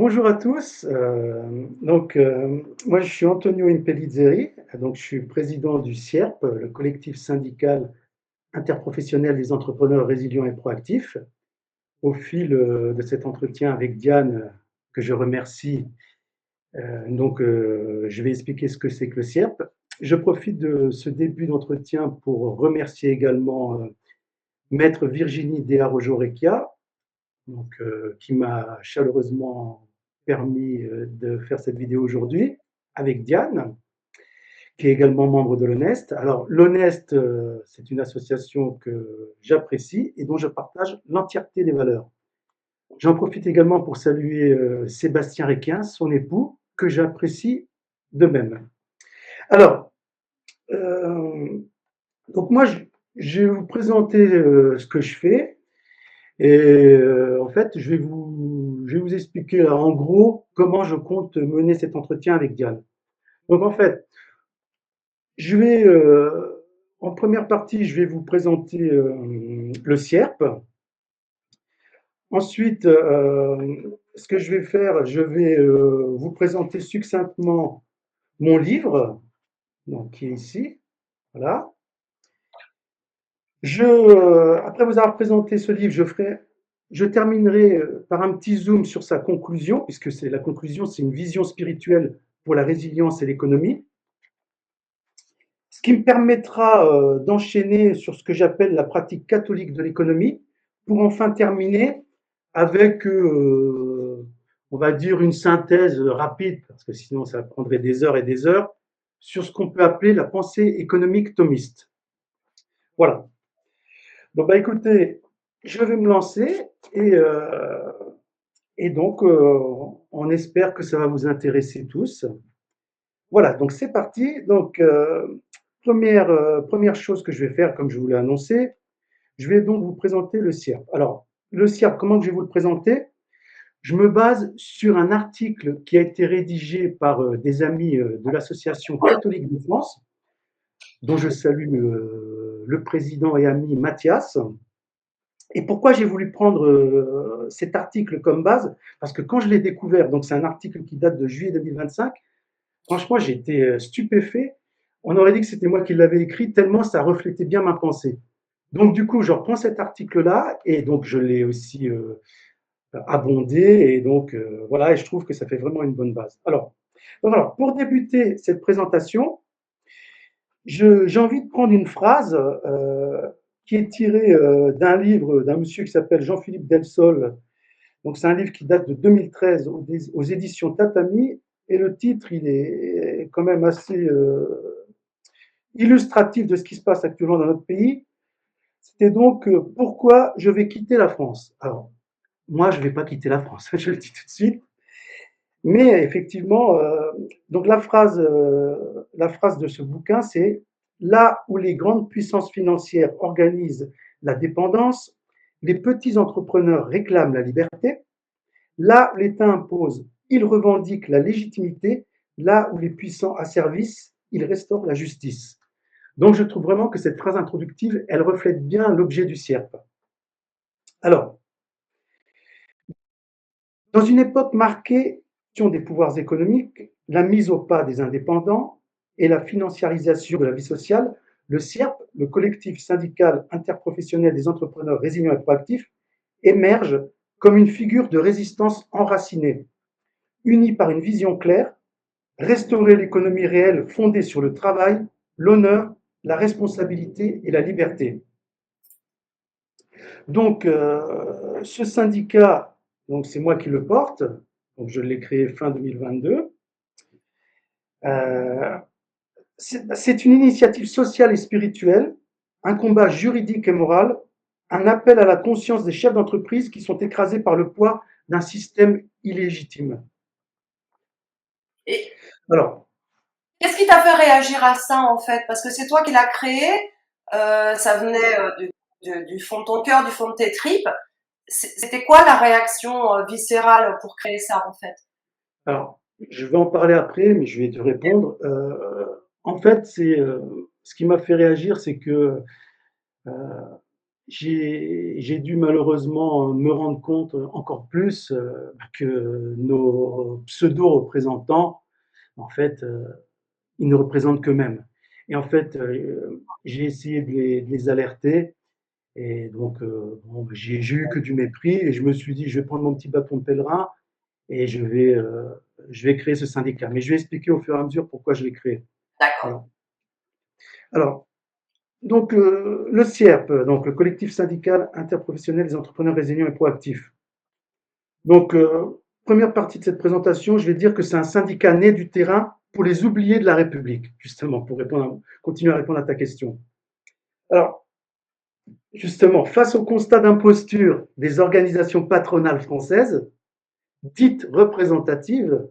Bonjour à tous. Moi, je suis Antonio Impellizzeri. Donc, je suis président du CIERP, le collectif syndical interprofessionnel des entrepreneurs résilients et proactifs. Au fil de cet entretien avec Diane, que je remercie, je vais expliquer ce que c'est que le CIERP. Je profite de ce début d'entretien pour remercier également Maître Virginie Desarrojo-Recchia, qui m'a chaleureusement permis de faire cette vidéo aujourd'hui avec Diane, qui est également membre de l'Honest. Alors, l'Honest, c'est une association que j'apprécie et dont je partage l'entièreté des valeurs. J'en profite également pour saluer Sébastien Requin, son époux, que j'apprécie de même. Alors, euh, moi, je vais vous présenter ce que je fais. Et en fait, je vais vous expliquer là, en gros comment je compte mener cet entretien avec Diane. Donc en fait, je vais en première partie, je vais vous présenter le CIERP. Ensuite, ce que je vais faire, je vais vous présenter succinctement mon livre, donc, qui est ici. Voilà. Après vous avoir présenté ce livre, je terminerai par un petit zoom sur sa conclusion, puisque c'est la conclusion, c'est une vision spirituelle pour la résilience et l'économie, ce qui me permettra d'enchaîner sur ce que j'appelle la pratique catholique de l'économie, pour enfin terminer avec, on va dire, une synthèse rapide, parce que sinon ça prendrait des heures et des heures, sur ce qu'on peut appeler la pensée économique thomiste. Voilà. Donc, bah, écoutez, je vais me lancer et, euh, on espère que ça va vous intéresser tous. Voilà, donc c'est parti. Première chose que je vais faire, comme je vous l'ai annoncé, je vais donc vous présenter le CIERP. Alors, le CIERP, comment je vais vous le présenter? Je me base sur un article qui a été rédigé par des amis de l'Association catholique de France, dont je salue le président et ami Mathias. Et pourquoi j'ai voulu prendre cet article comme base? Parce que quand je l'ai découvert, donc c'est un article qui date de juillet 2025, franchement, j'ai été stupéfait. On aurait dit que c'était moi qui l'avais écrit, tellement ça reflétait bien ma pensée. Donc, du coup, je reprends cet article-là et donc je l'ai aussi abondé. Et donc, voilà, et je trouve que ça fait vraiment une bonne base. Alors pour débuter cette présentation, j'ai envie de prendre une phrase qui est tirée d'un livre d'un monsieur qui s'appelle Jean-Philippe Delsol. Donc, c'est un livre qui date de 2013 aux éditions Tatami. Et le titre, il est quand même assez illustratif de ce qui se passe actuellement dans notre pays. C'était donc pourquoi je vais quitter la France. Alors, moi, je ne vais pas quitter la France, je le dis tout de suite. Mais effectivement, donc la phrase de ce bouquin, c'est là où les grandes puissances financières organisent la dépendance, les petits entrepreneurs réclament la liberté. Là où l'État impose, il revendique la légitimité. Là où les puissants asservissent, il restaure la justice. Donc, je trouve vraiment que cette phrase introductive, elle reflète bien l'objet du CIERP. Alors, dans une époque marquée des pouvoirs économiques, la mise au pas des indépendants et la financiarisation de la vie sociale, le CIERP, le collectif syndical interprofessionnel des entrepreneurs résilients et proactifs, émerge comme une figure de résistance enracinée, unie par une vision claire: restaurer l'économie réelle fondée sur le travail, l'honneur, la responsabilité et la liberté. Donc, ce syndicat, donc c'est moi qui le porte, donc je l'ai créé fin 2022. C'est une initiative sociale et spirituelle, un combat juridique et moral, un appel à la conscience des chefs d'entreprise qui sont écrasés par le poids d'un système illégitime. Et Alors, qu'est-ce qui t'a fait réagir à ça en fait? Parce que c'est toi qui l'as créé, ça venait du fond de ton cœur, du fond de tes tripes. C'était quoi la réaction viscérale pour créer ça en fait? alors, je vais en parler après, mais je vais te répondre. En fait, ce qui m'a fait réagir, c'est que j'ai dû malheureusement me rendre compte encore plus que nos pseudo-représentants, en fait, ils ne représentent qu'eux-mêmes. Et en fait, j'ai essayé de les alerter. Et donc, bon, j'ai eu que du mépris et je me suis dit, je vais prendre mon petit bâton de pèlerin et je vais créer ce syndicat. Mais je vais expliquer au fur et à mesure pourquoi je l'ai créé. D'accord. Voilà. Alors, donc, le CIERP, donc le collectif syndical interprofessionnel des entrepreneurs résilients et proactifs. Donc, première partie de cette présentation, je vais dire que c'est un syndicat né du terrain pour les oubliés de la République, justement, pour continuer à répondre à ta question. Alors, justement, face au constat d'imposture des organisations patronales françaises, dites représentatives,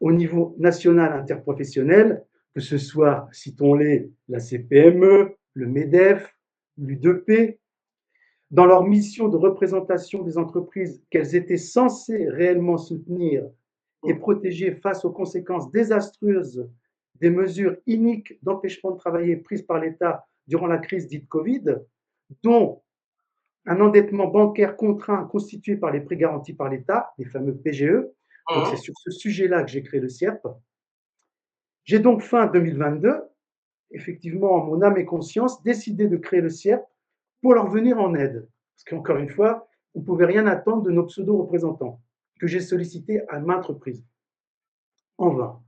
au niveau national interprofessionnel, que ce soit, citons-les, la CPME, le MEDEF, l'U2P, dans leur mission de représentation des entreprises qu'elles étaient censées réellement soutenir et protéger face aux conséquences désastreuses des mesures iniques d'empêchement de travailler prises par l'État durant la crise dite Covid, dont un endettement bancaire contraint constitué par les prêts garantis par l'État, les fameux PGE. Donc c'est Mmh. sur ce sujet-là que j'ai créé le CIERP. J'ai donc fin 2022, effectivement, en mon âme et conscience, décidé de créer le CIERP pour leur venir en aide. Parce qu'encore une fois, on ne pouvait rien attendre de nos pseudo-représentants, que j'ai sollicités à maintes reprises, en vain.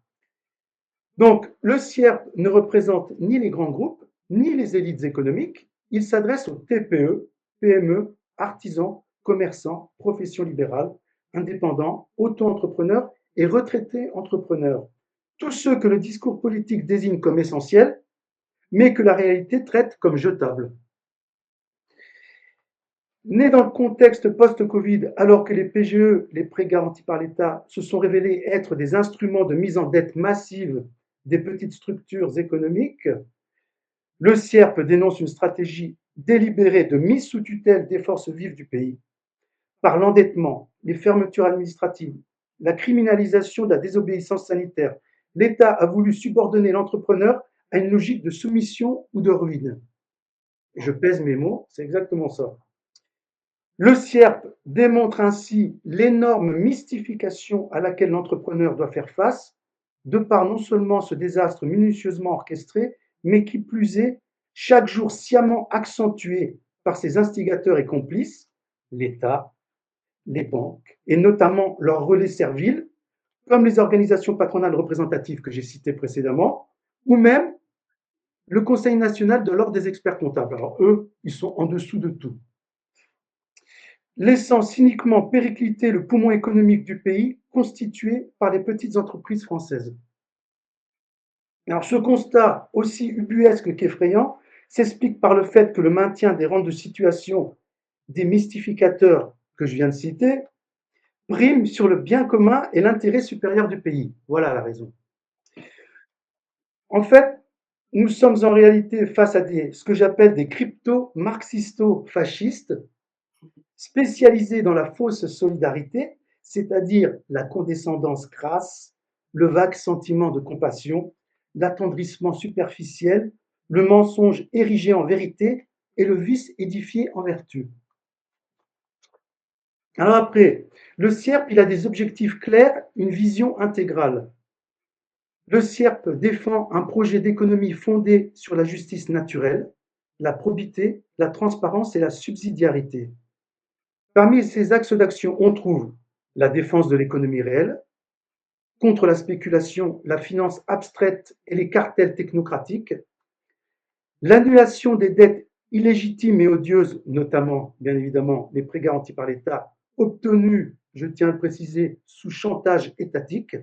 Donc, le CIERP ne représente ni les grands groupes, ni les élites économiques. Il s'adresse aux TPE, PME, artisans, commerçants, professions libérales, indépendants, auto-entrepreneurs et retraités entrepreneurs. Tous ceux que le discours politique désigne comme essentiels, mais que la réalité traite comme jetables. Né dans le contexte post-Covid, alors que les PGE, les prêts garantis par l'État, se sont révélés être des instruments de mise en dette massive des petites structures économiques, le CIERP dénonce une stratégie délibérée de mise sous tutelle des forces vives du pays par l'endettement, les fermetures administratives, la criminalisation de la désobéissance sanitaire. L'État a voulu subordonner l'entrepreneur à une logique de soumission ou de ruine. Je pèse mes mots, c'est exactement ça. Le CIERP démontre ainsi l'énorme mystification à laquelle l'entrepreneur doit faire face, de par non seulement ce désastre minutieusement orchestré, mais qui plus est, chaque jour sciemment accentué par ses instigateurs et complices, l'État, les banques, et notamment leurs relais serviles, comme les organisations patronales représentatives que j'ai citées précédemment, ou même le Conseil national de l'ordre des experts comptables. Alors eux, ils sont en dessous de tout, laissant cyniquement péricliter le poumon économique du pays constitué par les petites entreprises françaises. Alors, ce constat, aussi ubuesque qu'effrayant, s'explique par le fait que le maintien des rentes de situation des mystificateurs que je viens de citer prime sur le bien commun et l'intérêt supérieur du pays. Voilà la raison. En fait, nous sommes en réalité face à ce que j'appelle des crypto-marxisto-fascistes spécialisés dans la fausse solidarité, c'est-à-dire la condescendance crasse, le vague sentiment de compassion, l'attendrissement superficiel, le mensonge érigé en vérité et le vice édifié en vertu. Alors après, le CIERP, il a des objectifs clairs, une vision intégrale. Le CIERP défend un projet d'économie fondé sur la justice naturelle, la probité, la transparence et la subsidiarité. Parmi ces axes d'action, on trouve la défense de l'économie réelle, contre la spéculation, la finance abstraite et les cartels technocratiques, l'annulation des dettes illégitimes et odieuses, notamment, bien évidemment, les prêts garantis par l'État, obtenus, je tiens à le préciser, sous chantage étatique,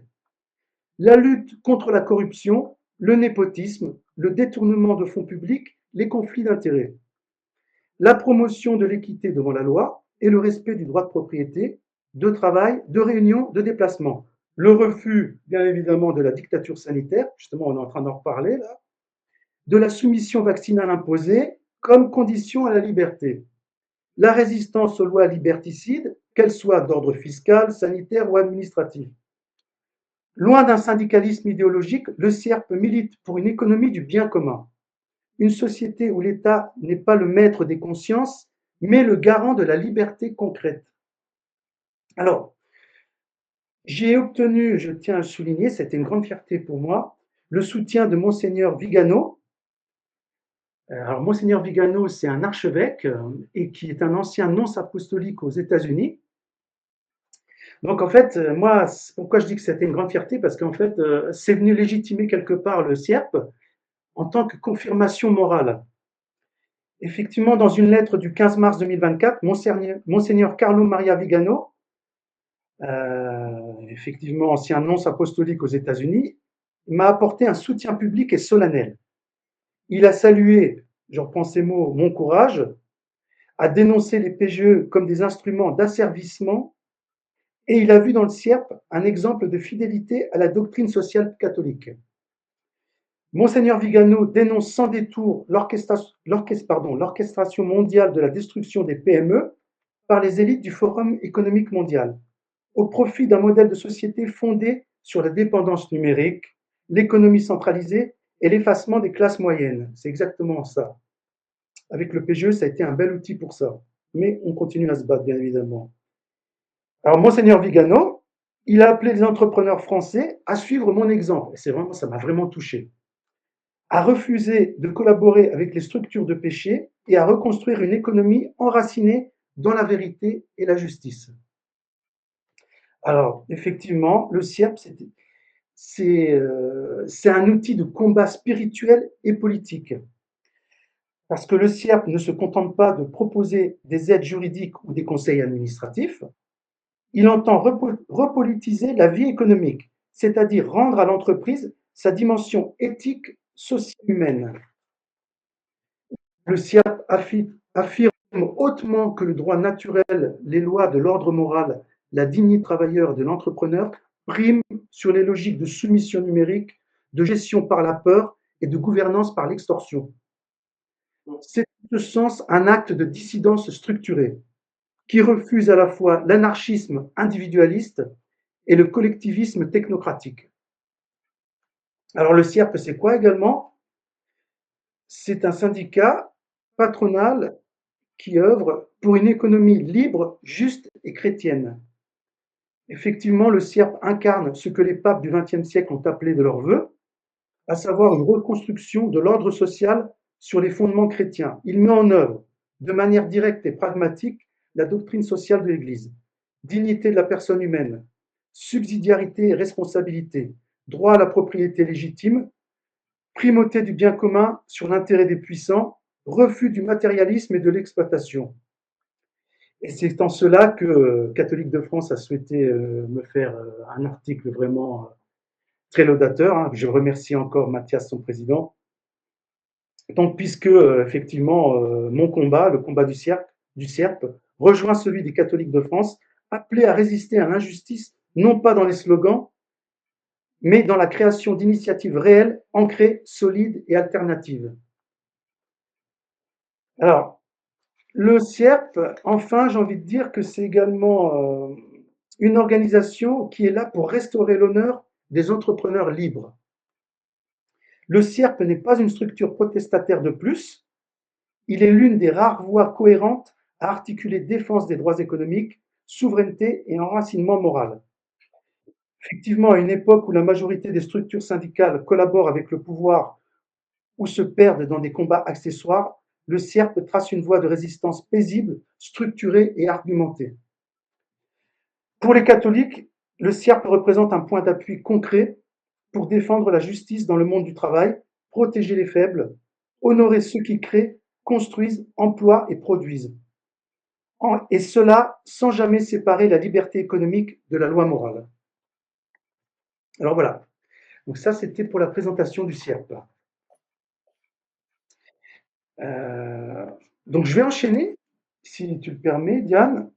la lutte contre la corruption, le népotisme, le détournement de fonds publics, les conflits d'intérêts, la promotion de l'équité devant la loi et le respect du droit de propriété, de travail, de réunion, de déplacement. Le refus, bien évidemment, de la dictature sanitaire, justement, on est en train d'en reparler là, de la soumission vaccinale imposée comme condition à la liberté, la résistance aux lois liberticides, qu'elles soient d'ordre fiscal, sanitaire ou administratif. Loin d'un syndicalisme idéologique, le CIERP milite pour une économie du bien commun. une société où l'État n'est pas le maître des consciences, mais le garant de la liberté concrète. Alors, j'ai obtenu, je tiens à le souligner, c'était une grande fierté pour moi, le soutien de Monseigneur Vigano. Alors, Monseigneur Vigano, c'est un archevêque et qui est un ancien nonce apostolique aux États-Unis. Donc, en fait, moi, pourquoi je dis que c'était une grande fierté? Parce qu'en fait, c'est venu légitimer quelque part le CIERP en tant que confirmation morale. Effectivement, dans une lettre du 15 mars 2024, Monseigneur Carlo Maria Vigano, effectivement ancien nonce apostolique aux États-Unis, m'a apporté un soutien public et solennel. Il a salué, je reprends ces mots, mon courage, a dénoncé les PGE comme des instruments d'asservissement et il a vu dans le CIERP un exemple de fidélité à la doctrine sociale catholique. Monseigneur Vigano dénonce sans détour l'orchestration mondiale de la destruction des PME par les élites du Forum économique mondial, au profit d'un modèle de société fondé sur la dépendance numérique, l'économie centralisée et l'effacement des classes moyennes. C'est exactement ça. Avec le PGE, ça a été un bel outil pour ça. Mais on continue à se battre, bien évidemment. Alors, Monseigneur Vigano, il a appelé les entrepreneurs français à suivre mon exemple. Et ça m'a vraiment touché. À refuser de collaborer avec les structures de péché et à reconstruire une économie enracinée dans la vérité et la justice. Alors, effectivement, le CIERP, c'est un outil de combat spirituel et politique. Parce que le CIERP ne se contente pas de proposer des aides juridiques ou des conseils administratifs, il entend repolitiser la vie économique, c'est-à-dire rendre à l'entreprise sa dimension éthique, sociale, humaine. Le CIERP affirme hautement que le droit naturel, les lois de l'ordre moral, la dignité du travailleur et de l'entrepreneur priment sur les logiques de soumission numérique, de gestion par la peur et de gouvernance par l'extorsion. C'est en ce sens un acte de dissidence structurée qui refuse à la fois l'anarchisme individualiste et le collectivisme technocratique. Alors le CIERP, c'est quoi également? C'est un syndicat patronal qui œuvre pour une économie libre, juste et chrétienne. Effectivement, le CIERP incarne ce que les papes du XXe siècle ont appelé de leur vœu, à savoir une reconstruction de l'ordre social sur les fondements chrétiens. Il met en œuvre, de manière directe et pragmatique, la doctrine sociale de l'Église, dignité de la personne humaine, subsidiarité et responsabilité, droit à la propriété légitime, primauté du bien commun sur l'intérêt des puissants, refus du matérialisme et de l'exploitation. Et c'est en cela que Catholique de France a souhaité me faire un article vraiment très laudateur. Hein. Je remercie encore Mathias, son président. Donc, puisque effectivement mon combat, le combat du CIERP, rejoint celui des catholiques de France, appelés à résister à l'injustice, non pas dans les slogans, mais dans la création d'initiatives réelles, ancrées, solides et alternatives. Alors, le CIERP, enfin, j'ai envie de dire que c'est également une organisation qui est là pour restaurer l'honneur des entrepreneurs libres. Le CIERP n'est pas une structure protestataire de plus, il est l'une des rares voies cohérentes à articuler défense des droits économiques, souveraineté et enracinement moral. Effectivement, à une époque où la majorité des structures syndicales collaborent avec le pouvoir ou se perdent dans des combats accessoires, le CIERP trace une voie de résistance paisible, structurée et argumentée. Pour les catholiques, le CIERP représente un point d'appui concret pour défendre la justice dans le monde du travail, protéger les faibles, honorer ceux qui créent, construisent, emploient et produisent. Et cela sans jamais séparer la liberté économique de la loi morale. Alors voilà, donc ça c'était pour la présentation du CIERP. Donc je vais enchaîner, si tu le permets, Diane,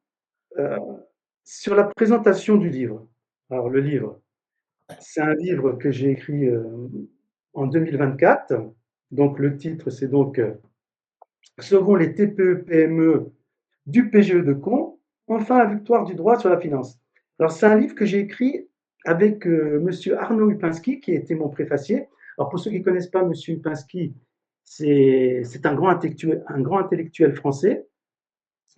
sur la présentation du livre. Alors le livre, c'est un livre que j'ai écrit en 2024. Donc le titre, c'est donc Sauvons les TPE-PME du PGE de Caen, enfin la victoire du droit sur la finance. Alors c'est un livre que j'ai écrit avec Monsieur Arnaud Upinski, qui a été mon préfacier. Alors pour ceux qui ne connaissent pas Monsieur Upinski, C'est un grand intellectuel français.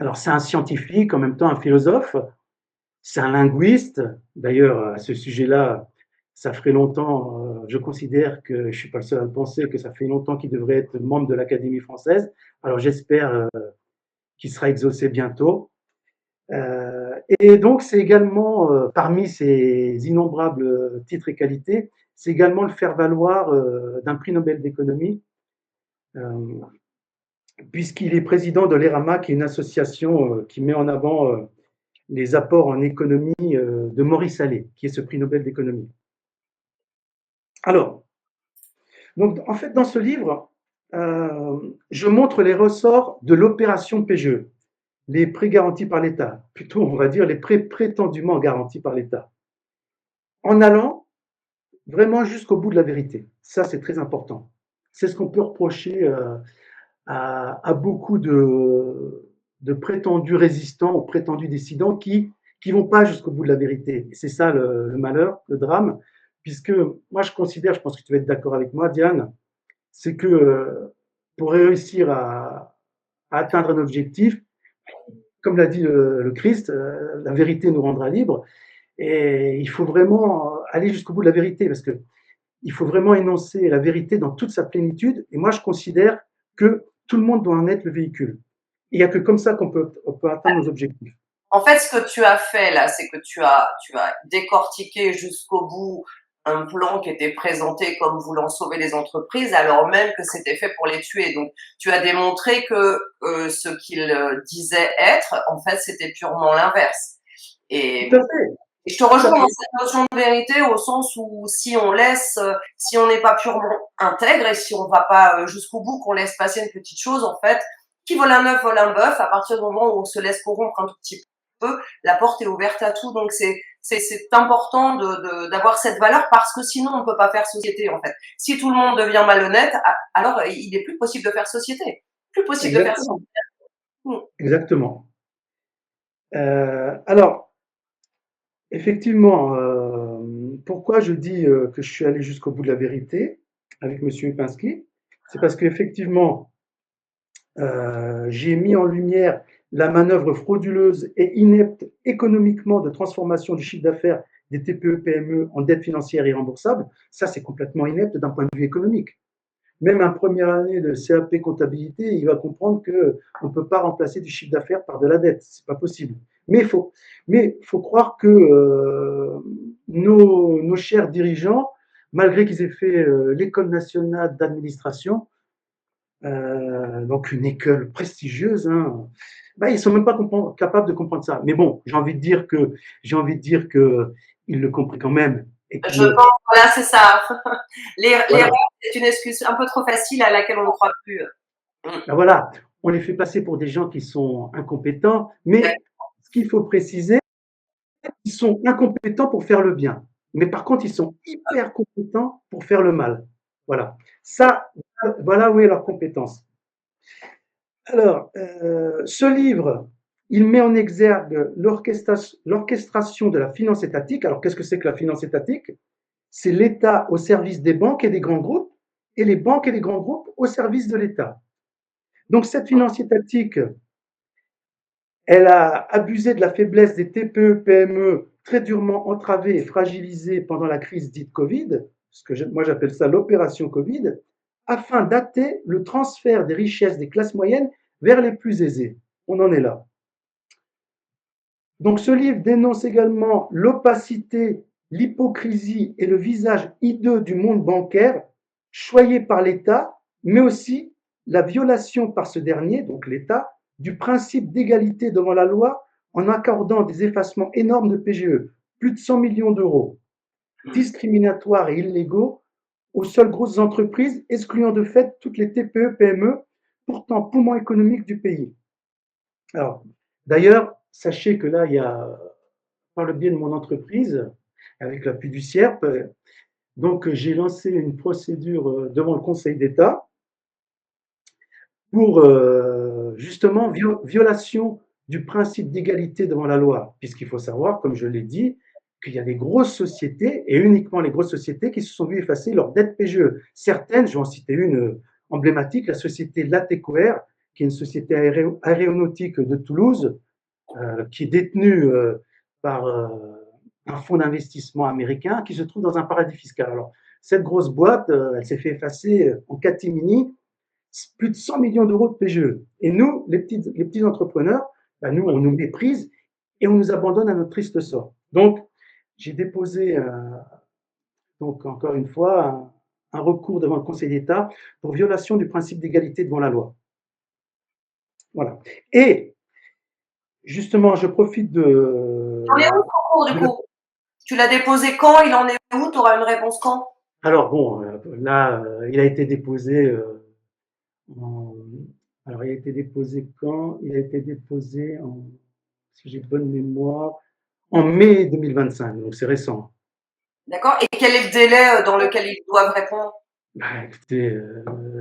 Alors, c'est un scientifique, en même temps un philosophe, c'est un linguiste. D'ailleurs, à ce sujet-là, ça ferait longtemps, je considère que je ne suis pas le seul à le penser, que ça fait longtemps qu'il devrait être membre de l'Académie française. Alors, j'espère qu'il sera exaucé bientôt. Et donc, c'est également, parmi ses innombrables titres et qualités, c'est également le faire-valoir d'un prix Nobel d'économie, euh, puisqu'il est président de l'ERAMA, qui est une association qui met en avant les apports en économie de Maurice Allais, qui est ce prix Nobel d'économie. Alors, donc, en fait, dans ce livre, je montre les ressorts de l'opération PGE, les prêts garantis par l'État, plutôt on va dire les prêts prétendument garantis par l'État, en allant vraiment jusqu'au bout de la vérité. Ça, c'est très important. C'est ce qu'on peut reprocher à beaucoup de prétendus résistants ou prétendus dissidents qui vont pas jusqu'au bout de la vérité. Et c'est ça le malheur, le drame, puisque moi je considère, je pense que tu vas être d'accord avec moi, Diane, c'est que pour réussir à atteindre un objectif, comme l'a dit le Christ, la vérité nous rendra libres. Et il faut vraiment aller jusqu'au bout de la vérité, parce que il faut vraiment énoncer la vérité dans toute sa plénitude. Et moi, je considère que tout le monde doit en être le véhicule. Il n'y a que comme ça on peut atteindre nos objectifs. En fait, ce que tu as fait là, c'est que tu as décortiqué jusqu'au bout un plan qui était présenté comme voulant sauver les entreprises, alors même que c'était fait pour les tuer. Donc, tu as démontré que ce qu'il disait être, en fait, c'était purement l'inverse. Et, Tout à fait. et je te rejoins dans cette notion de vérité au sens où si on laisse, si on n'est pas purement intègre et si on va pas jusqu'au bout, qu'on laisse passer une petite chose, en fait, qui vole un œuf vole un bœuf. À partir du moment où on se laisse corrompre un tout petit peu, la porte est ouverte à tout. Donc c'est important d'avoir cette valeur parce que sinon on peut pas faire société en fait. Si tout le monde devient malhonnête, alors il est plus possible de faire société. Plus possible de faire Exactement. société. Exactement. Alors, effectivement, pourquoi je dis que je suis allé jusqu'au bout de la vérité avec M. Lipinski, c'est parce qu'effectivement, j'ai mis en lumière la manœuvre frauduleuse et inepte économiquement de transformation du chiffre d'affaires des TPE-PME en dette financière irremboursable. Ça, c'est complètement inepte d'un point de vue économique. Même un première année de CAP comptabilité, il va comprendre qu'on ne peut pas remplacer du chiffre d'affaires par de la dette. C'est pas possible. Mais faut croire que nos chers dirigeants, malgré qu'ils aient fait l'école nationale d'administration, donc une école prestigieuse, hein, bah, ils sont même pas capables de comprendre ça. Mais bon, j'ai envie de dire que ils le comprennent quand même. Et Je pense, voilà, c'est ça. L'erreur, voilà. c'est une excuse un peu trop facile à laquelle on ne croit plus. Ben voilà, on les fait passer pour des gens qui sont incompétents, mais ce qu'il faut préciser, ils sont incompétents pour faire le bien. Mais par contre, ils sont hyper compétents pour faire le mal. Voilà. Ça, voilà où est leur compétence. Alors, ce livre, il met en exergue l'orchestration de la finance étatique. Alors, qu'est-ce que c'est que la finance étatique? C'est l'État au service des banques et des grands groupes, et les banques et les grands groupes au service de l'État. Donc, cette finance étatique, elle a abusé de la faiblesse des TPE-PME très durement entravées et fragilisées pendant la crise dite Covid, ce que moi j'appelle ça l'opération Covid, afin d'hâter le transfert des richesses des classes moyennes vers les plus aisés. On en est là. Donc ce livre dénonce également l'opacité, l'hypocrisie et le visage hideux du monde bancaire, choyé par l'État, mais aussi la violation par ce dernier, donc l'État, du principe d'égalité devant la loi en accordant des effacements énormes de PGE, plus de 100 millions d'euros, discriminatoires et illégaux aux seules grosses entreprises, excluant de fait toutes les TPE, PME, pourtant poumons économiques du pays. Alors, d'ailleurs, sachez que là, il y a, par le biais de mon entreprise, avec l'appui du CIERP, donc j'ai lancé une procédure devant le Conseil d'État pour justement violation du principe d'égalité devant la loi, puisqu'il faut savoir, comme je l'ai dit, qu'il y a des grosses sociétés, et uniquement les grosses sociétés, qui se sont vues effacer leur dette PGE. Certaines, je vais en citer une emblématique, la société Latécoère, qui est une société aéronautique de Toulouse, qui est détenue par un fonds d'investissement américain qui se trouve dans un paradis fiscal. Alors, cette grosse boîte, elle s'est fait effacer en catimini plus de 100 millions d'euros de PGE. Et nous, les petits entrepreneurs, ben nous, on nous méprise et on nous abandonne à notre triste sort. Donc, j'ai déposé, donc encore une fois, un recours devant le Conseil d'État pour violation du principe d'égalité devant la loi. Voilà. Et justement, je profite Il en est où ton cours du coup? Tu l'as déposé quand? Il en est où? Tu auras une réponse quand? Alors bon, là, il a été déposé en... Alors, il a été déposé quand? Il a été déposé en, si j'ai bonne mémoire, en mai 2025, donc c'est récent. D'accord. Et quel est le délai dans lequel ils doivent répondre? Bah, écoutez,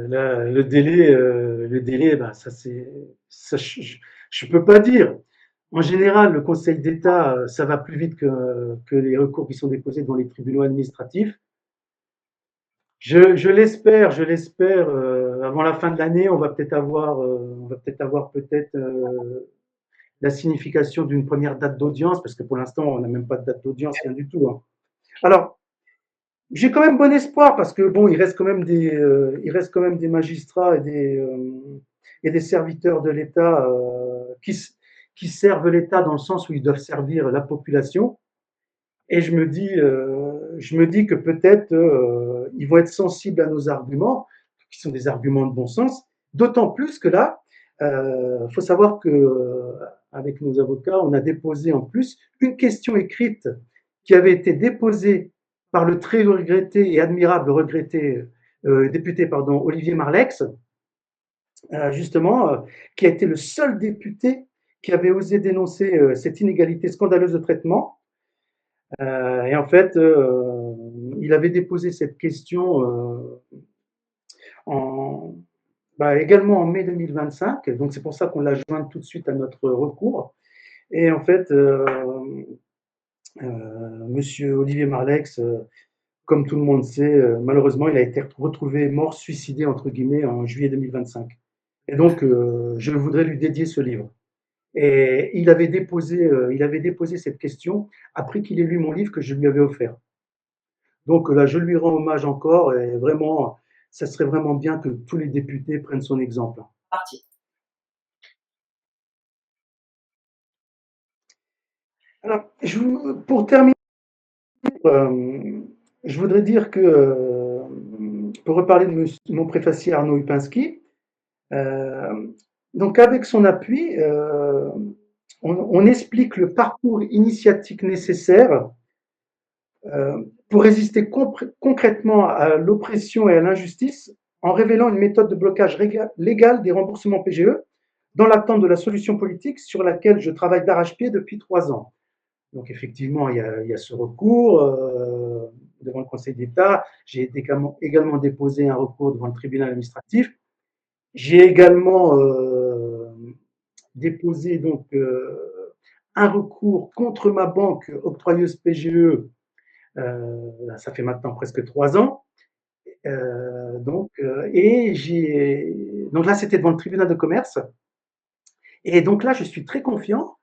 là, le délai, bah, ça c'est, ça, je peux pas dire. En général, le Conseil d'État, ça va plus vite que les recours qui sont déposés devant les tribunaux administratifs. Je l'espère. Avant la fin de l'année, on va peut-être avoir peut-être la signification d'une première date d'audience, parce que pour l'instant, on n'a même pas de date d'audience, rien du tout. Hein. Alors, j'ai quand même bon espoir parce que bon, il reste quand même des magistrats et des serviteurs de l'État qui servent l'État dans le sens où ils doivent servir la population. Et je me dis que peut-être ils vont être sensibles à nos arguments, qui sont des arguments de bon sens. D'autant plus que là, faut savoir que avec nos avocats, on a déposé en plus une question écrite qui avait été déposée par le très regretté et admirable regretté député Olivier Marleix, justement, qui a été le seul député qui avait osé dénoncer cette inégalité scandaleuse de traitement. Et en fait, il avait déposé cette question en, bah, également en mai 2025. Donc c'est pour ça qu'on l'a joint tout de suite à notre recours. Et en fait, Monsieur Olivier Marleix, comme tout le monde sait, malheureusement, il a été retrouvé mort, suicidé, entre guillemets, en juillet 2025. Et donc, je voudrais lui dédier ce livre. Et il avait déposé cette question après qu'il ait lu mon livre que je lui avais offert. Donc là, je lui rends hommage encore et vraiment, ça serait vraiment bien que tous les députés prennent son exemple. Parti. Alors, pour terminer, euh, je voudrais dire que, pour reparler de mon préfacier Arnaud Upinski, euh, donc avec son appui, on explique le parcours initiatique nécessaire pour résister concrètement à l'oppression et à l'injustice en révélant une méthode de blocage légal des remboursements PGE dans l'attente de la solution politique sur laquelle je travaille d'arrache-pied depuis 3 ans. Donc effectivement, il y a ce recours devant le Conseil d'État. J'ai également déposé un recours devant le tribunal administratif. J'ai également déposé donc un recours contre ma banque octroyeuse PGE. Ça fait maintenant presque 3 ans. Donc là, c'était devant le tribunal de commerce. Et donc là, je suis très confiant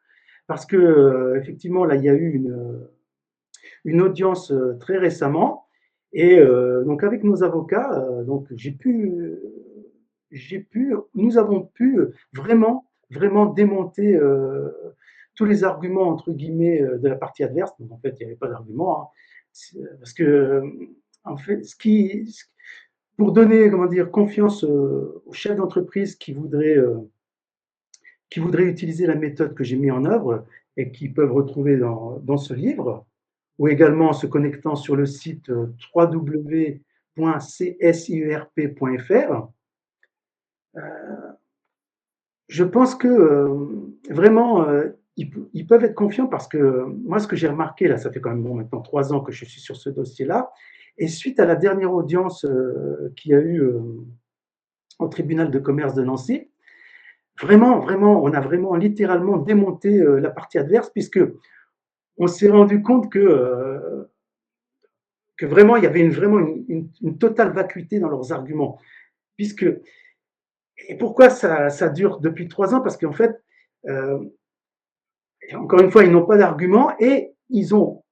parce que effectivement, là, il y a eu une audience très récemment. Et donc avec nos avocats, donc nous avons pu vraiment démonter tous les arguments entre guillemets de la partie adverse. Donc en fait, il n'y avait pas d'argument, hein, parce que en fait, pour donner comment dire confiance aux chefs d'entreprise qui voudraient utiliser la méthode que j'ai mis en œuvre et qui peuvent retrouver dans ce livre, ou également en se connectant sur le site www.csirp.fr. Je pense que vraiment, ils peuvent être confiants parce que moi, ce que j'ai remarqué, là, ça fait quand même maintenant 3 ans que je suis sur ce dossier-là, et suite à la dernière audience qu'il y a eu au tribunal de commerce de Nancy, vraiment, on a vraiment littéralement démonté la partie adverse puisque on s'est rendu compte que vraiment, il y avait vraiment une totale vacuité dans leurs arguments. puisque et pourquoi ça dure depuis 3 ans? Parce qu'en fait, euh, encore une fois, ils n'ont pas d'argument et ils ont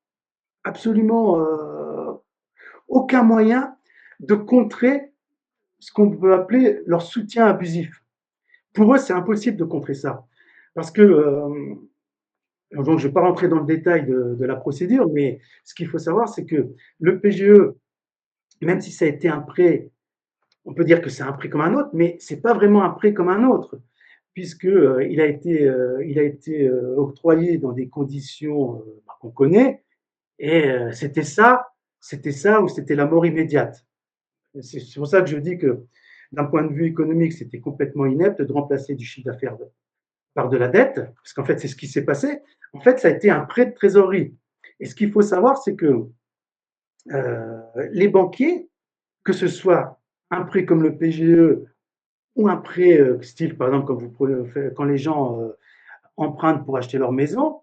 absolument aucun moyen de contrer ce qu'on peut appeler leur soutien abusif. Pour eux, c'est impossible de contrer ça. Parce que, donc je ne vais pas rentrer dans le détail de la procédure, mais ce qu'il faut savoir, c'est que le PGE, même si ça a été un prêt, on peut dire que c'est un prêt comme un autre, mais ce n'est pas vraiment un prêt comme un autre, puisque il a été octroyé dans des conditions qu'on connaît, et c'était ça ou c'était la mort immédiate. C'est pour ça que je dis que d'un point de vue économique, c'était complètement inepte de remplacer du chiffre d'affaires par de la dette, parce qu'en fait, c'est ce qui s'est passé. En fait, ça a été un prêt de trésorerie. Et ce qu'il faut savoir, c'est que les banquiers, que ce soit un prêt comme le PGE ou un prêt style, par exemple, quand les gens empruntent pour acheter leur maison,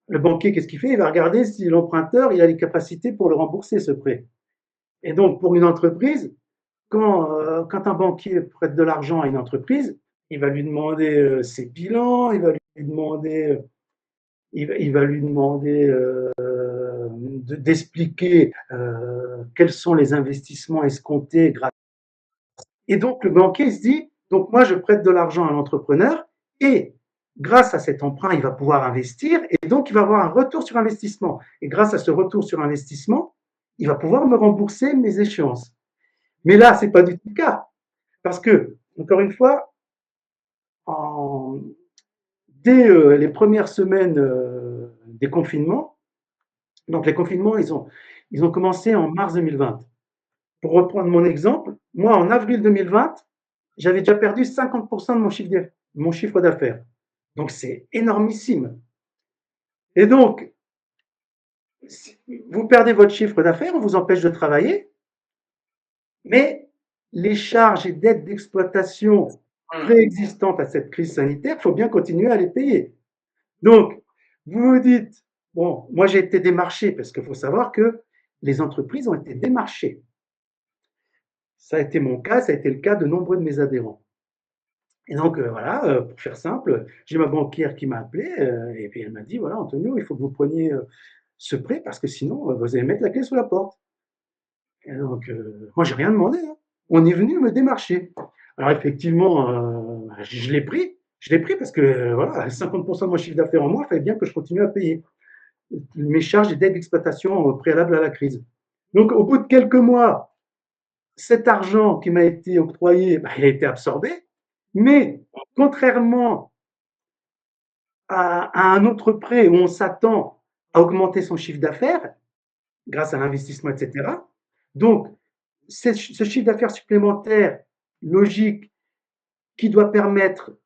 le banquier, qu'est-ce qu'il fait? Il va regarder si l'emprunteur il a les capacités pour le rembourser, ce prêt. Et donc, pour une entreprise, quand un banquier prête de l'argent à une entreprise, il va lui demander ses bilans, il va lui demander d'expliquer quels sont les investissements escomptés. Et donc, le banquier se dit, donc moi, je prête de l'argent à l'entrepreneur et grâce à cet emprunt, il va pouvoir investir et donc il va avoir un retour sur investissement. Et grâce à ce retour sur investissement, il va pouvoir me rembourser mes échéances. Mais là, ce n'est pas du tout le cas. Parce que, encore une fois, en, dès les premières semaines des confinements, donc les confinements, ils ont commencé en mars 2020. Pour reprendre mon exemple, moi, en avril 2020, j'avais déjà perdu 50% de mon chiffre d'affaires. Donc, c'est énormissime. Et donc, si vous perdez votre chiffre d'affaires, on vous empêche de travailler, mais les charges et dettes d'exploitation préexistantes à cette crise sanitaire, il faut bien continuer à les payer. Donc, vous vous dites, bon, moi j'ai été démarché, parce qu'il faut savoir que les entreprises ont été démarchées. Ça a été mon cas, ça a été le cas de nombreux de mes adhérents. Et donc, voilà, pour faire simple, j'ai ma banquière qui m'a appelé, et puis elle m'a dit, voilà, Antonio, il faut que vous preniez ce prêt, parce que sinon, vous allez mettre la clé sous la porte. Et donc, moi, j'ai rien demandé, hein. On est venu me démarcher. Alors, effectivement, je l'ai pris parce que, voilà, 50% de mon chiffre d'affaires en moins, il fallait bien que je continue à payer mes charges et dettes d'exploitation préalables à la crise. Donc, au bout de quelques mois, cet argent qui m'a été octroyé, bah, il a été absorbé. Mais contrairement à un autre prêt où on s'attend à augmenter son chiffre d'affaires grâce à l'investissement, etc., donc ce chiffre d'affaires supplémentaire logique qui doit permettre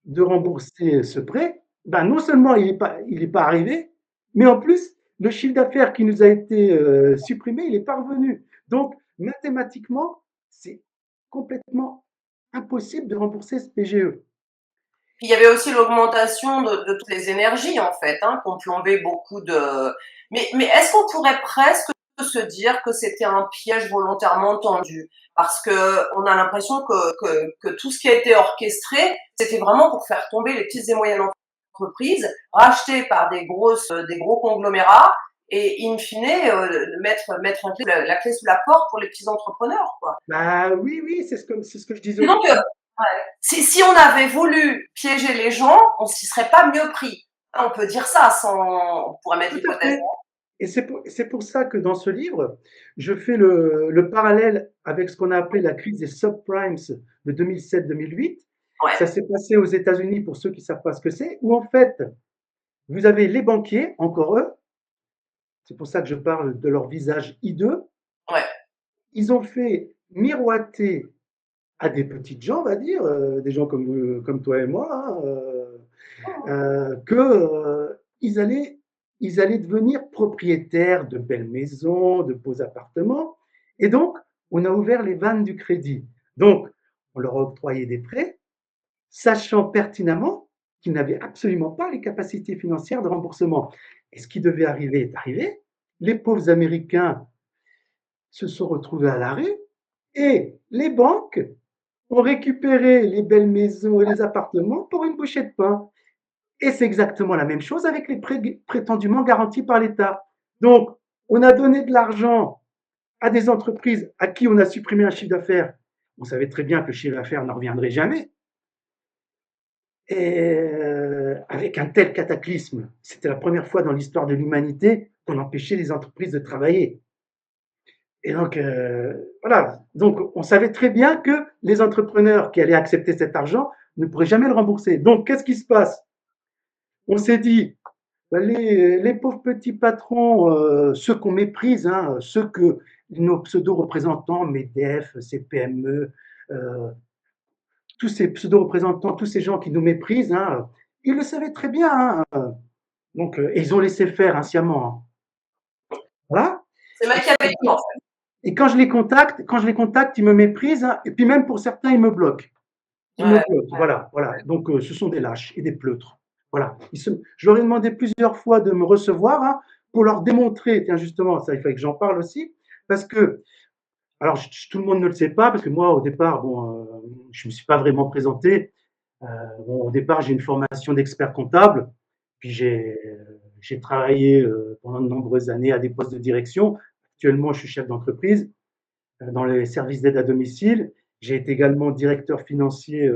de rembourser ce prêt, ben non seulement il est pas arrivé, mais en plus, le chiffre d'affaires qui nous a été supprimé, il n'est pas revenu. Donc, mathématiquement, c'est complètement impossible de rembourser ce PGE. Il y avait aussi l'augmentation de toutes les énergies, en fait, hein, qui ont plombé beaucoup de. Mais est-ce qu'on pourrait presque se dire que c'était un piège volontairement tendu? Parce que on a l'impression que tout ce qui a été orchestré, c'était vraiment pour faire tomber les petites et moyennes entreprises, rachetées par des gros conglomérats, et in fine, mettre la clé sous la porte pour les petits entrepreneurs, quoi. Bah oui, oui, c'est ce que je disais Et au donc, début. si on avait voulu piéger les gens, on s'y serait pas mieux pris. On peut dire ça sans, on pourrait mettre Tout à l'hypothèse. fait. Et c'est pour ça que dans ce livre, je fais le parallèle avec ce qu'on a appelé la crise des subprimes de 2007-2008. Ouais. Ça s'est passé aux États-Unis pour ceux qui ne savent pas ce que c'est, où en fait, vous avez les banquiers, encore eux, c'est pour ça que je parle de leur visage hideux, Ouais. ils ont fait miroiter à des petites gens, on va dire, des gens comme toi et moi, hein, que ils allaient devenir propriétaires de belles maisons, de beaux appartements. Et donc, on a ouvert les vannes du crédit. Donc, on leur a octroyé des prêts, sachant pertinemment qu'ils n'avaient absolument pas les capacités financières de remboursement. Et ce qui devait arriver est arrivé. Les pauvres Américains se sont retrouvés à la rue et les banques ont récupéré les belles maisons et les appartements pour une bouchée de pain. Et c'est exactement la même chose avec les prêts prétendument garantis par l'État. Donc, on a donné de l'argent à des entreprises à qui on a supprimé un chiffre d'affaires. On savait très bien que le chiffre d'affaires ne reviendrait jamais. Et avec un tel cataclysme, c'était la première fois dans l'histoire de l'humanité qu'on empêchait les entreprises de travailler. Et donc, voilà. Donc, on savait très bien que les entrepreneurs qui allaient accepter cet argent ne pourraient jamais le rembourser. Donc, qu'est-ce qui se passe? On s'est dit, ben, les pauvres petits patrons, ceux qu'on méprise, hein, ceux que nos pseudo-représentants, MEDEF, CPME, euh, tous ces pseudo-représentants, tous ces gens qui nous méprisent, hein, ils le savaient très bien. Hein. Donc, ils ont laissé faire sciemment. Hein. Voilà. C'est machiavélique, en fait. Et quand je les contacte, ils me méprisent. Hein, et puis même pour certains, ils me bloquent. Ils me Ouais, bloquent. Voilà, voilà. Donc, ce sont des lâches et des pleutres. Voilà. Je leur ai demandé plusieurs fois de me recevoir hein, pour leur démontrer, tiens justement, ça il fallait que j'en parle aussi, parce que, alors tout le monde ne le sait pas, parce que moi au départ, bon, je ne me suis pas vraiment présenté. Bon, au départ, j'ai une formation d'expert comptable, puis j'ai travaillé pendant de nombreuses années à des postes de direction. Actuellement, je suis chef d'entreprise dans les services d'aide à domicile. J'ai été également directeur financier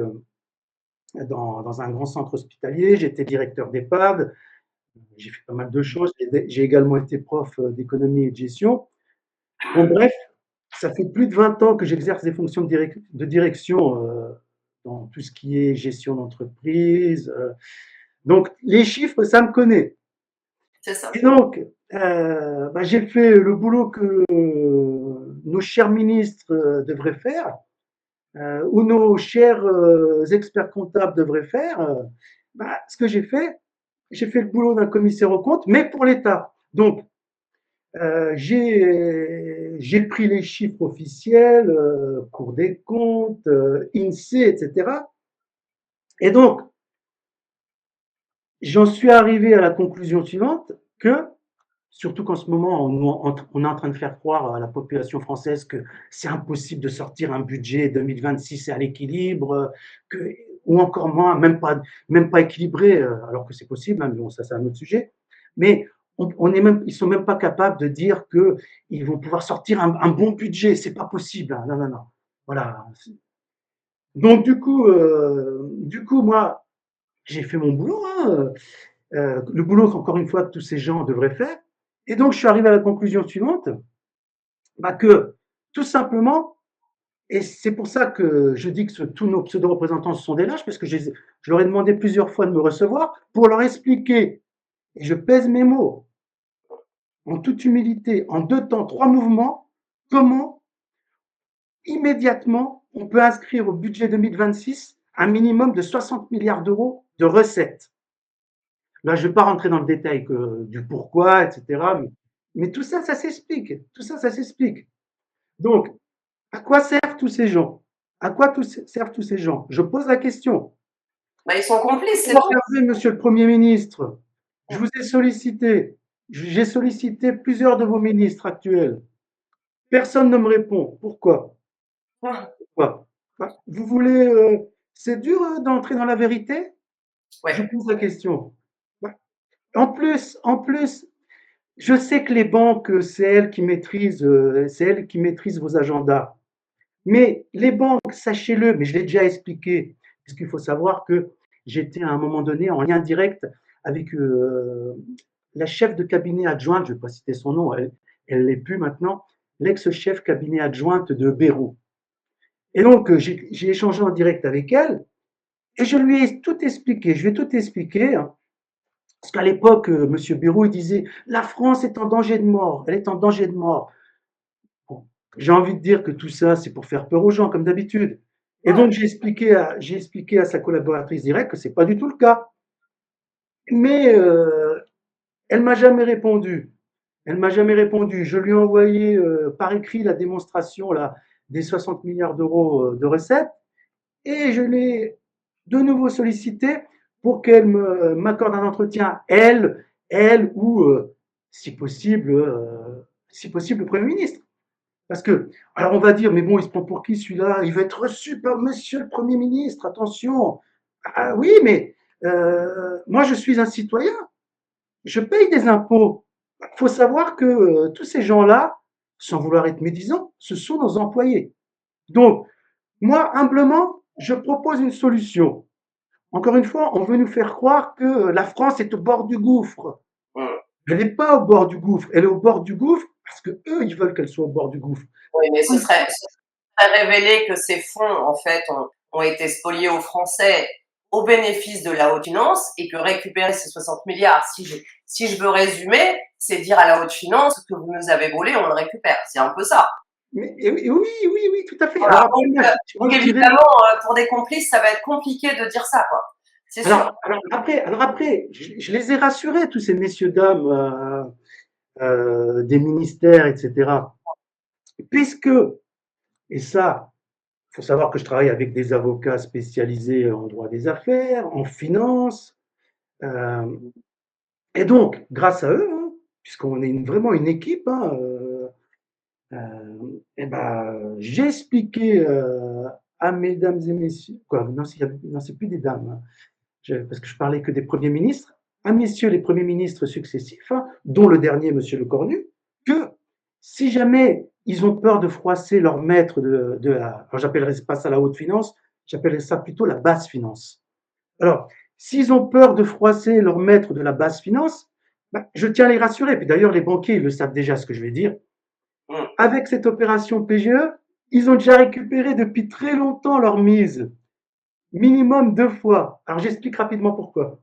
dans un grand centre hospitalier. J'étais directeur d'EHPAD. J'ai fait pas mal de choses. J'ai également été prof d'économie et de gestion. Bon, bref, ça fait plus de 20 ans que j'exerce des fonctions de direction dans tout ce qui est gestion d'entreprise. Donc, les chiffres, ça me connaît. c'est ça. Et donc, bah, j'ai fait le boulot que nos chers ministres devraient faire, ou nos chers experts comptables devraient faire. Bah, ce que j'ai fait le boulot d'un commissaire aux comptes, mais pour l'État. Donc, j'ai pris les chiffres officiels, Cour des comptes, INSEE, etc. Et donc, j'en suis arrivé à la conclusion suivante que, surtout qu'en ce moment, on est en train de faire croire à la population française que c'est impossible de sortir un budget 2026 à l'équilibre, que, ou encore moins, même pas équilibré, alors que c'est possible, hein, mais bon, ça c'est un autre sujet. Mais ils sont même pas capables de dire qu'ils vont pouvoir sortir un bon budget. C'est pas possible. Hein. Non, non, non. Voilà. Donc du coup, moi, j'ai fait mon boulot. Hein, le boulot qu'encore une fois tous ces gens devraient faire. Et donc je suis arrivé à la conclusion suivante, bah, que tout simplement, et c'est pour ça que je dis que tous nos pseudo-représentants sont des lâches, parce que je leur ai demandé plusieurs fois de me recevoir pour leur expliquer, et je pèse mes mots, en toute humilité, en 2 temps, 3 mouvements, comment immédiatement on peut inscrire au budget 2026 un minimum de 60 milliards d'euros de recettes. Là, je ne vais pas rentrer dans le détail du pourquoi, etc. Mais tout ça, ça s'explique. Tout ça, ça s'explique. Donc, à quoi servent tous ces gens? À quoi servent tous ces gens? Je pose la question. Bah, ils sont complices, c'est tout. Regardez, monsieur le Premier ministre, je vous ai sollicité, j'ai sollicité plusieurs de vos ministres actuels. Personne ne me répond. Pourquoi? Pourquoi? Vous voulez. C'est dur d'entrer dans la vérité? Je Ouais. pose la question. En plus, je sais que les banques, c'est elles qui maîtrisent vos agendas. Mais les banques, sachez-le, mais je l'ai déjà expliqué, parce qu'il faut savoir que j'étais à un moment donné en lien direct avec la chef de cabinet adjointe, je ne vais pas citer son nom, elle l'est plus maintenant, l'ex-chef cabinet adjointe de Bérou. Et donc, j'ai échangé en direct avec elle et je lui ai tout expliqué. Je lui ai tout expliqué. Hein, parce qu'à l'époque, M. Bérou, il disait la France est en danger de mort. Elle est en danger de mort. Bon, j'ai envie de dire que tout ça, c'est pour faire peur aux gens, comme d'habitude. Et donc, j'ai expliqué à sa collaboratrice directe que ce n'est pas du tout le cas. Mais elle m'a jamais répondu. Elle m'a jamais répondu. Je lui ai envoyé par écrit la démonstration là, des 60 milliards d'euros de recettes et je l'ai de nouveau sollicité pour qu'elle m'accorde un entretien, elle ou si possible le Premier ministre. Parce que, alors on va dire, mais bon, il se prend pour qui celui-là? Il va être reçu par monsieur le Premier ministre, attention. Ah oui, mais moi je suis un citoyen, je paye des impôts. Il faut savoir que tous ces gens-là, sans vouloir être médisant, ce sont nos employés. Donc, moi, humblement, je propose une solution. Encore une fois, on veut nous faire croire que la France est au bord du gouffre. Mm. Elle n'est pas au bord du gouffre, elle est au bord du gouffre parce que eux, ils veulent qu'elle soit au bord du gouffre. Oui, mais ce serait révéler que ces fonds, en fait, ont été spoliés aux Français au bénéfice de la haute finance et que récupérer ces 60 milliards, si je veux résumer, c'est dire à la haute finance que vous nous avez volé, on le récupère. C'est un peu ça. Mais, oui, oui, oui, tout à fait. Voilà. Alors après, moi, Donc je dirais. évidemment, pour des complices, ça va être compliqué de dire ça, quoi. C'est sûr. Alors après, je les ai rassurés, tous ces messieurs, dames des ministères, etc. Puisque, et ça, il faut savoir que je travaille avec des avocats spécialisés en droit des affaires, en finance, euh, et donc, grâce à eux, hein, puisqu'on est vraiment une équipe, hein, et ben, j'ai expliqué à mesdames et messieurs, quoi, non, non, c'est plus des dames, hein, parce que je parlais que des premiers ministres, à messieurs les premiers ministres successifs, hein, dont le dernier, monsieur Le Cornu, que si jamais ils ont peur de froisser leur maître de la, alors j'appellerais pas ça la haute finance, j'appellerais ça plutôt la basse finance. Alors, s'ils ont peur de froisser leur maître de la basse finance, ben, je tiens à les rassurer. Puis d'ailleurs, les banquiers, ils le savent déjà ce que je vais dire. Mm. Avec cette opération PGE, ils ont déjà récupéré depuis très longtemps leur mise, minimum 2 fois. Alors j'explique rapidement pourquoi.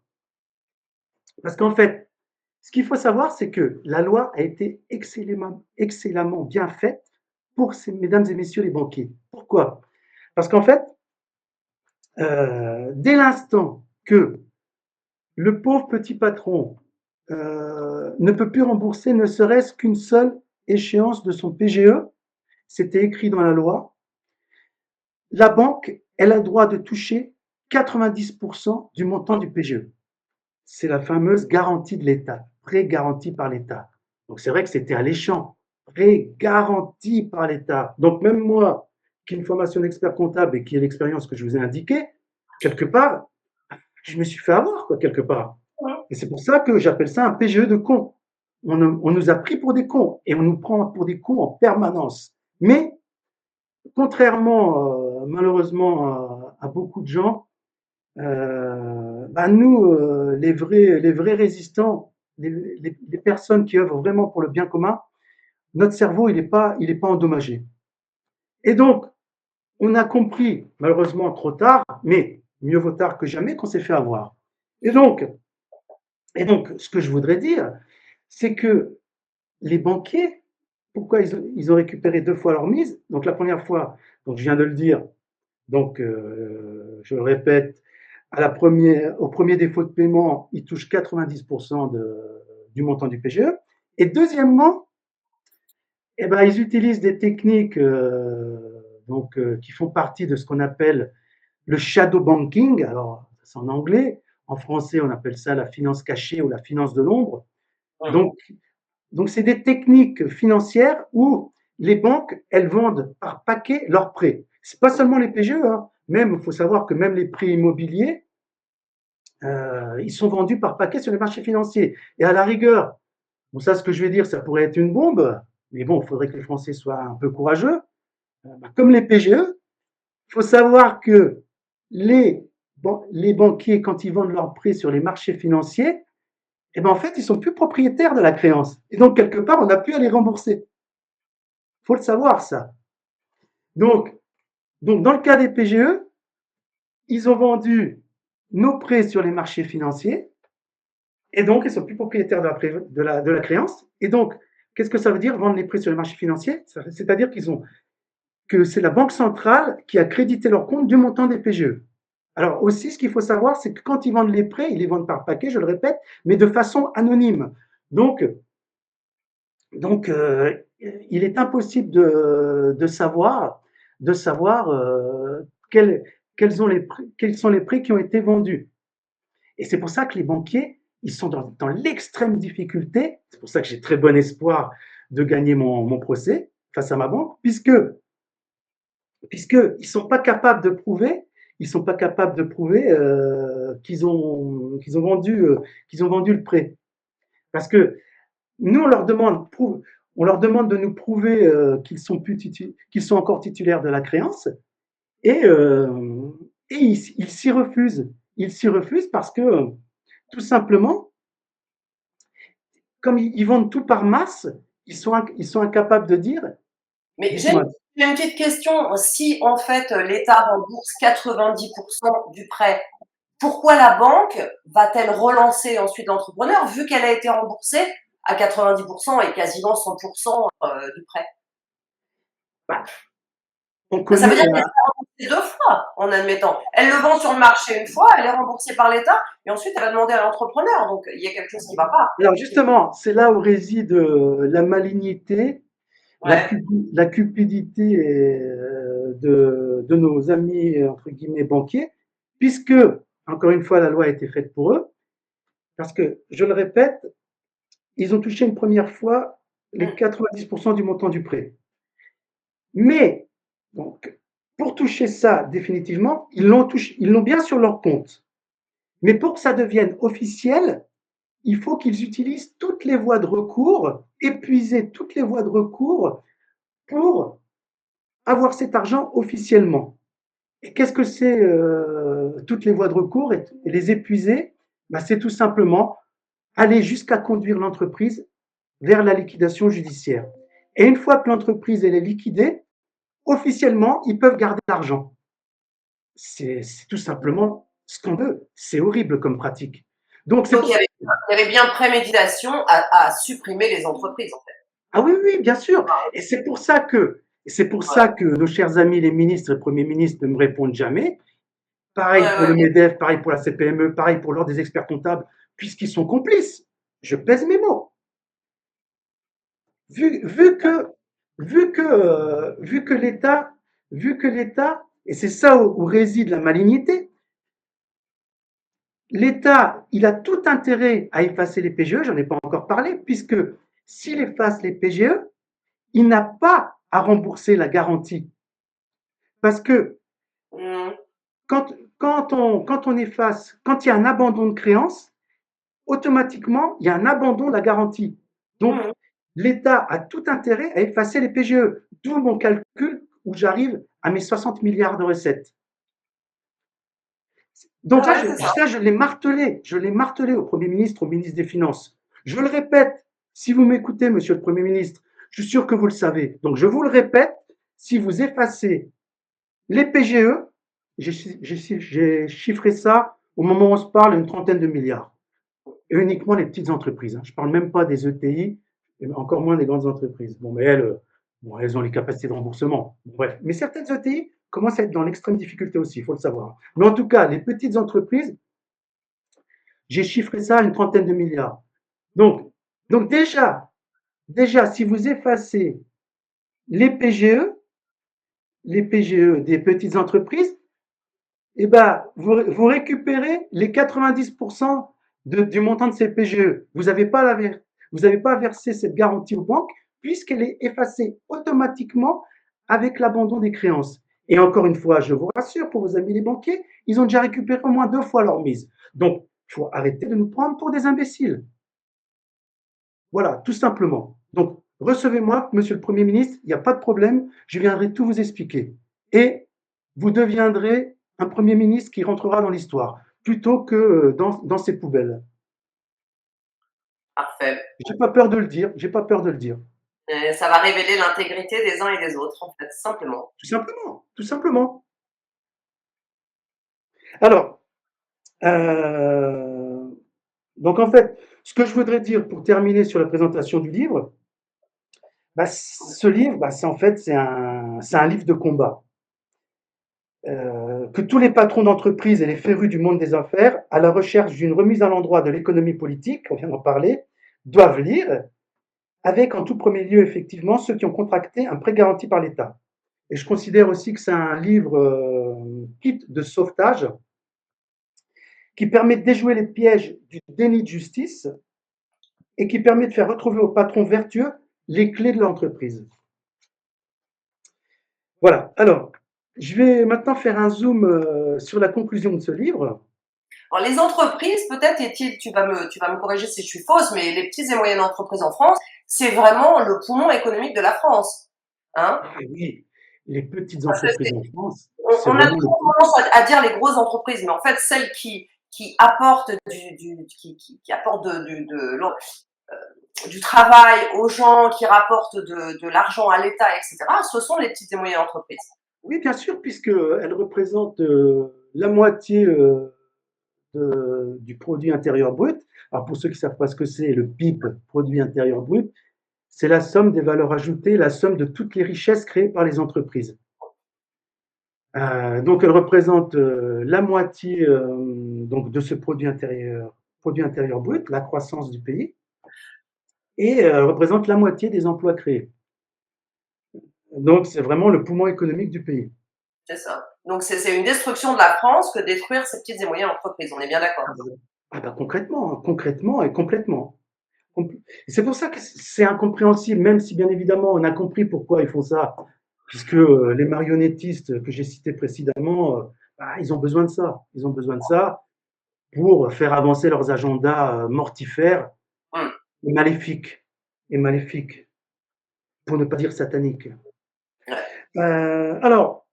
Parce qu'en fait, ce qu'il faut savoir, c'est que la loi a été excellemment bien faite pour ces mesdames et messieurs les banquiers. Pourquoi? Parce qu'en fait, dès l'instant que le pauvre petit patron ne peut plus rembourser ne serait-ce qu'une seule échéance de son PGE, c'était écrit dans la loi, la banque, elle a le droit de toucher 90% du montant du PGE. C'est la fameuse garantie de l'État, prêt garanti par l'État. Donc c'est vrai que c'était alléchant, prêt garanti par l'État. Donc même moi, qui ai une formation d'expert comptable et qui ai l'expérience que je vous ai indiquée, quelque part, je me suis fait avoir, quoi, quelque part. Et c'est pour ça que j'appelle ça un PGE de con. On nous a pris pour des cons et on nous prend pour des cons en permanence. Mais contrairement, malheureusement, à beaucoup de gens, bah nous, les vrais résistants, les personnes qui œuvrent vraiment pour le bien commun, notre cerveau, il est pas endommagé. Et donc, on a compris, malheureusement trop tard, mais mieux vaut tard que jamais, qu'on s'est fait avoir. Et donc, ce que je voudrais dire, c'est que les banquiers, pourquoi ils ont récupéré 2 fois leur mise? Donc la première fois, donc je viens de le dire, donc je le répète, au premier défaut de paiement, ils touchent 90% du montant du PGE. Et deuxièmement, eh ben, ils utilisent des techniques qui font partie de ce qu'on appelle le shadow banking. Alors, c'est en anglais. En français, on appelle ça la finance cachée ou la finance de l'ombre. Donc, c'est des techniques financières où les banques, elles vendent par paquet leurs prêts. C'est pas seulement les PGE, hein. Même, il faut savoir que même les prêts immobiliers, ils sont vendus par paquet sur les marchés financiers. Et à la rigueur, bon, ça, ce que je vais dire, ça pourrait être une bombe, mais bon, il faudrait que les Français soient un peu courageux. Comme les PGE, il faut savoir que les banquiers, quand ils vendent leurs prêts sur les marchés financiers, eh ben, en fait, ils sont plus propriétaires de la créance. Et donc, quelque part, on n'a plus à les rembourser. Il faut le savoir, ça. Donc, dans le cas des PGE, ils ont vendu nos prêts sur les marchés financiers et donc ils sont plus propriétaires de la créance. Et donc, qu'est-ce que ça veut dire vendre les prêts sur les marchés financiers? C'est-à-dire que c'est la Banque centrale qui a crédité leur compte du montant des PGE. Alors aussi, ce qu'il faut savoir, c'est que quand ils vendent les prêts, ils les vendent par paquet, je le répète, mais de façon anonyme. Donc, il est impossible de savoir, quels, quels sont les prix qui ont été vendus. Et c'est pour ça que les banquiers, ils sont dans l'extrême difficulté. C'est pour ça que j'ai très bon espoir de gagner mon procès. face à ma banque, puisqu'ils sont pas capables de prouver, qu'ils ont vendu le prêt. Parce que nous, on leur demande de nous prouver qu'ils sont encore titulaires de la créance, et, euh, et ils s'y refusent. Ils s'y refusent parce que, tout simplement, comme ils vendent tout par masse, ils sont incapables de dire, Mais dites-moi. j'ai une petite question. Si en fait l'État rembourse 90% du prêt, pourquoi la banque va-t-elle relancer ensuite l'entrepreneur vu qu'elle a été remboursée à 90% et quasiment 100% du prêt? Bah, on Ben, ça veut connaît dire qu'elle s'est remboursée deux fois, en admettant. Elle le vend sur le marché une fois, elle est remboursée par l'État, et ensuite elle va demander à l'entrepreneur. Donc il y a quelque chose qui ne va pas. Alors justement, c'est là où réside la malignité, Ouais. la cupidité de nos amis, entre guillemets, banquiers, puisque, encore une fois, la loi a été faite pour eux, parce que, je le répète, ils ont touché une première fois les Mm. 90% du montant du prêt. Mais, donc, pour toucher ça définitivement, ils l'ont bien sur leur compte. Mais pour que ça devienne officiel, il faut qu'ils utilisent toutes les voies de recours, épuiser toutes les voies de recours pour avoir cet argent officiellement. Et qu'est-ce que c'est toutes les voies de recours et les épuiser? Ben, c'est tout simplement aller jusqu'à conduire l'entreprise vers la liquidation judiciaire. Et une fois que l'entreprise elle est liquidée, officiellement, ils peuvent garder l'argent. C'est tout simplement scandaleux. C'est horrible comme pratique. Donc c'est Donc pour ça. il y avait bien préméditation à supprimer les entreprises, en fait. Ah oui, oui, bien sûr. Et c'est pour Ouais, ça que nos chers amis les ministres et premiers ministres ne me répondent jamais. Pareil ouais, pour ouais. le MEDEF, pareil pour la CPME, pareil pour l'ordre des experts comptables, puisqu'ils sont complices. Je pèse mes mots. Vu, vu que, vu que l'État, et c'est ça où réside la malignité, l'État, il a tout intérêt à effacer les PGE, j'en ai pas encore parlé, puisque s'il efface les PGE, il n'a pas à rembourser la garantie. Parce que Mmh. quand on efface, quand il y a un abandon de créance, automatiquement, il y a un abandon de la garantie. Donc, Mmh. l'État a tout intérêt à effacer les PGE, d'où mon calcul où j'arrive à mes 60 milliards de recettes. Donc Ah ouais, c'est ça. ça, je l'ai martelé au Premier ministre, au ministre des Finances. Je le répète, si vous m'écoutez, Monsieur le Premier ministre, je suis sûr que vous le savez. Donc je vous le répète, si vous effacez les PGE, j'ai chiffré ça au moment où on se parle, une trentaine de milliards. Et uniquement les petites entreprises. Hein. Je ne parle même pas des ETI, et encore moins des grandes entreprises. Bon, mais bon, elles ont les capacités de remboursement. Bref. Mais certaines ETI commencent à être dans l'extrême difficulté aussi, il faut le savoir. Mais en tout cas, les petites entreprises, j'ai chiffré ça à une trentaine de milliards. Donc, donc déjà, si vous effacez les PGE, les PGE des petites entreprises, eh ben, vous récupérez les 90% du montant de ces PGE. Vous n'avez pas, pas versé cette garantie aux banques puisqu'elle est effacée automatiquement avec l'abandon des créances. Et encore une fois, je vous rassure, pour vos amis les banquiers, ils ont déjà récupéré au moins 2 fois leur mise. Donc, il faut arrêter de nous prendre pour des imbéciles. Voilà, tout simplement. Donc, recevez-moi, Monsieur le Premier ministre, il n'y a pas de problème, je viendrai tout vous expliquer. Et vous deviendrez un Premier ministre qui rentrera dans l'histoire, plutôt que dans ces poubelles. Parfait. J'ai pas peur de le dire, j'ai pas peur de le dire. Ça va révéler l'intégrité des uns et des autres, en fait, simplement. Tout simplement, tout simplement. Alors, euh, donc en fait, ce que je voudrais dire pour terminer sur la présentation du livre, bah, ce livre, bah, c'est en fait c'est un livre de combat. Que tous les patrons d'entreprise et les férus du monde des affaires, à la recherche d'une remise à l'endroit de l'économie politique, on vient d'en parler, doivent lire, avec en tout premier lieu, effectivement, ceux qui ont contracté un prêt garanti par l'État. Et je considère aussi que c'est un livre kit de sauvetage qui permet de déjouer les pièges du déni de justice et qui permet de faire retrouver aux patrons vertueux les clés de l'entreprise. Voilà. Alors, je vais maintenant faire un zoom sur la conclusion de ce livre. Alors les entreprises, peut-être est-il, tu vas me corriger si je suis fausse, mais les petites et moyennes entreprises en France, c'est vraiment le poumon économique de la France, hein. Ah oui, les petites Parce que entreprises en France, c'est on a vraiment le trop plus. tendance à dire les grosses entreprises, mais en fait celles qui apportent qui apportent du travail aux gens, qui rapportent de l'argent à l'État, etc., ce sont les petites et moyennes entreprises. Oui, bien sûr, puisqu'elles représentent la moitié du produit intérieur brut. Alors, pour ceux qui ne savent pas ce que c'est, le PIB, produit intérieur brut, c'est la somme des valeurs ajoutées, la somme de toutes les richesses créées par les entreprises. Donc, elle représente la moitié donc de ce produit intérieur brut, la croissance du pays, et elle représente la moitié des emplois créés. Donc, c'est vraiment le poumon économique du pays. C'est ça. Donc c'est une destruction de la France que détruire ces petites et moyennes entreprises. On est bien d'accord. Ah bah, concrètement, hein, concrètement et complètement. C'est pour ça que c'est incompréhensible, même si bien évidemment on a compris pourquoi ils font ça, puisque les marionnettistes que j'ai cités précédemment, bah, ils ont besoin de ça. Ils ont besoin de ça pour faire avancer leurs agendas mortifères Mmh. et maléfiques, et maléfiques, pour ne pas dire sataniques. Ouais. Alors,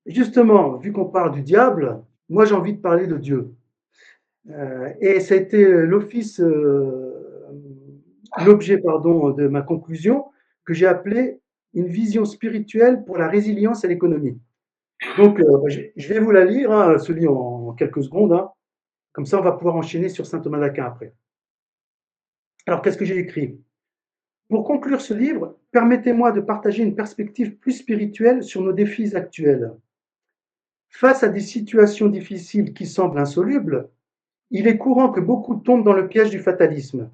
justement, vu qu'on parle du diable, moi j'ai envie de parler de Dieu. Et ça a été l'objet pardon, de ma conclusion que j'ai appelé une vision spirituelle pour la résilience et l'économie. Donc, je vais vous la lire, hein, elle se lit en quelques secondes, hein. Comme ça on va pouvoir enchaîner sur saint Thomas d'Aquin après. Alors, qu'est-ce que j'ai écrit? Pour conclure ce livre, permettez-moi de partager une perspective plus spirituelle sur nos défis actuels. Face à des situations difficiles qui semblent insolubles, il est courant que beaucoup tombent dans le piège du fatalisme.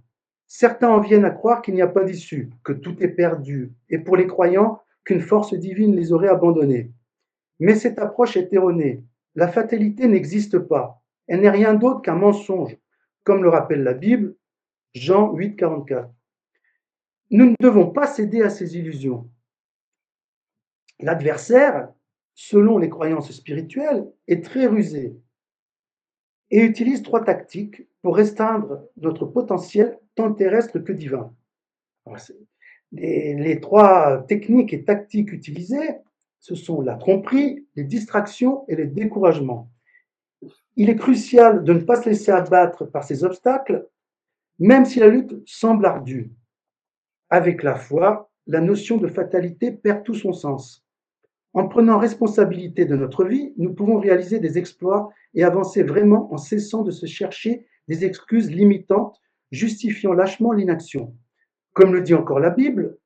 Certains en viennent à croire qu'il n'y a pas d'issue, que tout est perdu, et pour les croyants, qu'une force divine les aurait abandonnés. Mais cette approche est erronée. La fatalité n'existe pas. Elle n'est rien d'autre qu'un mensonge, comme le rappelle la Bible, Jean 8, 44. Nous ne devons pas céder à ces illusions. L'adversaire, selon les croyances spirituelles, est très rusé et utilise trois tactiques pour restreindre notre potentiel tant terrestre que divin. Alors, les trois techniques et tactiques utilisées, ce sont la tromperie, les distractions et les découragements. Il est crucial de ne pas se laisser abattre par ces obstacles, même si la lutte semble ardue. Avec la foi, la notion de fatalité perd tout son sens. En prenant responsabilité de notre vie, nous pouvons réaliser des exploits et avancer vraiment en cessant de se chercher des excuses limitantes, justifiant lâchement l'inaction. Comme le dit encore la Bible,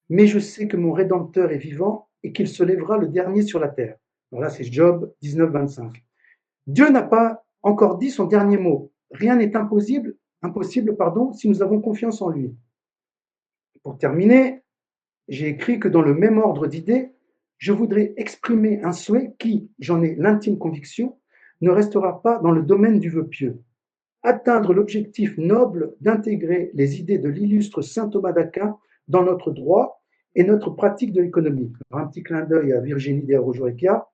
mais je sais que mon Rédempteur est vivant et qu'il se lèvera le dernier sur la terre. Alors là, c'est Job 19, 25. Dieu n'a pas encore dit son dernier mot. Rien n'est impossible si nous avons confiance en lui. Pour terminer, j'ai écrit que dans le même ordre d'idées, je voudrais exprimer un souhait qui, j'en ai l'intime conviction, ne restera pas dans le domaine du vœu pieux. Atteindre l'objectif noble d'intégrer les idées de l'illustre saint Thomas d'Aquin dans notre droit et notre pratique de l'économie. Un petit clin d'œil à Virginie de Rojorequia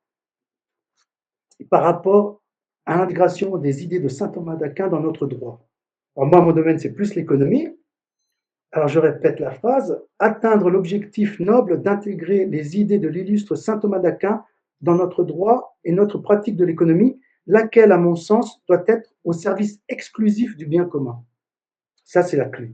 par rapport à l'intégration des idées de saint Thomas d'Aquin dans notre droit. Alors moi, mon domaine, c'est plus l'économie. Alors je répète la phrase, atteindre l'objectif noble d'intégrer les idées de l'illustre saint Thomas d'Aquin dans notre droit et notre pratique de l'économie, laquelle, à mon sens, doit être au service exclusif du bien commun. Ça, c'est la clé.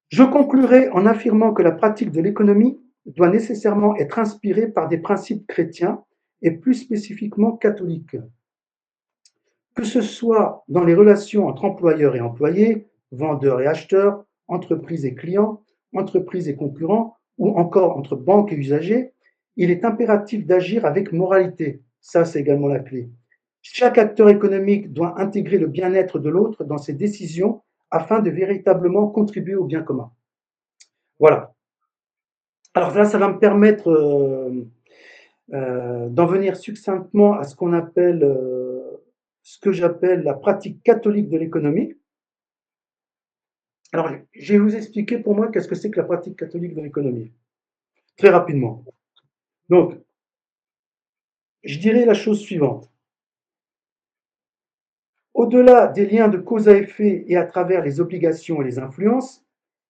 Je conclurai en affirmant que la pratique de l'économie doit nécessairement être inspirée par des principes chrétiens et plus spécifiquement catholiques. Que ce soit dans les relations entre employeurs et employés, vendeurs et acheteurs, entreprises et clients, entreprises et concurrents, ou encore entre banques et usagers, il est impératif d'agir avec moralité. Ça, c'est également la clé. Chaque acteur économique doit intégrer le bien-être de l'autre dans ses décisions afin de véritablement contribuer au bien commun. Voilà. Alors là, ça va me permettre d'en venir succinctement à ce que j'appelle la pratique catholique de l'économie. Alors, je vais vous expliquer pour moi qu'est-ce que c'est que la pratique catholique de l'économie. Très rapidement. Donc, je dirais la chose suivante. Au-delà des liens de cause à effet et à travers les obligations et les influences,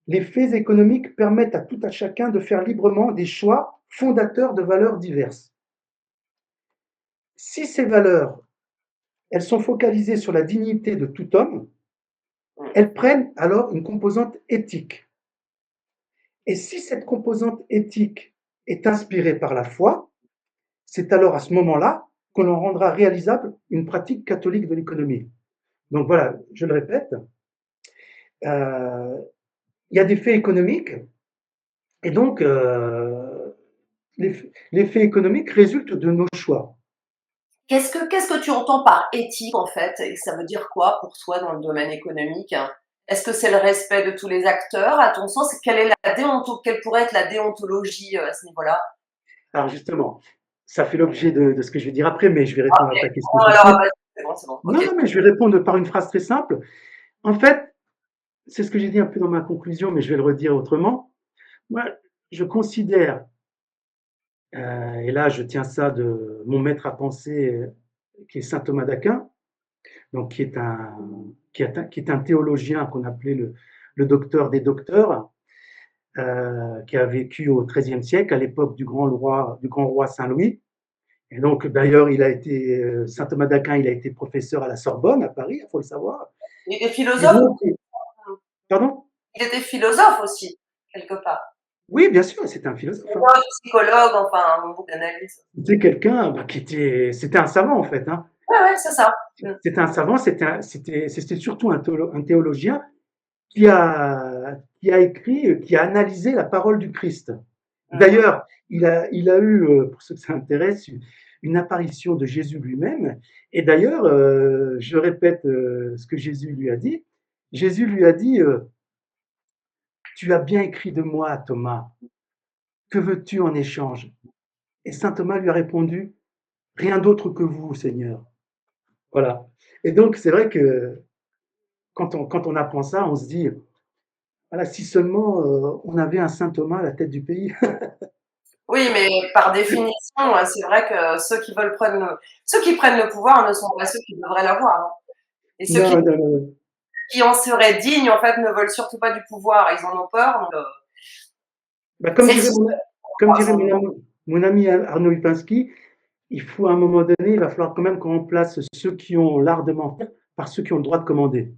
les faits économiques permettent à tout à chacun de faire librement des choix fondateurs de valeurs diverses. Si ces valeurs, elles sont focalisées sur la dignité de tout homme, elles prennent alors une composante éthique. Et si cette composante éthique est inspirée par la foi, c'est alors à ce moment-là qu'on en rendra réalisable une pratique catholique de l'économie. Donc voilà, je le répète, euh, il y a des faits économiques et donc les faits économiques résultent de nos choix. Qu'est-ce que tu entends par éthique en fait? Et ça veut dire quoi pour toi dans le domaine économique? Est-ce que c'est le respect de tous les acteurs? À ton sens, quelle pourrait être la déontologie à ce niveau-là? Alors justement, ça fait l'objet de ce que je vais dire après, mais je vais Ah, répondre à ok. ta question Non, tout de alors, suite. vas-y, c'est bon, Non, ok. non, mais je vais répondre par une phrase très simple. En fait, c'est ce que j'ai dit un peu dans ma conclusion, mais je vais le redire autrement. Moi, je considère, et là je tiens ça de mon maître à penser, qui est saint Thomas d'Aquin, donc qui est un théologien qu'on appelait le docteur des docteurs, qui a vécu au XIIIe siècle, à l'époque du grand roi Saint-Louis. Et donc, d'ailleurs, saint Thomas d'Aquin, il a été professeur à la Sorbonne, à Paris, il faut le savoir. Il était Et philosophe? donc, pardon? Il était philosophe aussi, quelque part. Oui, bien sûr, c'était un philosophe, hein. Philosophe, psychologue, enfin, beaucoup d'analyse. C'était quelqu'un c'était un savant en fait, hein. Ouais, ouais, c'est ça. C'était un savant, c'était surtout un théologien qui a écrit, qui a analysé la parole du Christ. Mhm. D'ailleurs, il a eu, pour ceux que ça intéresse, une apparition de Jésus lui-même. Et d'ailleurs, je répète ce que Jésus lui a dit. Jésus lui a dit, tu as bien écrit de moi, Thomas. Que veux-tu en échange? Et saint Thomas lui a répondu, rien d'autre que vous, Seigneur. Voilà. Et donc, c'est vrai que quand on apprend ça, on se dit, voilà, si seulement on avait un saint Thomas à la tête du pays. Oui, mais par définition, c'est vrai que ceux qui prennent le pouvoir ne sont pas ceux qui devraient l'avoir, hein. Et ceux Non, non, non. qui en seraient dignes, en fait, ne veulent surtout pas du pouvoir. Ils en ont peur, donc Bah, c'est le système. comme dirait mon ami Arnaud Lipinski, il faut à un moment donné, il va falloir quand même qu'on remplace ceux qui ont l'art de mentir par ceux qui ont le droit de commander.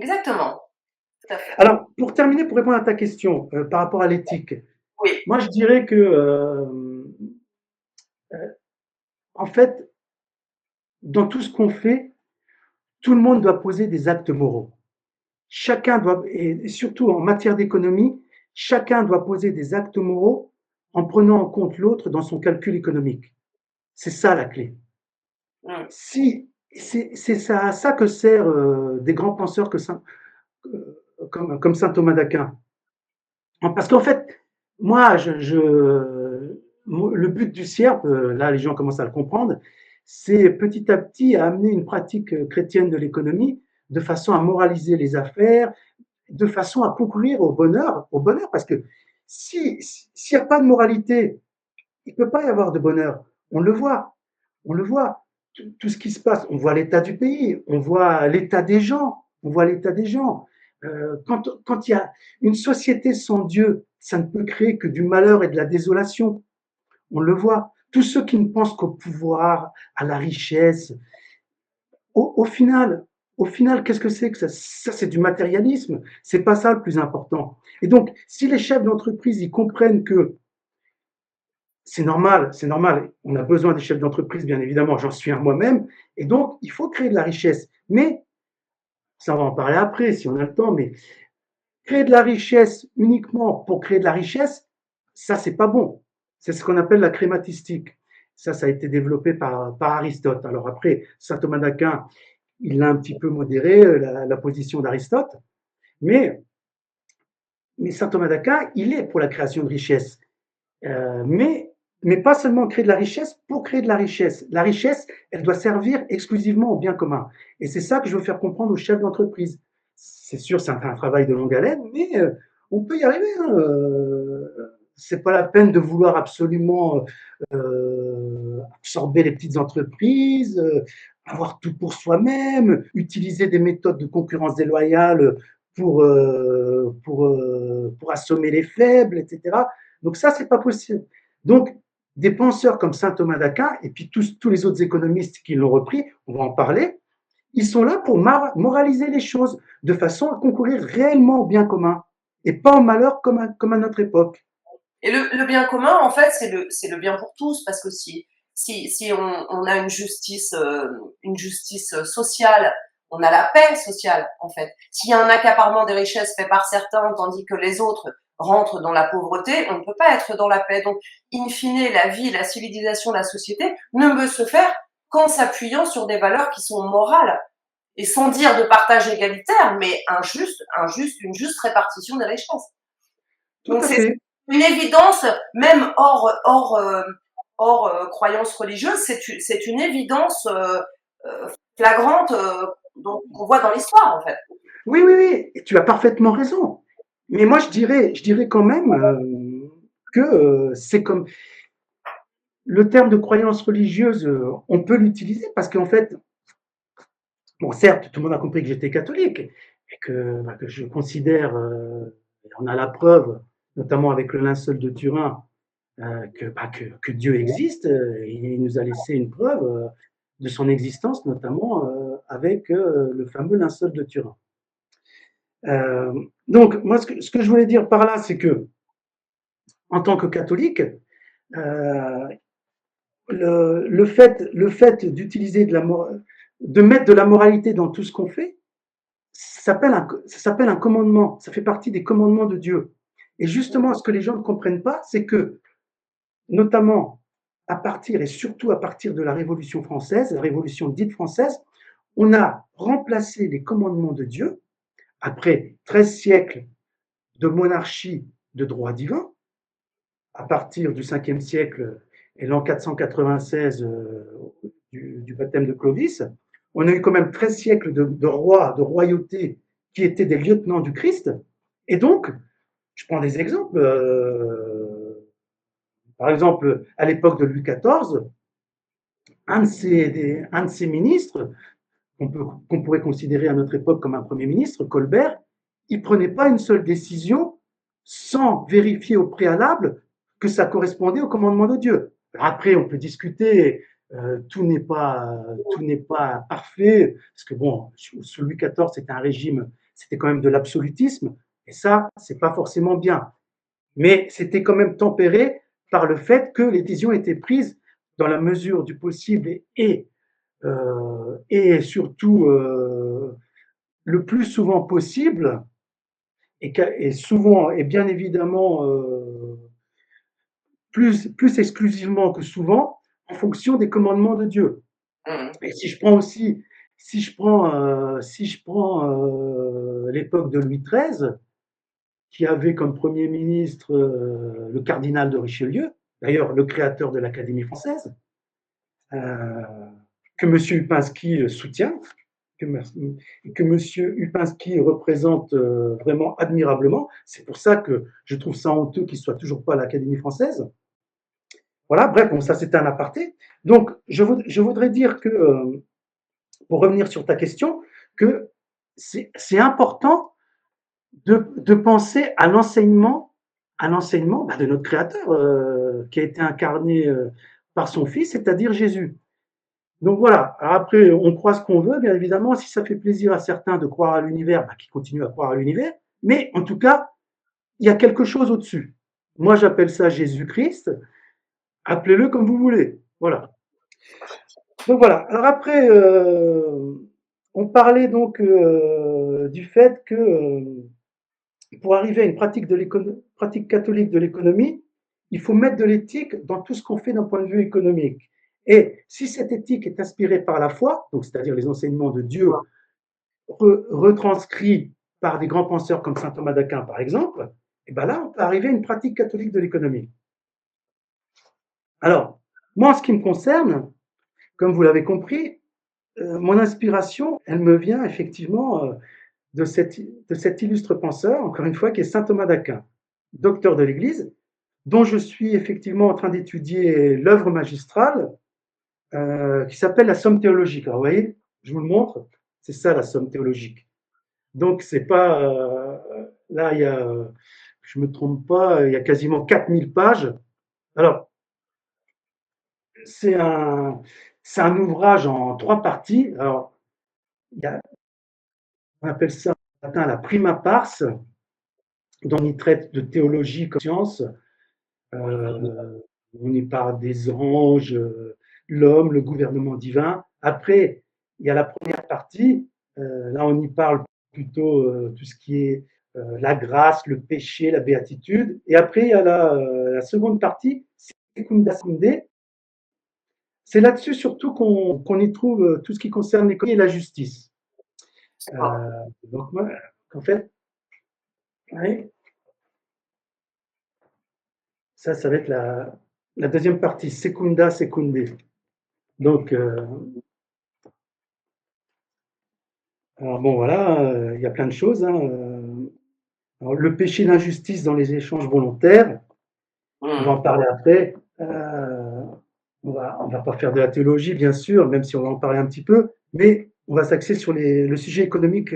Exactement, tout à fait. Alors, pour terminer, pour répondre à ta question par rapport à l'éthique, Oui. moi je dirais que, en fait, dans tout ce qu'on fait, tout le monde doit poser des actes moraux. Chacun doit, et surtout en matière d'économie, chacun doit poser des actes moraux en prenant en compte l'autre dans son calcul économique. C'est ça la clé. Mm. Si c'est ça, à ça que sert des grands penseurs comme saint Thomas d'Aquin. Parce qu'en fait, moi, le but du CIERP, là les gens commencent à le comprendre, c'est petit à petit à amener une pratique chrétienne de l'économie de façon à moraliser les affaires, de façon à concourir au bonheur, parce que s'il n'y a pas de moralité, il ne peut pas y avoir de bonheur. On le voit, on le voit. Tout ce qui se passe, on voit l'état du pays, on voit l'état des gens, on voit l'état des gens. Quand il y a une société sans Dieu, ça ne peut créer que du malheur et de la désolation. On le voit. Tous ceux qui ne pensent qu'au pouvoir, à la richesse, au final, qu'est-ce que c'est que ça? Ça, c'est du matérialisme. C'est pas ça le plus important. Et donc, si les chefs d'entreprise ils comprennent que c'est normal, c'est normal, on a besoin des chefs d'entreprise, bien évidemment, j'en suis un moi-même, et donc il faut créer de la richesse. Mais ça, on va en parler après si on a le temps. Mais créer de la richesse uniquement pour créer de la richesse, ça, c'est pas bon. C'est ce qu'on appelle la crématistique. Ça a été développé par Aristote. Alors après, saint Thomas d'Aquin, il l'a un petit peu modéré, la position d'Aristote, mais, mais saint Thomas d'Aquin, il est pour la création de richesse. Euh, mais, mais pas seulement créer de la richesse pour créer de la richesse. La richesse, elle doit servir exclusivement au bien commun. Et c'est ça que je veux faire comprendre aux chefs d'entreprise. C'est sûr, c'est un travail de longue haleine, mais on peut y arriver, hein. c'est pas la peine de vouloir absolument absorber les petites entreprises, avoir tout pour soi-même, utiliser des méthodes de concurrence déloyale pour assommer les faibles, etc. Donc ça, c'est pas possible. Donc, des penseurs comme saint Thomas d'Aquin, et puis tous les autres économistes qui l'ont repris, on va en parler, ils sont là pour moraliser les choses, de façon à concourir réellement au bien commun, et pas au malheur comme à notre époque. Et le bien commun, en fait, c'est le bien pour tous, parce que si on a une justice sociale, on a la paix sociale, en fait. S'il y a un accaparement des richesses fait par certains, tandis que les autres rentrent dans la pauvreté, on ne peut pas être dans la paix. Donc, in fine, la vie, la civilisation, la société ne peut se faire qu'en s'appuyant sur des valeurs qui sont morales. Et sans dire de partage égalitaire, mais une juste répartition des richesses. Tout Donc à c'est fait. une évidence, même hors croyance religieuse, c'est une évidence flagrante qu'on voit dans l'histoire en fait. Oui, oui, oui, tu as parfaitement raison. Mais moi, je dirais quand même que c'est comme le terme de croyance religieuse, on peut l'utiliser parce qu'en fait, bon, certes, tout le monde a compris que j'étais catholique et que je considère, on a la preuve, notamment avec le linceul de Turin, que Dieu existe. Il nous a laissé une preuve de son existence, notamment avec le fameux linceul de Turin. Donc, moi, ce que je voulais dire par là, c'est que, en tant que catholique, euh, le fait d'utiliser de mettre de la moralité dans tout ce qu'on fait, ça s'appelle un commandement. Ça fait partie des commandements de Dieu. Et justement, ce que les gens ne comprennent pas, c'est que, notamment à partir et surtout à partir de la Révolution française, la Révolution dite française, on a remplacé les commandements de Dieu après 13 siècles de monarchie de droit divin, à partir du 5e siècle et l'an 496 du baptême de Clovis, on a eu quand même 13 siècles de rois, de royauté qui étaient des lieutenants du Christ. Et donc, je prends des exemples. Par exemple, à l'époque de Louis XIV, un de ses ministres, qu'on pourrait considérer à notre époque comme un Premier ministre, Colbert, il ne prenait pas une seule décision sans vérifier au préalable que ça correspondait au commandement de Dieu. Après, on peut discuter, tout n'est pas parfait, parce que bon, sous Louis XIV, c'était un régime, c'était quand même de l'absolutisme, et ça, c'est pas forcément bien. Mais c'était quand même tempéré par le fait que les décisions étaient prises dans la mesure du possible et surtout le plus souvent possible et souvent et bien évidemment plus exclusivement que souvent en fonction des commandements de Dieu. Mmh. Et si je prends aussi si je prends l'époque de Louis XIII, qui avait comme Premier ministre le cardinal de Richelieu, d'ailleurs le créateur de l'Académie française, euh, que M. Upinski soutient, que, que M. Upinski représente vraiment admirablement. C'est pour ça que je trouve ça honteux qu'il ne soit toujours pas à l'Académie française. Voilà, bref, bon, ça c'était un aparté. Donc, je voudrais dire que, pour revenir sur ta question, que c'est important de penser à l'enseignement de notre Créateur qui a été incarné par son Fils, c'est-à-dire Jésus. Donc voilà, alors après, on croit ce qu'on veut, bien évidemment, si ça fait plaisir à certains de croire à l'univers, qu'ils continuent à croire à l'univers, mais en tout cas, il y a quelque chose au-dessus. Moi, j'appelle ça Jésus-Christ, appelez-le comme vous voulez. Voilà. Donc voilà, alors après, on parlait donc du fait que pour arriver à une pratique catholique de l'économie, il faut mettre de l'éthique dans tout ce qu'on fait d'un point de vue économique. Et si cette éthique est inspirée par la foi, donc c'est-à-dire les enseignements de Dieu retranscrits par des grands penseurs comme saint Thomas d'Aquin, par exemple, et ben là, on peut arriver à une pratique catholique de l'économie. Alors, moi, en ce qui me concerne, comme vous l'avez compris, mon inspiration, elle me vient effectivement de cet illustre penseur, encore une fois, qui est saint Thomas d'Aquin, docteur de l'Église, dont je suis effectivement en train d'étudier l'œuvre magistrale, qui s'appelle la Somme théologique. Alors, vous voyez, je vous le montre, c'est ça la Somme théologique. Donc, c'est pas. Là, il y a, je me trompe pas, il y a quasiment 4000 pages. Alors, c'est un, c'est un ouvrage en 3 parties. Alors, il y a, on appelle ça en latin la prima pars, dont on y traite de théologie comme science. Euh, on y parle des anges, l'homme, le gouvernement divin. Après, il y a la première partie. Là, on y parle plutôt tout ce qui est la grâce, le péché, la béatitude. Et après, il y a la seconde partie, Secunda Secunde. C'est là-dessus surtout qu'on y trouve tout ce qui concerne l'économie et la justice. Euh, donc, moi, en fait, ouais, ça va être la deuxième partie, Secunda Secunde. Donc, alors bon, voilà, il y a plein de choses, hein. Alors, le péché d'injustice dans les échanges volontaires, on va en parler après. On va pas faire de la théologie, bien sûr, même si on va en parler un petit peu, mais on va s'axer sur le sujet économique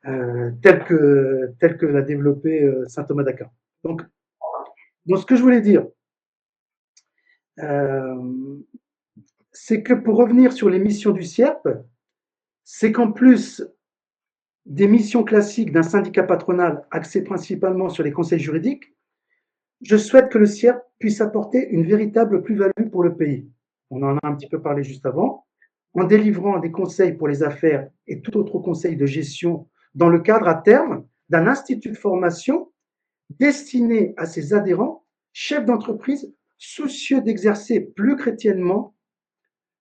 tel que l'a développé saint Thomas d'Aquin. Donc, ce que je voulais dire, euh, c'est que pour revenir sur les missions du CIEP, c'est qu'en plus des missions classiques d'un syndicat patronal axé principalement sur les conseils juridiques, je souhaite que le CIERP puisse apporter une véritable plus-value pour le pays. On en a un petit peu parlé juste avant, en délivrant des conseils pour les affaires et tout autre conseil de gestion dans le cadre à terme d'un institut de formation destiné à ses adhérents, chefs d'entreprise soucieux d'exercer plus chrétiennement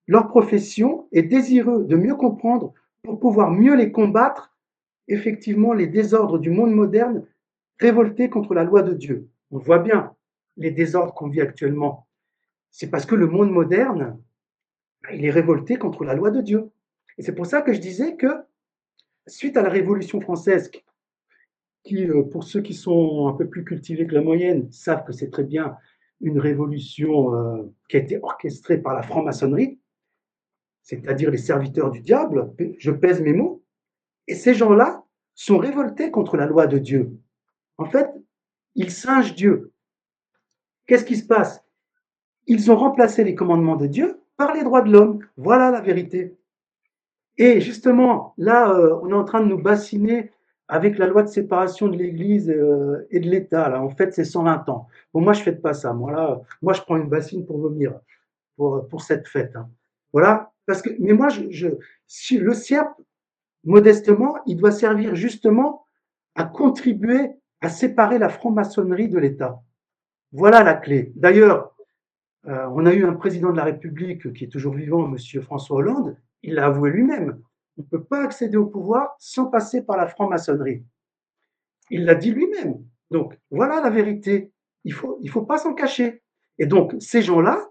leur profession et désireux de mieux comprendre pour pouvoir mieux les combattre, effectivement, les désordres du monde moderne révoltés contre la loi de Dieu. On voit bien les désordres qu'on vit actuellement. C'est parce que le monde moderne, il est révolté contre la loi de Dieu. Et c'est pour ça que je disais que, suite à la Révolution française, qui, pour ceux qui sont un peu plus cultivés que la moyenne, savent que c'est très bien une révolution qui a été orchestrée par la franc-maçonnerie, c'est-à-dire les serviteurs du diable, je pèse mes mots, et ces gens-là sont révoltés contre la loi de Dieu. En fait, ils singent Dieu. Qu'est-ce qui se passe? Ils ont remplacé les commandements de Dieu par les droits de l'homme. Voilà la vérité. Et justement, là, on est en train de nous bassiner avec la loi de séparation de l'Église et de l'État. Là, en fait, c'est 120 ans. Bon, moi, je ne fête pas ça. Moi, là, moi, je prends une bassine pour vomir pour cette fête, hein. Voilà. Parce que, mais moi, si le CIEP, modestement, il doit servir justement à contribuer à séparer la franc-maçonnerie de l'État. Voilà la clé. D'ailleurs, on a eu un président de la République qui est toujours vivant, Monsieur François Hollande, il l'a avoué lui-même. On ne peut pas accéder au pouvoir sans passer par la franc-maçonnerie. Il l'a dit lui-même. Donc, voilà la vérité. Il faut pas s'en cacher. Et donc, ces gens-là,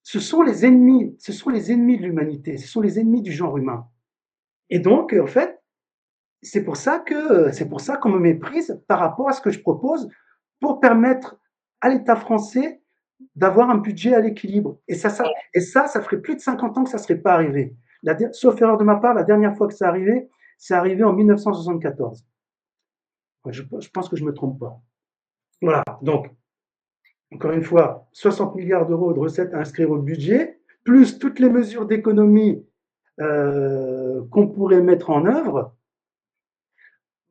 ce sont les ennemis de l'humanité, ce sont les ennemis du genre humain. Et donc, en fait, c'est pour ça qu'on me méprise par rapport à ce que je propose pour permettre à l'État français d'avoir un budget à l'équilibre. Ça ferait plus de 50 ans que ça ne serait pas arrivé. Sauf erreur de ma part, la dernière fois que c'est arrivé en 1974. Je pense que je ne me trompe pas. Voilà, donc, encore une fois, 60 milliards d'euros de recettes à inscrire au budget, plus toutes les mesures d'économie qu'on pourrait mettre en œuvre.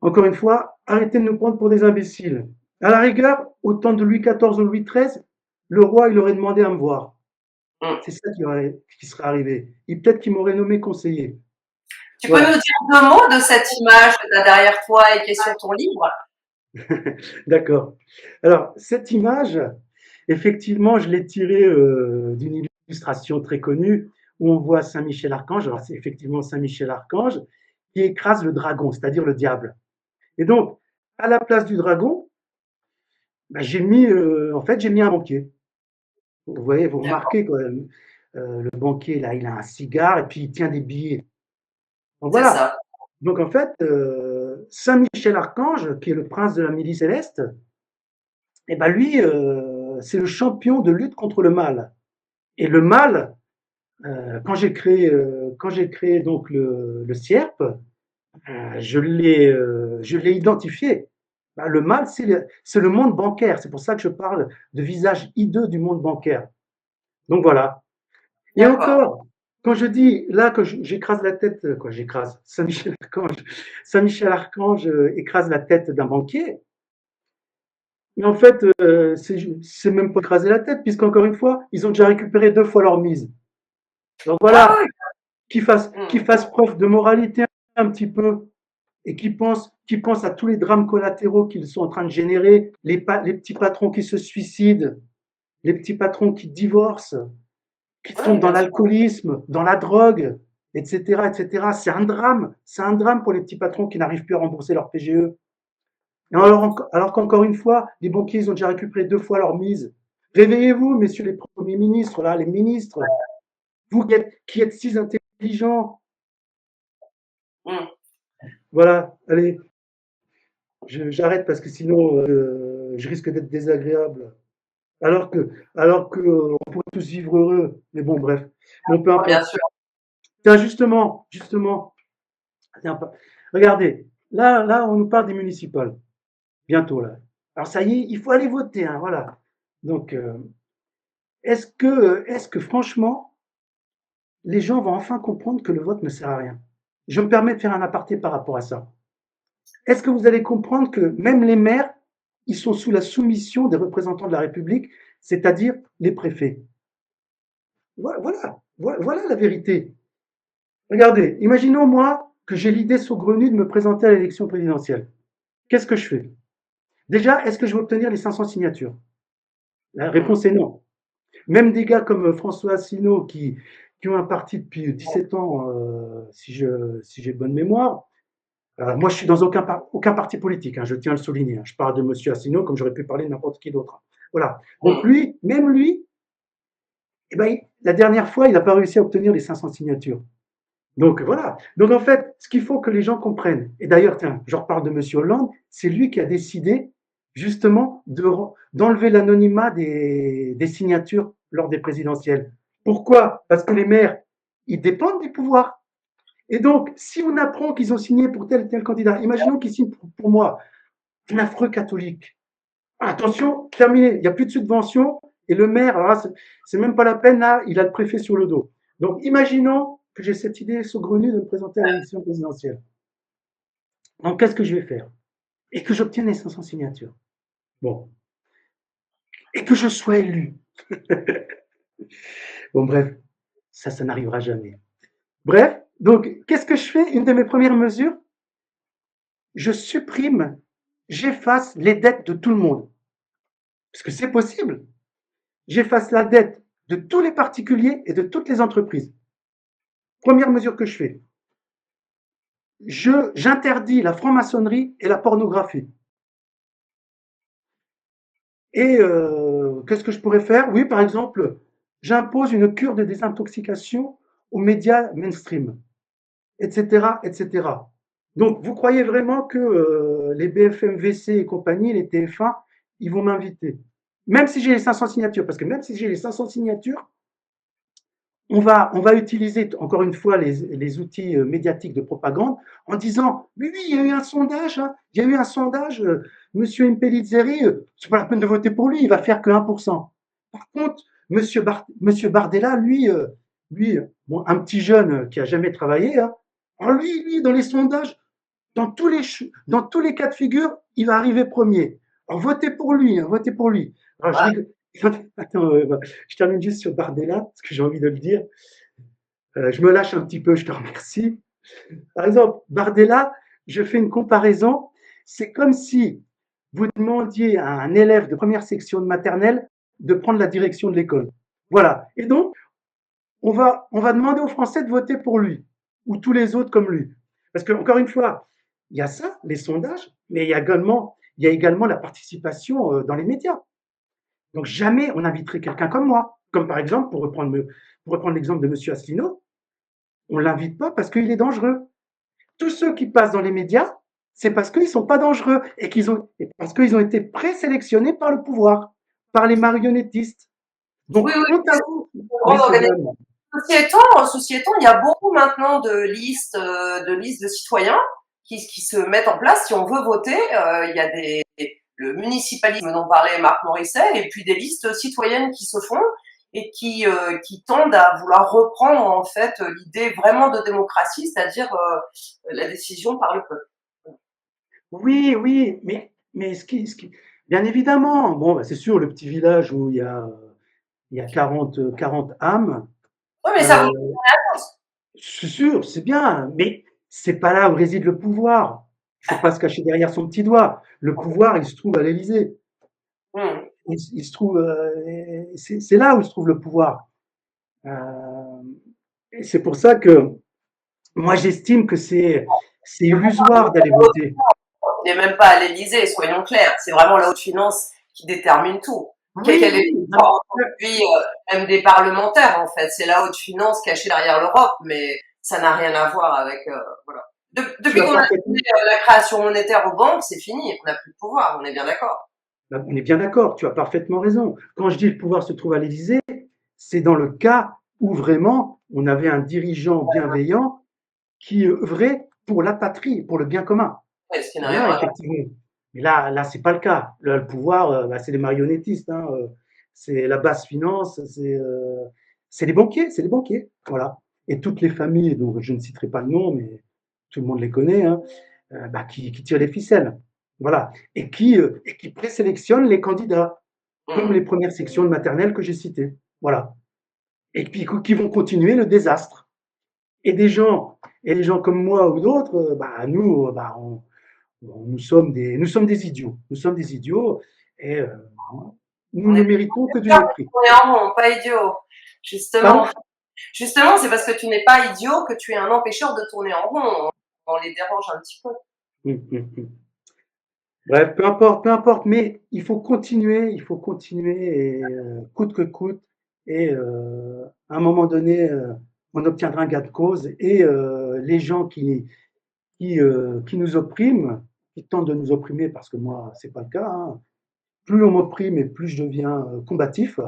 Encore une fois, arrêtez de nous prendre pour des imbéciles. À la rigueur, au temps de Louis XIV ou Louis XIII, le roi, il aurait demandé à me voir. C'est ça qui serait arrivé. Et peut-être qu'il m'aurait nommé conseiller. Tu peux nous dire 2 mots de cette image que tu as derrière toi et qui est sur ton livre? D'accord. Alors, cette image, effectivement, je l'ai tirée d'une illustration très connue où on voit Saint Michel Archange. Alors, c'est effectivement Saint Michel Archange qui écrase le dragon, c'est-à-dire le diable. Et donc, à la place du dragon, bah, j'ai mis un banquier. Vous voyez, vous remarquez quand même, le banquier, là, il a un cigare et puis il tient des billets. Donc C'est voilà. ça. Donc en fait, Saint Michel Archange, qui est le prince de la Midi céleste, Et ben lui, c'est le champion de lutte contre le mal. Et le mal, quand j'ai créé donc le CIERP, je l'ai identifié. Ben, le mal, c'est le monde bancaire. C'est pour ça que je parle de visage hideux du monde bancaire. Donc voilà. Et D'accord. encore, quand je dis là que j'écrase la tête, quoi, j'écrase, Saint-Michel Archange écrase la tête d'un banquier, mais en fait, c'est même pas écraser la tête, puisqu'encore une fois, ils ont déjà récupéré 2 fois leur mise. Donc Ah voilà, oui. qu'ils Mmh. fassent preuve de moralité un petit peu et qu'ils pensent à tous les drames collatéraux qu'ils sont en train de générer, les petits patrons qui se suicident, les petits patrons qui divorcent, qui Oui, tombent dans bien sûr. l'alcoolisme, dans la drogue, etc., etc. C'est un drame pour les petits patrons qui n'arrivent plus à rembourser leur PGE. Mmh. Alors qu'encore une fois, les banquiers ils ont déjà récupéré 2 fois leur mise. Réveillez-vous, messieurs les premiers ministres, là, les ministres, vous qui êtes si intelligents. Mmh. Voilà, allez, j'arrête parce que sinon je risque d'être désagréable. Alors que, alors que on pourrait tous vivre heureux. Mais bon, bref, bon, peu Ah, bien importe. sûr. Tiens, justement, tiens, regardez, là, on nous parle des municipales, bientôt là. Alors ça y est, il faut aller voter, hein, voilà. Donc, est-ce que franchement, les gens vont enfin comprendre que le vote ne sert à rien? Je me permets de faire un aparté par rapport à ça. Est-ce que vous allez comprendre que même les maires, ils sont sous la soumission des représentants de la République, c'est-à-dire les préfets? Voilà la vérité. Regardez, imaginons moi que j'ai l'idée saugrenue de me présenter à l'élection présidentielle. Qu'est-ce que je fais? Déjà, est-ce que je vais obtenir les 500 signatures? La Mmh. réponse est non. Même des gars comme François Asselineau qui ont un parti depuis 17 ans, si j'ai bonne mémoire. Moi, je suis dans aucun parti politique, hein, je tiens à le souligner. Hein. Je parle de M. Asselineau comme j'aurais pu parler de n'importe qui d'autre. Voilà. Donc Mmh. lui, même lui, eh ben, la dernière fois, il n'a pas réussi à obtenir les 500 signatures. Donc voilà. Donc en fait, ce qu'il faut que les gens comprennent, et d'ailleurs, tiens, je reparle de M. Hollande, c'est lui qui a décidé justement d'enlever l'anonymat des signatures lors des présidentielles. Pourquoi? Parce que les maires, ils dépendent du pouvoir. Et donc, si on apprend qu'ils ont signé pour tel et tel candidat, imaginons qu'ils signent pour moi, un affreux catholique. Attention, terminé, il n'y a plus de subvention, et le maire, alors là, c'est même pas la peine, là, il a le préfet sur le dos. Donc, imaginons que j'ai cette idée saugrenue de me présenter à l'élection présidentielle. Donc, qu'est-ce que je vais faire? Et que j'obtienne les 500 signatures. Bon. Et que je sois élu. Bon, bref, ça n'arrivera jamais. Bref, donc, qu'est-ce que je fais? Une de mes premières mesures, je supprime, j'efface les dettes de tout le monde. Parce que c'est possible. J'efface la dette de tous les particuliers et de toutes les entreprises. Première mesure que je fais. J'interdis la franc-maçonnerie et la pornographie. Et qu'est-ce que je pourrais faire? Oui, par exemple, j'impose une cure de désintoxication aux médias mainstream, etc., etc. Donc, vous croyez vraiment que les BFM VC et compagnie, les TF1, ils vont m'inviter? Même si j'ai les 500 signatures, parce que même si j'ai les 500 signatures, on va utiliser encore une fois les outils médiatiques de propagande en disant oui, oui, il y a eu un sondage, hein, il y a eu un sondage, Monsieur Impellizzeri, c'est pas la peine de voter pour lui, il va faire que 1%. Par contre, Monsieur Bardella, lui bon, un petit jeune qui a jamais travaillé, hein, alors lui, dans les sondages, dans tous les cas de figure, il va arriver premier. Alors votez pour lui, hein, votez pour lui. Alors je Ouais. rigole. Attends, je termine juste sur Bardella, parce que j'ai envie de le dire. Je me lâche un petit peu, je te remercie. Par exemple, Bardella, je fais une comparaison. C'est comme si vous demandiez à un élève de première section de maternelle de prendre la direction de l'école. Voilà. Et donc, on va demander aux Français de voter pour lui, ou tous les autres comme lui. Parce que, encore une fois, il y a ça, les sondages, mais il y a également la participation dans les médias. Donc, jamais on inviterait quelqu'un comme moi. Comme par exemple, pour reprendre l'exemple de M. Asselineau, on ne l'invite pas parce qu'il est dangereux. Tous ceux qui passent dans les médias, C'est parce qu'ils sont pas dangereux et parce qu'ils ont été présélectionnés par le pouvoir, par les marionnettistes. Oui, Donc, oui, honte à c'est vous. une Oui, grande c'est organisation. vraiment. Ceci étant, il y a beaucoup maintenant de listes de citoyens qui se mettent en place. Si on veut voter, il y a le municipalisme dont parlait Marc Morisset, et puis des listes citoyennes qui se font et qui tendent à vouloir reprendre en fait l'idée vraiment de démocratie, c'est-à-dire la décision par le peuple. Oui, oui, mais bien évidemment, bon, bah, c'est sûr, le petit village où il y a 40 âmes, Oui, mais ça vous euh, c'est sûr, c'est bien, mais c'est pas là où réside le pouvoir. Il faut pas se cacher derrière son petit doigt. Le pouvoir, il se trouve à l'Élysée. hmm. Il se trouve, c'est là où se trouve le pouvoir. Euh, et c'est pour ça que moi, j'estime que c'est illusoire d'aller voter. Il n'est même pas à l'Élysée, soyons clairs. C'est vraiment la haute finance qui détermine tout. Oui, Quel est oui, le pouvoir aujourd'hui, même des parlementaires, en fait. C'est la haute finance cachée derrière l'Europe, mais ça n'a rien à voir avec, voilà. tu Depuis as qu'on a donné parfaitement, la création monétaire aux banques, c'est fini. On n'a plus de pouvoir. On est bien d'accord. on est bien d'accord, tu as parfaitement raison. Quand je dis le pouvoir se trouve à l'Élysée, c'est dans le cas où vraiment on avait un dirigeant bienveillant qui œuvrait pour la patrie, pour le bien commun. Ouais, ce qui n'a rien Là, à voir. effectivement. Mais là, c'est pas le cas. Là, le pouvoir, bah, c'est les marionnettistes, hein, c'est la basse finance, c'est les banquiers, c'est les banquiers. Voilà. Et toutes les familles, dont je ne citerai pas le nom, mais tout le monde les connaît, hein, bah, qui tirent les ficelles. Voilà. Et qui présélectionnent les candidats, comme Hmm. les premières sections de maternelle que j'ai citées. Voilà. Et puis qui vont continuer le désastre. Et et des gens comme moi ou d'autres, bah, nous, bah, nous sommes des idiots. Nous sommes des idiots et nous On ne est méritons que du bien mépris. on est en rond, pas idiot. Pardon. Justement. Justement, c'est parce que tu n'es pas idiot que tu es un empêcheur de tourner en rond. On les dérange un petit peu. Bref, peu importe, mais il faut continuer, et, coûte que coûte, et à un moment donné, on obtiendra un gain de cause, et les gens qui nous oppriment, qui tentent de nous opprimer, parce que moi, c'est pas le cas, hein, plus on m'opprime et plus je deviens combatif,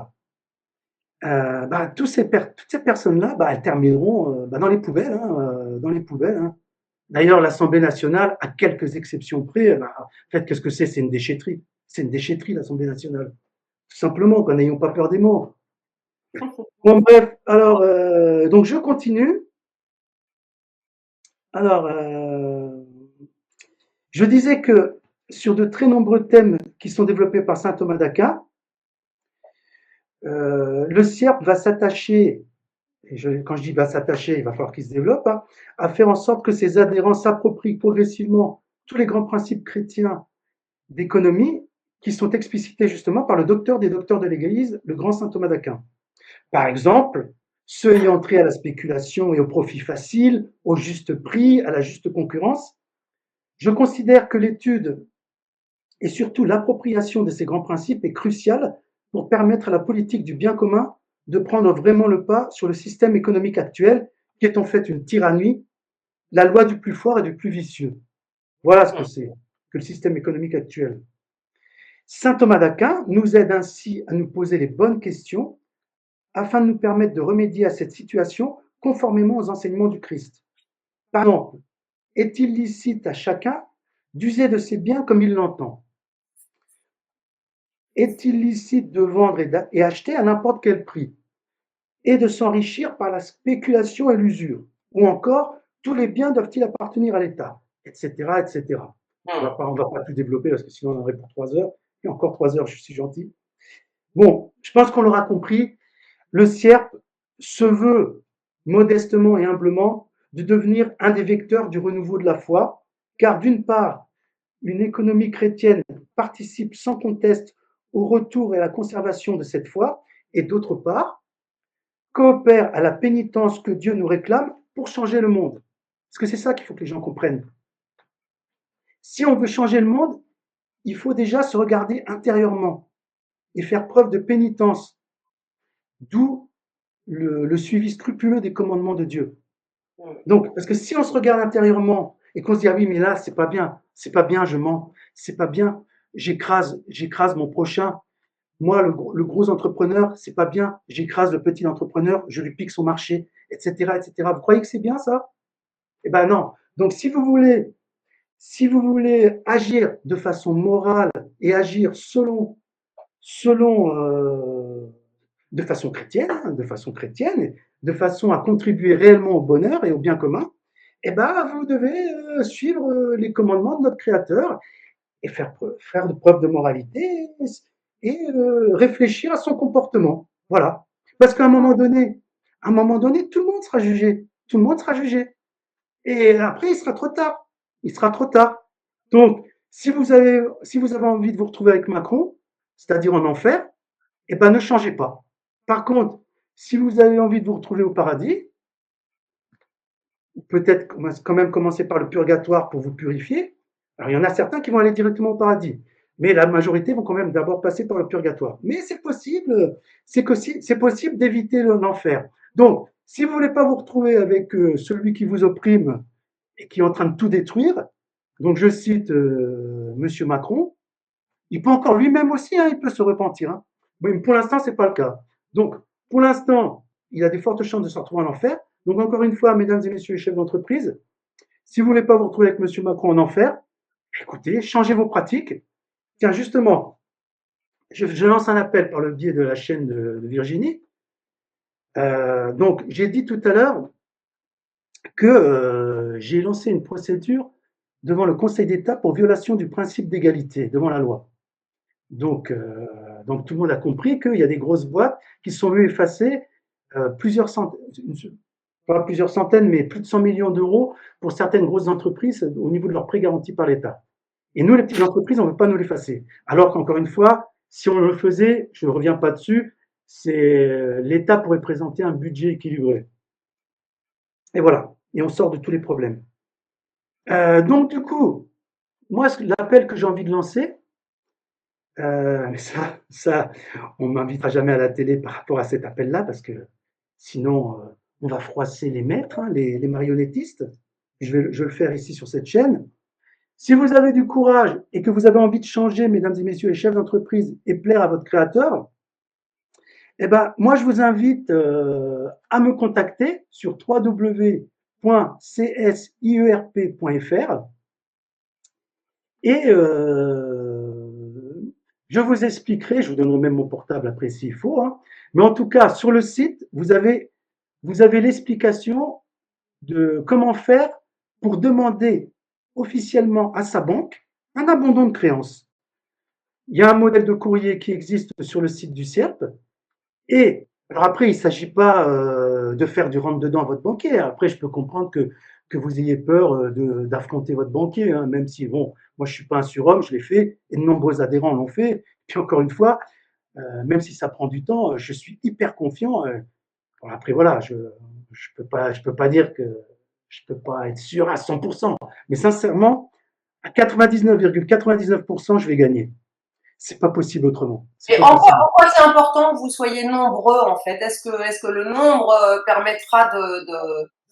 bah, toutes ces personnes-là, bah, elles termineront bah, dans les poubelles, hein, dans les poubelles. Hein. D'ailleurs, l'Assemblée nationale, à quelques exceptions près, bah, en fait, qu'est-ce que c'est? C'est une déchetterie. C'est une déchetterie, l'Assemblée nationale. Tout simplement, quoi, n'ayons pas peur des mots. Bon, bref, alors, donc je continue. Alors, je disais que sur de très nombreux thèmes qui sont développés par saint Thomas d'Aquin, le CIERP va s'attacher, quand je dis va s'attacher, il va falloir qu'il se développe, hein, à faire en sorte que ses adhérents s'approprient progressivement tous les grands principes chrétiens d'économie qui sont explicités justement par le docteur des docteurs de l'Église, le grand saint Thomas d'Aquin. Par exemple, ceux ayant trait à la spéculation et au profit facile, au juste prix, à la juste concurrence. Je considère que l'étude et surtout l'appropriation de ces grands principes est cruciale pour permettre à la politique du bien commun de prendre vraiment le pas sur le système économique actuel, qui est en fait une tyrannie, la loi du plus fort et du plus vicieux. Voilà ce que c'est que le système économique actuel. Saint Thomas d'Aquin nous aide ainsi à nous poser les bonnes questions afin de nous permettre de remédier à cette situation conformément aux enseignements du Christ. Par exemple, est-il licite à chacun d'user de ses biens comme il l'entend? Est-il licite de vendre et acheter à n'importe quel prix et de s'enrichir par la spéculation et l'usure? Ou encore, tous les biens doivent-ils appartenir à l'État? Etc., etc. On va pas tout développer parce que sinon on en aurait pour 3 heures. Et encore 3 heures, je suis gentil. Bon, je pense qu'on l'aura compris. Le CIERP se veut modestement et humblement de devenir un des vecteurs du renouveau de la foi, car d'une part, une économie chrétienne participe sans conteste au retour et à la conservation de cette foi, et d'autre part, coopère à la pénitence que Dieu nous réclame pour changer le monde. Parce que c'est ça qu'il faut que les gens comprennent. Si on veut changer le monde, il faut déjà se regarder intérieurement et faire preuve de pénitence, d'où le suivi scrupuleux des commandements de Dieu. Donc, parce que si on se regarde intérieurement et qu'on se dit, ah oui, mais là, c'est pas bien, je mens, c'est pas bien, j'écrase mon prochain. Moi, le gros entrepreneur, c'est pas bien, j'écrase le petit entrepreneur, je lui pique son marché, etc., etc. Vous croyez que c'est bien ça? Eh ben non. Donc, si vous voulez agir de façon morale et agir selon de façon chrétienne, de façon à contribuer réellement au bonheur et au bien commun, eh ben, vous devez suivre les commandements de notre Créateur et faire de preuve de moralité et réfléchir à son comportement. Voilà. Parce qu'à un moment donné, tout le monde sera jugé. Tout le monde sera jugé. Et après, il sera trop tard. Il sera trop tard. Donc, si vous avez envie de vous retrouver avec Macron, c'est-à-dire en enfer, eh ben, ne changez pas. Par contre, si vous avez envie de vous retrouver au paradis, peut-être quand même commencer par le purgatoire pour vous purifier. Alors, il y en a certains qui vont aller directement au paradis, mais la majorité vont quand même d'abord passer par le purgatoire. Mais c'est possible d'éviter l'enfer. Donc, si vous ne voulez pas vous retrouver avec celui qui vous opprime et qui est en train de tout détruire, donc je cite Monsieur Macron, il peut encore lui-même aussi, hein, il peut se repentir. Hein. Mais pour l'instant, ce n'est pas le cas. Donc, pour l'instant, il a des fortes chances de se retrouver en enfer. Donc, encore une fois, mesdames et messieurs les chefs d'entreprise, si vous ne voulez pas vous retrouver avec M. Macron en enfer, écoutez, changez vos pratiques. Tiens, justement, je lance un appel par le biais de la chaîne de Virginie. Donc, j'ai dit tout à l'heure que j'ai lancé une procédure devant le Conseil d'État pour violation du principe d'égalité devant la loi. Donc tout le monde a compris qu'il y a des grosses boîtes qui sont venues effacer plusieurs centaines, pas plusieurs centaines, mais plus de 100 millions d'euros pour certaines grosses entreprises au niveau de leurs prêts garantis par l'État. Et nous, les petites entreprises, on ne veut pas nous l'effacer. Alors qu'encore une fois, si on le faisait, je ne reviens pas dessus, l'État pourrait présenter un budget équilibré. Et voilà, et on sort de tous les problèmes. Donc du coup, moi, l'appel que j'ai envie de lancer, mais ça, on ne m'invitera jamais à la télé par rapport à cet appel-là, parce que sinon, on va froisser les maîtres, hein, les marionnettistes. Je vais le faire ici sur cette chaîne. Si vous avez du courage et que vous avez envie de changer, mesdames et messieurs les chefs d'entreprise, et plaire à votre créateur, eh ben, moi, je vous invite à me contacter sur www.csierp.fr et je vous expliquerai, je vous donnerai même mon portable après s'il faut, hein, mais en tout cas, sur le site, vous avez l'explication de comment faire pour demander officiellement à sa banque un abandon de créance. Il y a un modèle de courrier qui existe sur le site du CIRP. Et alors après, il ne s'agit pas de faire du rentre-dedans à votre banquier. Après, je peux comprendre que vous ayez peur d'affronter votre banquier, hein, même si, bon, moi, je ne suis pas un surhomme, je l'ai fait, et de nombreux adhérents l'ont fait. Puis encore une fois, même si ça prend du temps, je suis hyper confiant. Bon, après, voilà, je peux pas dire que je ne peux pas être sûr à 100%. Mais sincèrement, à 99,99%, je vais gagner. C'est pas possible autrement. Et en quoi c'est important que vous soyez nombreux, en fait? Est-ce que le nombre permettra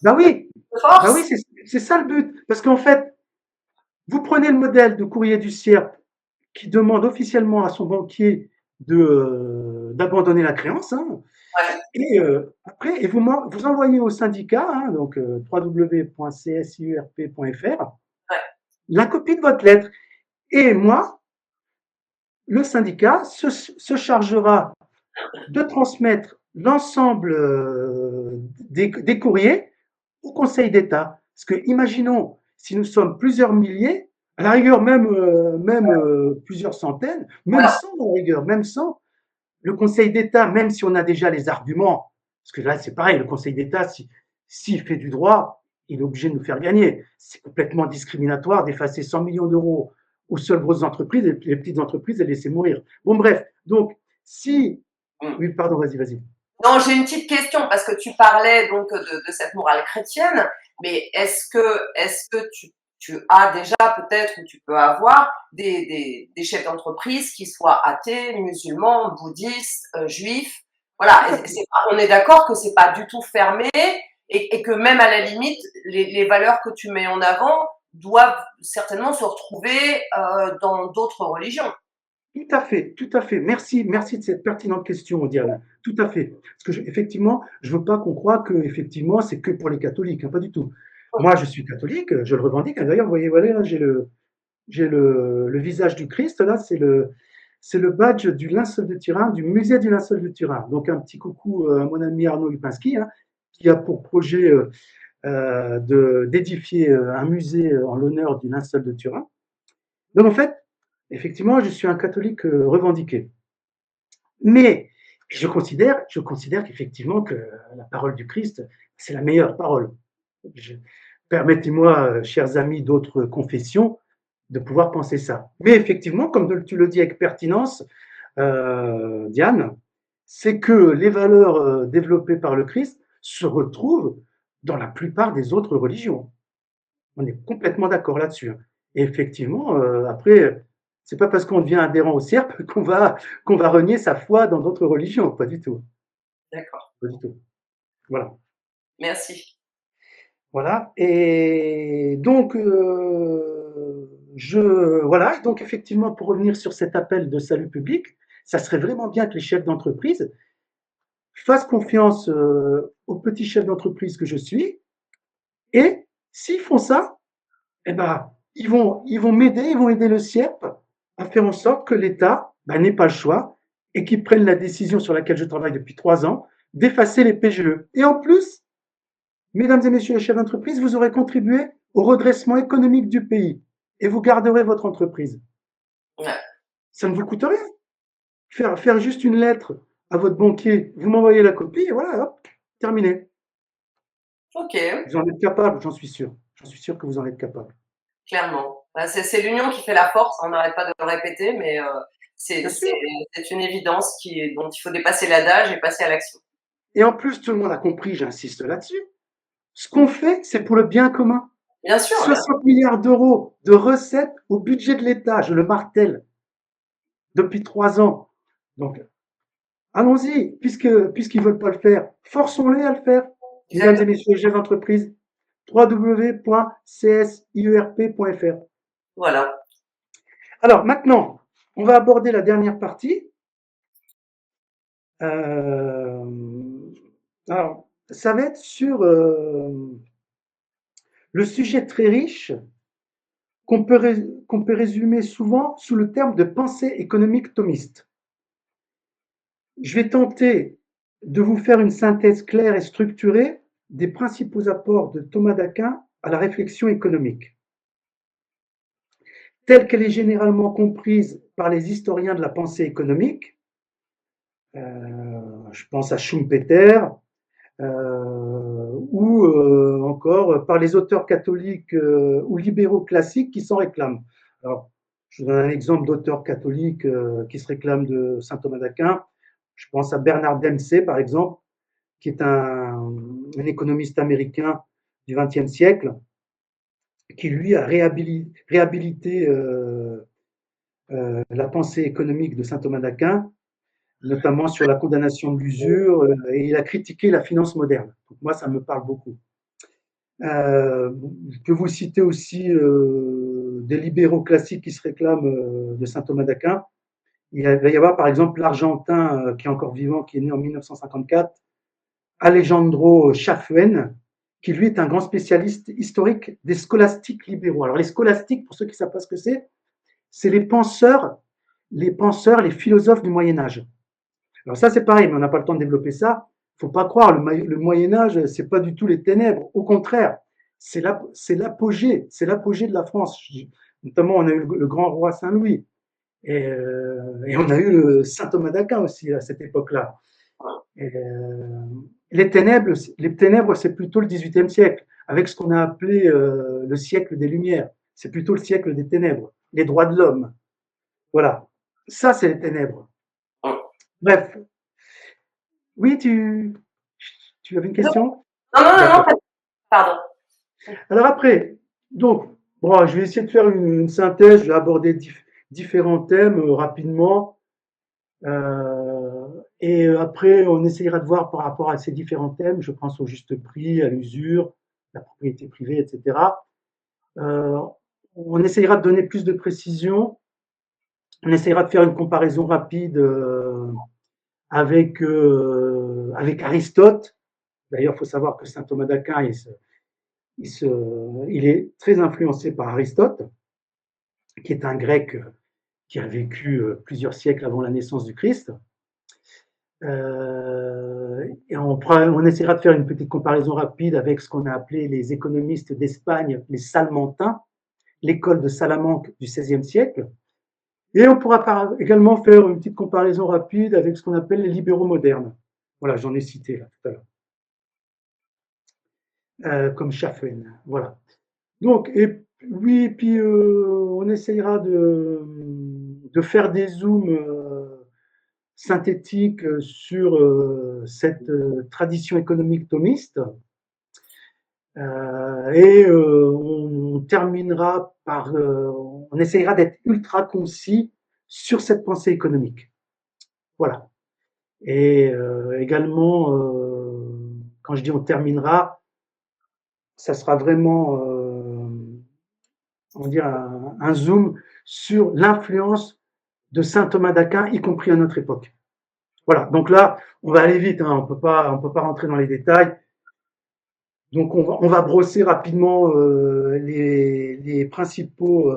Bah oui, de force? bah oui, c'est ça le but. Parce qu'en fait, vous prenez le modèle de courrier du CIRP qui demande officiellement à son banquier d'abandonner la créance, hein, Ouais. et après, et vous envoyez au syndicat, hein, donc www.csirp.fr, Ouais. la copie de votre lettre. Et moi, le syndicat se chargera de transmettre l'ensemble des courriers au Conseil d'État. Parce que imaginons, si nous sommes plusieurs milliers, à la rigueur même plusieurs centaines, même 100 à la rigueur, même 100, le Conseil d'État, même si on a déjà les arguments, parce que là c'est pareil, le Conseil d'État, s'il fait du droit, il est obligé de nous faire gagner. C'est complètement discriminatoire d'effacer 100 millions d'euros aux seules grosses entreprises et les petites entreprises et laisser mourir. Bon bref, donc si... Oui, pardon, vas-y. Non, j'ai une petite question parce que tu parlais donc de cette morale chrétienne, mais est-ce que tu as déjà peut-être ou tu peux avoir des chefs d'entreprise qui soient athées, musulmans, bouddhistes, juifs, voilà, on est d'accord que c'est pas du tout fermé et que même à la limite les valeurs que tu mets en avant doivent certainement se retrouver dans d'autres religions. Tout à fait, tout à fait. Merci, merci de cette pertinente question, Diane. Tout à fait. Parce que effectivement, je veux pas qu'on croie que effectivement c'est que pour les catholiques, hein, pas du tout. Moi, je suis catholique, je le revendique. D'ailleurs, vous voyez, voilà, là, j'ai le visage du Christ. Là, c'est le badge du linceul de Turin, du musée du linceul de Turin. Donc, un petit coucou à mon ami Arnaud Lipinski, hein, qui a pour projet d'édifier un musée en l'honneur du linceul de Turin. Donc, en fait, effectivement, je suis un catholique revendiqué. Mais je considère qu'effectivement que la parole du Christ, c'est la meilleure parole. Permettez-moi, chers amis d'autres confessions, de pouvoir penser ça. Mais effectivement, comme tu le dis avec pertinence, Diane, c'est que les valeurs développées par le Christ se retrouvent dans la plupart des autres religions. On est complètement d'accord là-dessus. Et effectivement, après, c'est pas parce qu'on devient adhérent au CERP qu'on va renier sa foi dans d'autres religions, pas du tout. D'accord. Pas du tout. Voilà. Merci. Voilà. Et donc, voilà. Et donc, effectivement, pour revenir sur cet appel de salut public, ça serait vraiment bien que les chefs d'entreprise fassent confiance aux petits chefs d'entreprise que je suis. Et s'ils font ça, eh ben, ils vont m'aider, ils vont aider le CIEP à faire en sorte que l'État n'ait pas le choix et qu'il prenne la décision sur laquelle je travaille depuis 3 ans d'effacer les PGE. Et en plus, mesdames et messieurs les chefs d'entreprise, vous aurez contribué au redressement économique du pays et vous garderez votre entreprise. Ouais. Ça ne vous coûte rien. Faire juste une lettre à votre banquier, vous m'envoyez la copie et voilà, hop, terminé. Ok. Vous en êtes capable, j'en suis sûr. J'en suis sûr que vous en êtes capable. Clairement. Bah, c'est l'union qui fait la force, on n'arrête pas de le répéter, mais c'est Bien sûr. une évidence dont il faut dépasser l'adage et passer à l'action. Et en plus, tout le monde a compris, j'insiste là-dessus. Ce qu'on fait, c'est pour le bien commun. Bien sûr. 60 milliards d'euros de recettes au budget de l'État, je le martèle, depuis 3 ans. Donc, allons-y, puisqu'ils ne veulent pas le faire, forçons-les à le faire. Mesdames et messieurs les chefs d'entreprise, www.csiurp.fr. Voilà. Alors maintenant, on va aborder la dernière partie. Alors, ça va être sur le sujet très riche qu'on peut résumer souvent sous le terme de pensée économique thomiste. Je vais tenter de vous faire une synthèse claire et structurée des principaux apports de Thomas d'Aquin à la réflexion économique, telle qu'elle est généralement comprise par les historiens de la pensée économique. Je pense à Schumpeter, ou encore par les auteurs catholiques ou libéraux classiques qui s'en réclament. Alors, je vous donne un exemple d'auteur catholique qui se réclame de saint Thomas d'Aquin. Je pense à Bernard Dempsey, par exemple, qui est un économiste américain du XXe siècle, qui lui a réhabilité la pensée économique de saint Thomas d'Aquin, notamment sur la condamnation de l'usure, et il a critiqué la finance moderne. Donc moi, ça me parle beaucoup. Je peux vous citer aussi des libéraux classiques qui se réclament de saint Thomas d'Aquin. Il va y avoir par exemple l'Argentin qui est encore vivant, qui est né en 1954, Alejandro Chafuen, qui lui est un grand spécialiste historique des scolastiques libéraux. Alors les scolastiques, pour ceux qui ne savent pas ce que c'est les philosophes du Moyen Âge. Alors ça c'est pareil, mais on n'a pas le temps de développer ça. Il ne faut pas croire, le Moyen Âge, c'est pas du tout les ténèbres. Au contraire, c'est l'apogée de la France. Notamment, on a eu le grand roi Saint-Louis. Et on a eu le saint Thomas d'Aquin aussi à cette époque-là. Les ténèbres, c'est plutôt le XVIIIe siècle, avec ce qu'on a appelé le siècle des Lumières. C'est plutôt le siècle des ténèbres, les droits de l'homme. Voilà. Ça, c'est les ténèbres. Bref. Oui, tu avais une question? Non, pardon. Alors après, donc, bon, je vais essayer de faire une synthèse, je vais aborder différents thèmes rapidement. Et après, on essayera de voir par rapport à ces différents thèmes, je pense au juste prix, à l'usure, la propriété privée, etc. Euh, on essayera de donner plus de précision. On essayera de faire une comparaison rapide avec Aristote. D'ailleurs, il faut savoir que saint Thomas d'Aquin, il est très influencé par Aristote, qui est un grec qui a vécu plusieurs siècles avant la naissance du Christ. Et on essaiera de faire une petite comparaison rapide avec ce qu'on a appelé les économistes d'Espagne, les salmantins, l'école de Salamanque du XVIe siècle. Et on pourra également faire une petite comparaison rapide avec ce qu'on appelle les libéraux modernes. Voilà, j'en ai cité là tout à l'heure, comme Schaffen. Voilà. Donc, et oui, puis on essayera de faire des zooms synthétiques sur cette tradition économique thomiste. Et on terminera par, on essayera d'être ultra concis sur cette pensée économique. Voilà. Et également, quand je dis on terminera, ça sera vraiment on dire un zoom sur l'influence de saint Thomas d'Aquin, y compris à notre époque. Voilà. Donc là, on va aller vite. Hein, on peut pas rentrer dans les détails. Donc on va brosser rapidement les principaux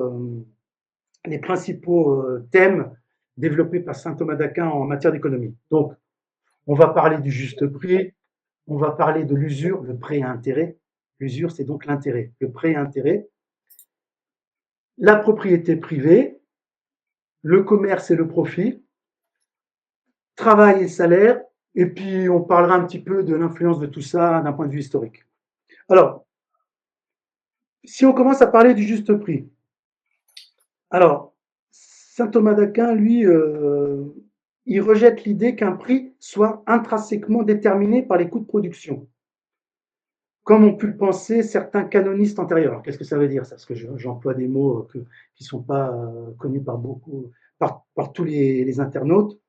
thèmes développés par saint Thomas d'Aquin en matière d'économie. Donc on va parler du juste prix, on va parler de l'usure, le prêt à intérêt. L'usure, c'est donc l'intérêt, le prêt à intérêt. La propriété privée, le commerce et le profit, travail et salaire, et puis on parlera un petit peu de l'influence de tout ça d'un point de vue historique. Alors, si on commence à parler du juste prix, alors, saint Thomas d'Aquin, lui, il rejette l'idée qu'un prix soit intrinsèquement déterminé par les coûts de production, comme ont pu le penser certains canonistes antérieurs. Alors, qu'est-ce que ça veut dire ça? Parce que j'emploie des mots qui ne sont pas connus par beaucoup, par tous les internautes.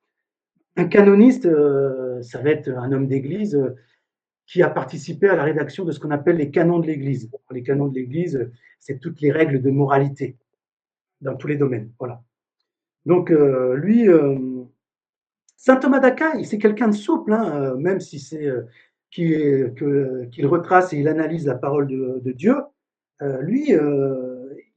Un canoniste, ça va être un homme d'église qui a participé à la rédaction de ce qu'on appelle les canons de l'Église. Les canons de l'Église, c'est toutes les règles de moralité dans tous les domaines. Voilà. Donc lui, saint Thomas d'Aquin, c'est quelqu'un de souple, hein, même si c'est qu'il retrace et il analyse la parole de Dieu. Lui,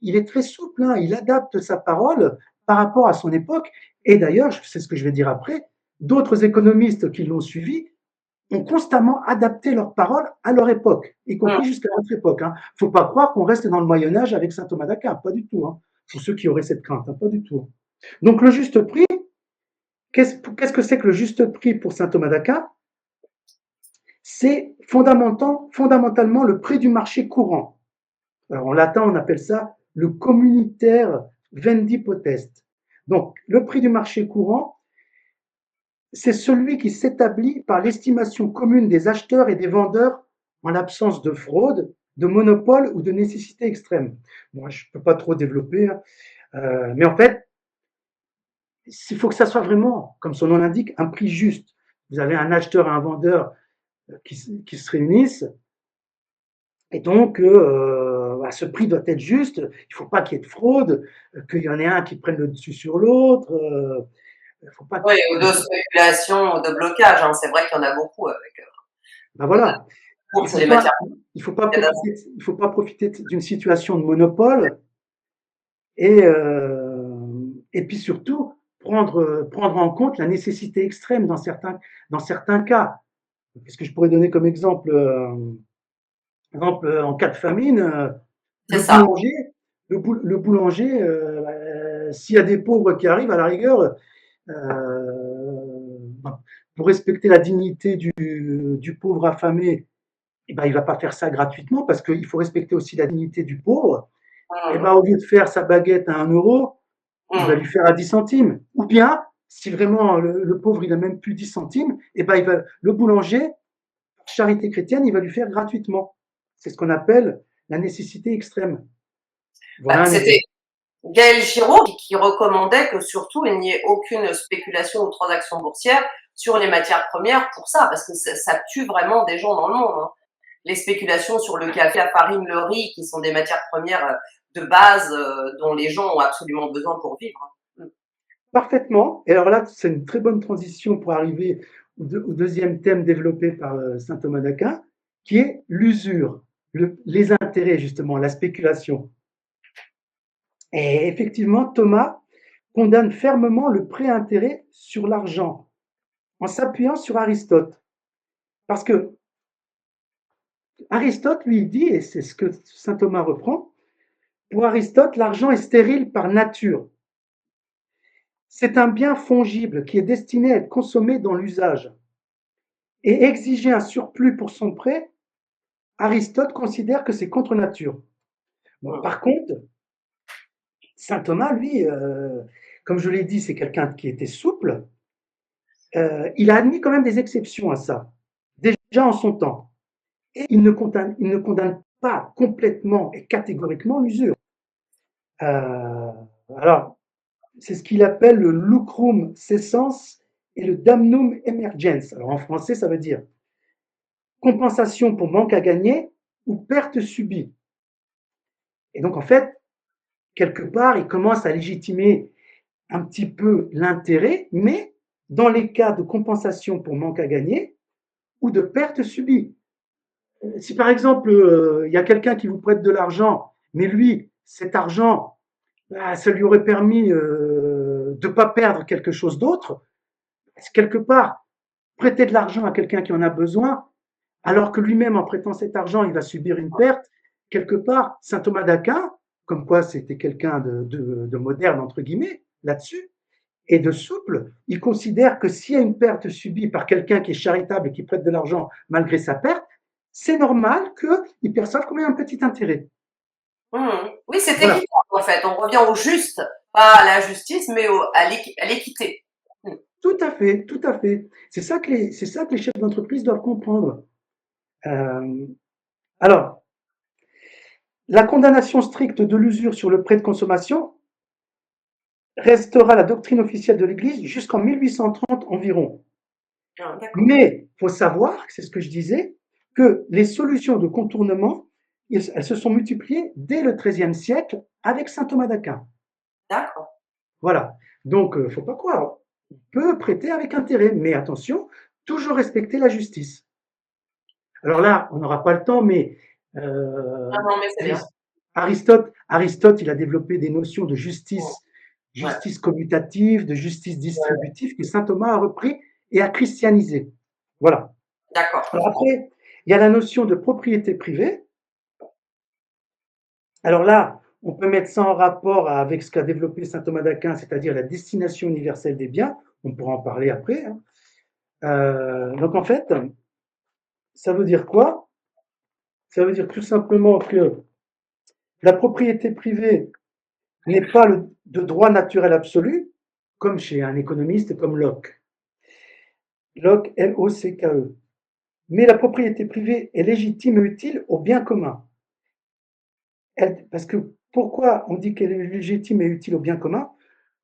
il est très souple, hein, il adapte sa parole par rapport à son époque. Et d'ailleurs, c'est ce que je vais dire après, d'autres économistes qui l'ont suivi ont constamment adapté leurs paroles à leur époque, y compris jusqu'à notre époque. Il ne faut pas croire qu'on reste dans le Moyen-Âge avec saint Thomas d'Aquin, pas du tout. Hein, pour ceux qui auraient cette crainte, hein, pas du tout. Donc le juste prix, qu'est-ce que c'est que le juste prix pour saint Thomas d'Aquin? C'est fondamentalement le prix du marché courant. Alors en latin, on appelle ça le communitaire vendi potest. Donc le prix du marché courant, c'est celui qui s'établit par l'estimation commune des acheteurs et des vendeurs en l'absence de fraude, de monopole ou de nécessité extrême. Moi, je ne peux pas trop développer, hein, mais en fait, il faut que ça soit vraiment, comme son nom l'indique, un prix juste. Vous avez un acheteur et un vendeur qui se réunissent, et donc ce prix doit être juste. Il ne faut pas qu'il y ait de fraude, qu'il y en ait un qui prenne le dessus sur l'autre. Faut pas oui, ou de spéculation, de blocage. Hein. C'est vrai qu'il y en a beaucoup avec. Ben voilà. Il ne faut pas profiter d'une situation de monopole et puis surtout prendre en compte la nécessité extrême dans certains cas. Qu'est-ce que je pourrais donner comme exemple en cas de famine, le boulanger, s'il y a des pauvres qui arrivent, à la rigueur, pour respecter la dignité du pauvre affamé, eh ben, il ne va pas faire ça gratuitement parce qu'il faut respecter aussi la dignité du pauvre. Et ben, au lieu de faire sa baguette à 1 euro, il va lui faire à 10 centimes. Ou bien, si vraiment le pauvre, il n'a même plus 10 centimes, et ben, le boulanger, charité chrétienne, il va lui faire gratuitement. C'est ce qu'on appelle la nécessité extrême. Voilà, c'était Gaël Giraud qui recommandait que surtout il n'y ait aucune spéculation ou transaction boursière sur les matières premières pour ça, parce que ça tue vraiment des gens dans le monde. Hein. les spéculations sur le café, la farine, le riz, qui sont des matières premières de base dont les gens ont absolument besoin pour vivre. Parfaitement. Et alors là, c'est une très bonne transition pour arriver au deuxième thème développé par saint Thomas d'Aquin, qui est l'usure, les intérêts justement, la spéculation. Et effectivement, Thomas condamne fermement le prêt-intérêt sur l'argent, en s'appuyant sur Aristote. Parce que Aristote, lui, dit, et c'est ce que saint Thomas reprend, pour Aristote, l'argent est stérile par nature. C'est un bien fongible qui est destiné à être consommé dans l'usage. Et exiger un surplus pour son prêt, Aristote considère que c'est contre nature. Bon, par contre, saint Thomas, lui, comme je l'ai dit, c'est quelqu'un qui était souple. Il a admis quand même des exceptions à ça, déjà en son temps. Et il ne condamne pas complètement et catégoriquement l'usure. Alors, c'est ce qu'il appelle le lucrum cessans et le damnum emergens. Alors en français, ça veut dire compensation pour manque à gagner ou perte subie. Et donc en fait, quelque part, il commence à légitimer un petit peu l'intérêt, mais dans les cas de compensation pour manque à gagner ou de perte subie. Si par exemple, il y a quelqu'un qui vous prête de l'argent, mais lui, cet argent, ça lui aurait permis de ne pas perdre quelque chose d'autre, quelque part, prêter de l'argent à quelqu'un qui en a besoin, alors que lui-même, en prêtant cet argent, il va subir une perte, quelque part, saint Thomas d'Aquin, comme quoi c'était quelqu'un de moderne, entre guillemets, là-dessus, et de souple, il considère que s'il y a une perte subie par quelqu'un qui est charitable et qui prête de l'argent malgré sa perte, c'est normal qu'il perçoive quand même un petit intérêt. Oui, c'est Voilà. équitable en fait. On revient au juste, pas à la justice, mais à l'équité. Tout à fait, tout à fait. C'est ça que les chefs d'entreprise doivent comprendre. Alors, la condamnation stricte de l'usure sur le prêt de consommation restera la doctrine officielle de l'Église jusqu'en 1830 environ. Mais il faut savoir, c'est ce que je disais, que les solutions de contournement, elles se sont multipliées dès le XIIIe siècle avec saint Thomas d'Aquin. D'accord. Voilà. Donc, il ne faut pas croire. On peut prêter avec intérêt, mais attention, toujours respecter la justice. Alors là, on n'aura pas le temps, mais, Non, mais c'est bien. Aristote, il a développé des notions de justice, Ouais. justice commutative, de justice distributive, que saint Thomas a repris et a christianisé. Voilà. D'accord. Alors après, il y a la notion de propriété privée. Alors là, on peut mettre ça en rapport avec ce qu'a développé saint Thomas d'Aquin, c'est-à-dire la destination universelle des biens. On pourra en parler après. Donc en fait, ça veut dire quoi? Ça veut dire tout simplement que la propriété privée n'est pas de droit naturel absolu, comme chez un économiste comme Locke. Locke, L-O-C-K-E. Mais la propriété privée est légitime et utile au bien commun. Parce que pourquoi on dit qu'elle est légitime et utile au bien commun?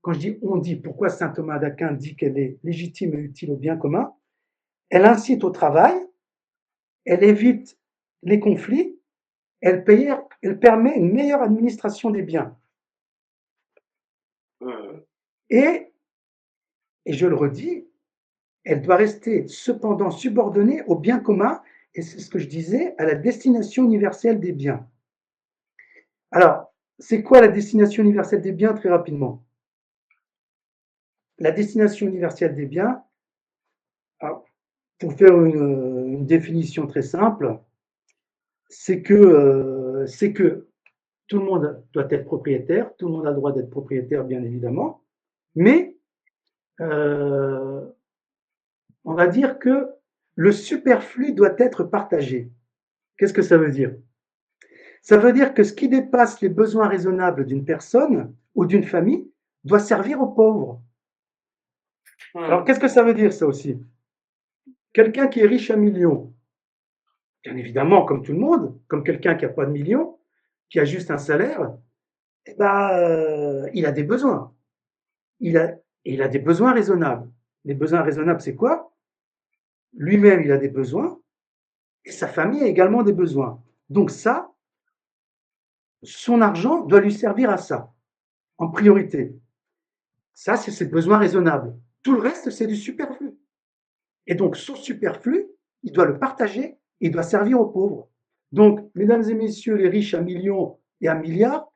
Quand je dis on dit, pourquoi saint Thomas d'Aquin dit qu'elle est légitime et utile au bien commun? Elle incite au travail, elle évite les conflits, elle permet une meilleure administration des biens. Et je le redis, elle doit rester cependant subordonnée au bien commun, et c'est ce que je disais, à la destination universelle des biens. Alors, c'est quoi la destination universelle des biens, très rapidement? La destination universelle des biens, pour faire une définition très simple, c'est que tout le monde doit être propriétaire, tout le monde a le droit d'être propriétaire, bien évidemment, mais on va dire que le superflu doit être partagé. Qu'est-ce que ça veut dire? Ça veut dire que ce qui dépasse les besoins raisonnables d'une personne ou d'une famille doit servir aux pauvres. Alors, qu'est-ce que ça veut dire, ça aussi? Quelqu'un qui est riche à millions, bien évidemment, comme tout le monde, comme quelqu'un qui n'a pas de millions, qui a juste un salaire, eh ben, il a des besoins. Il a des besoins raisonnables. Les besoins raisonnables, c'est quoi? Lui-même, il a des besoins, et sa famille a également des besoins. Donc ça, son argent doit lui servir à ça, en priorité. Ça, c'est ses besoins raisonnables. Tout le reste, c'est du superflu. Et donc, son superflu, il doit le partager, il doit servir aux pauvres. Donc, mesdames et messieurs, les riches à millions et à milliards,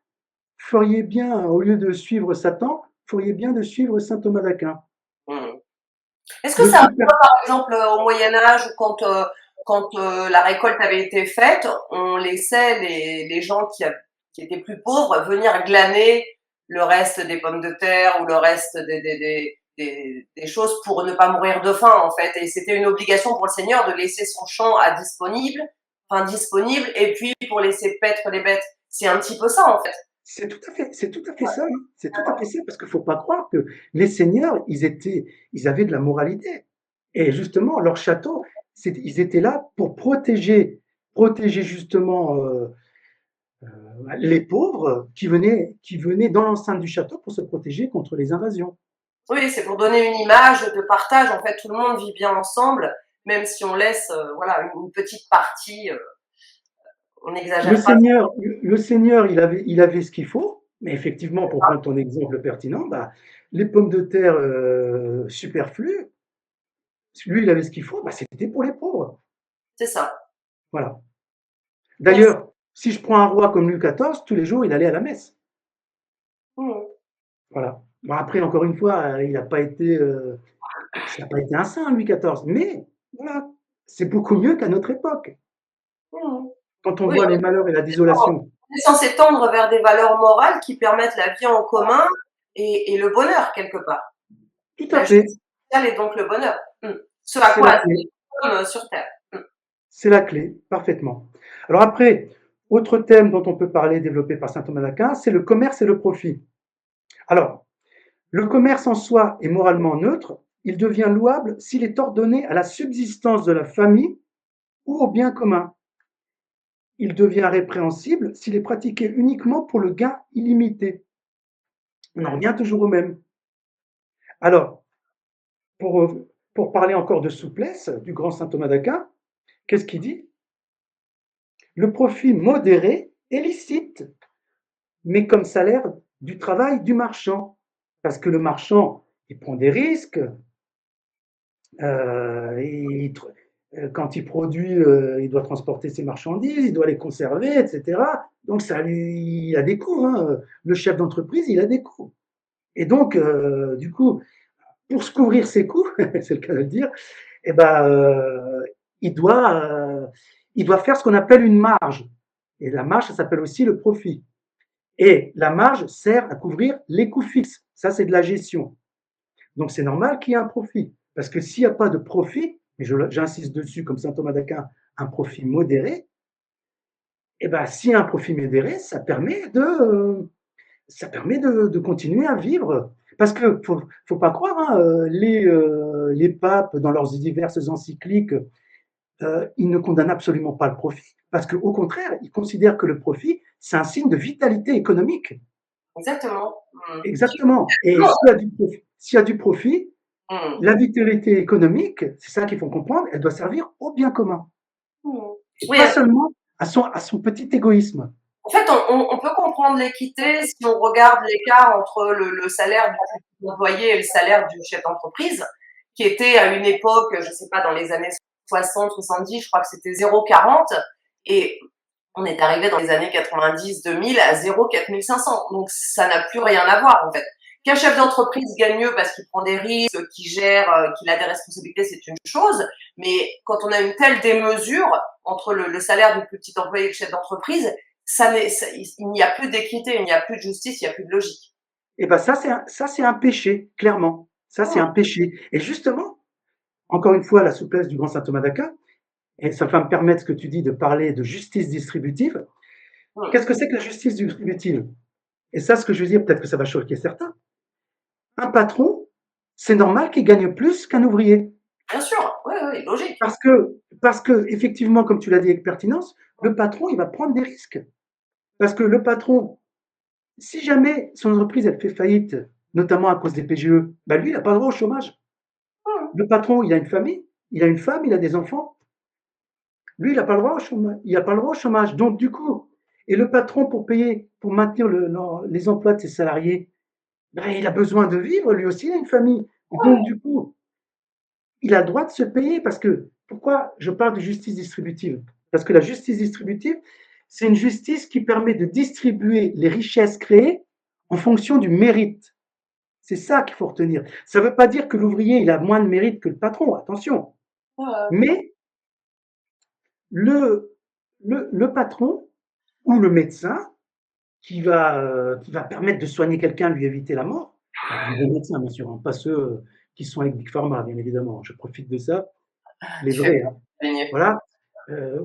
feriez bien, au lieu de suivre Satan, feriez bien de suivre saint Thomas d'Aquin. Mmh. Est-ce que Le ça arrive super... pas, par exemple, au Moyen Âge, quand la récolte avait été faite, on laissait les gens qui étaient plus pauvres venir glaner le reste des pommes de terre ou le reste des choses pour ne pas mourir de faim, en fait. Et c'était une obligation pour le Seigneur de laisser son champ disponible, et puis pour laisser paître les bêtes. C'est un petit peu ça, en fait. C'est tout à fait ça, hein. C'est tout à fait ça, parce qu'il ne faut pas croire que les seigneurs, ils avaient de la moralité. Et justement, leur château, ils étaient là pour protéger justement les pauvres qui venaient dans l'enceinte du château pour se protéger contre les invasions. Oui, c'est pour donner une image de partage. En fait, tout le monde vit bien ensemble, même si on laisse, voilà, une petite partie. On Le n'exagère pas. seigneur, le seigneur, il avait ce qu'il faut, mais effectivement, pour prendre ton exemple pertinent, bah, les pommes de terre superflues, lui, il avait ce qu'il faut, bah, c'était pour les pauvres. C'est ça. Voilà. Merci. D'ailleurs, si je prends un roi comme Louis XIV, tous les jours, il allait à la messe. Mmh. Voilà. Bon, après, encore une fois, ça n'a pas été un saint, Louis XIV, mais voilà, c'est beaucoup mieux qu'à notre époque. Mmh. Quand on Oui, voit les malheurs et la désolation. on est censé tendre vers des valeurs morales qui permettent la vie en commun et le bonheur quelque part. Tout à La fait, justice sociale est donc le bonheur. Mmh. Ce à c'est quoi la aspirent clé. les hommes sur terre. Mmh. C'est la clé, parfaitement. Alors après, autre thème dont on peut parler, développé par saint Thomas d'Aquin, c'est le commerce et le profit. Alors, le commerce en soi est moralement neutre, il devient louable s'il est ordonné à la subsistance de la famille ou au bien commun. Il devient répréhensible s'il est pratiqué uniquement pour le gain illimité. On en revient toujours au même. Alors, pour parler encore de souplesse du grand saint Thomas d'Aquin, qu'est-ce qu'il dit? Le profit modéré est licite, mais comme salaire du travail du marchand. Parce que le marchand, il prend des risques, il, quand il produit, il doit transporter ses marchandises, il doit les conserver, etc. Donc ça, il a des coûts, hein. Le chef d'entreprise, il a des coûts. Et donc, du coup, pour se couvrir ses coûts, c'est le cas de le dire, eh ben, il, doit, euh, il doit faire ce qu'on appelle une marge. Et la marge, ça s'appelle aussi le profit. Et la marge sert à couvrir les coûts fixes. Ça, c'est de la gestion. Donc, c'est normal qu'il y ait un profit. Parce que s'il n'y a pas de profit, et j'insiste dessus comme saint Thomas d'Aquin, un profit modéré, et ben, s'il y a un profit modéré, ça permet de continuer à vivre. Parce que faut pas croire, hein, les papes, dans leurs diverses encycliques, ils ne condamnent absolument pas le profit. Parce qu'au contraire, ils considèrent que le profit, c'est un signe de vitalité économique. Exactement. Mmh. Exactement. Et s'il y a du profit, Mmh. la vitalité économique, c'est ça qu'il faut comprendre, elle doit servir au bien commun. Mmh. Et Oui, pas seulement à son petit égoïsme. en fait, on peut comprendre l'équité si on regarde l'écart entre le salaire du petit employé et le salaire du chef d'entreprise, qui était à une époque, je sais pas, dans les années 60, 70, je crois que c'était 0,40, et on est arrivé dans les années 90, 2000 à 0,4500. Donc ça n'a plus rien à voir en fait. Qu'un chef d'entreprise gagne mieux parce qu'il prend des risques, qu'il gère, qu'il a des responsabilités, c'est une chose. Mais quand on a une telle démesure entre le salaire du plus petit employé et le chef d'entreprise, il n'y a plus d'équité, il n'y a plus de justice, il n'y a plus de logique. Et ben ça, c'est un péché, clairement. Ça, c'est Mmh, un péché. Et justement, encore une fois, la souplesse du grand saint Thomas d'Aquin, et ça va me permettre ce que tu dis de parler de justice distributive. mmh. Qu'est-ce que c'est que la justice distributive? Et ça, ce que je veux dire, peut-être que ça va choquer certains. Un patron, c'est normal qu'il gagne plus qu'un ouvrier. Bien sûr, oui, oui, logique. Parce que, effectivement, comme tu l'as dit avec pertinence, le patron, il va prendre des risques. Parce que le patron, si jamais son entreprise, elle fait faillite, notamment à cause des PGE, bah lui, il n'a pas le droit au chômage. Mmh, Le patron, il a une famille, il a une femme, il a des enfants. Lui, il n'a pas le droit au chômage. Il a pas le droit au chômage. Donc, du coup, et le patron, pour payer, pour maintenir les emplois de ses salariés, ben, il a besoin de vivre, lui aussi, il a une famille. Et donc, du coup, il a le droit de se payer parce que, pourquoi je parle de justice distributive? Parce que la justice distributive, c'est une justice qui permet de distribuer les richesses créées en fonction du mérite. C'est ça qu'il faut retenir. Ça ne veut pas dire que l'ouvrier, il a moins de mérite que le patron, attention. Mais le, le patron ou le médecin qui va permettre de soigner quelqu'un, lui éviter la mort, les médecins, bien sûr, hein, pas ceux qui sont avec Big Pharma, bien évidemment. Je profite de ça, les Tu fais vrais. Hein. baigner. Voilà.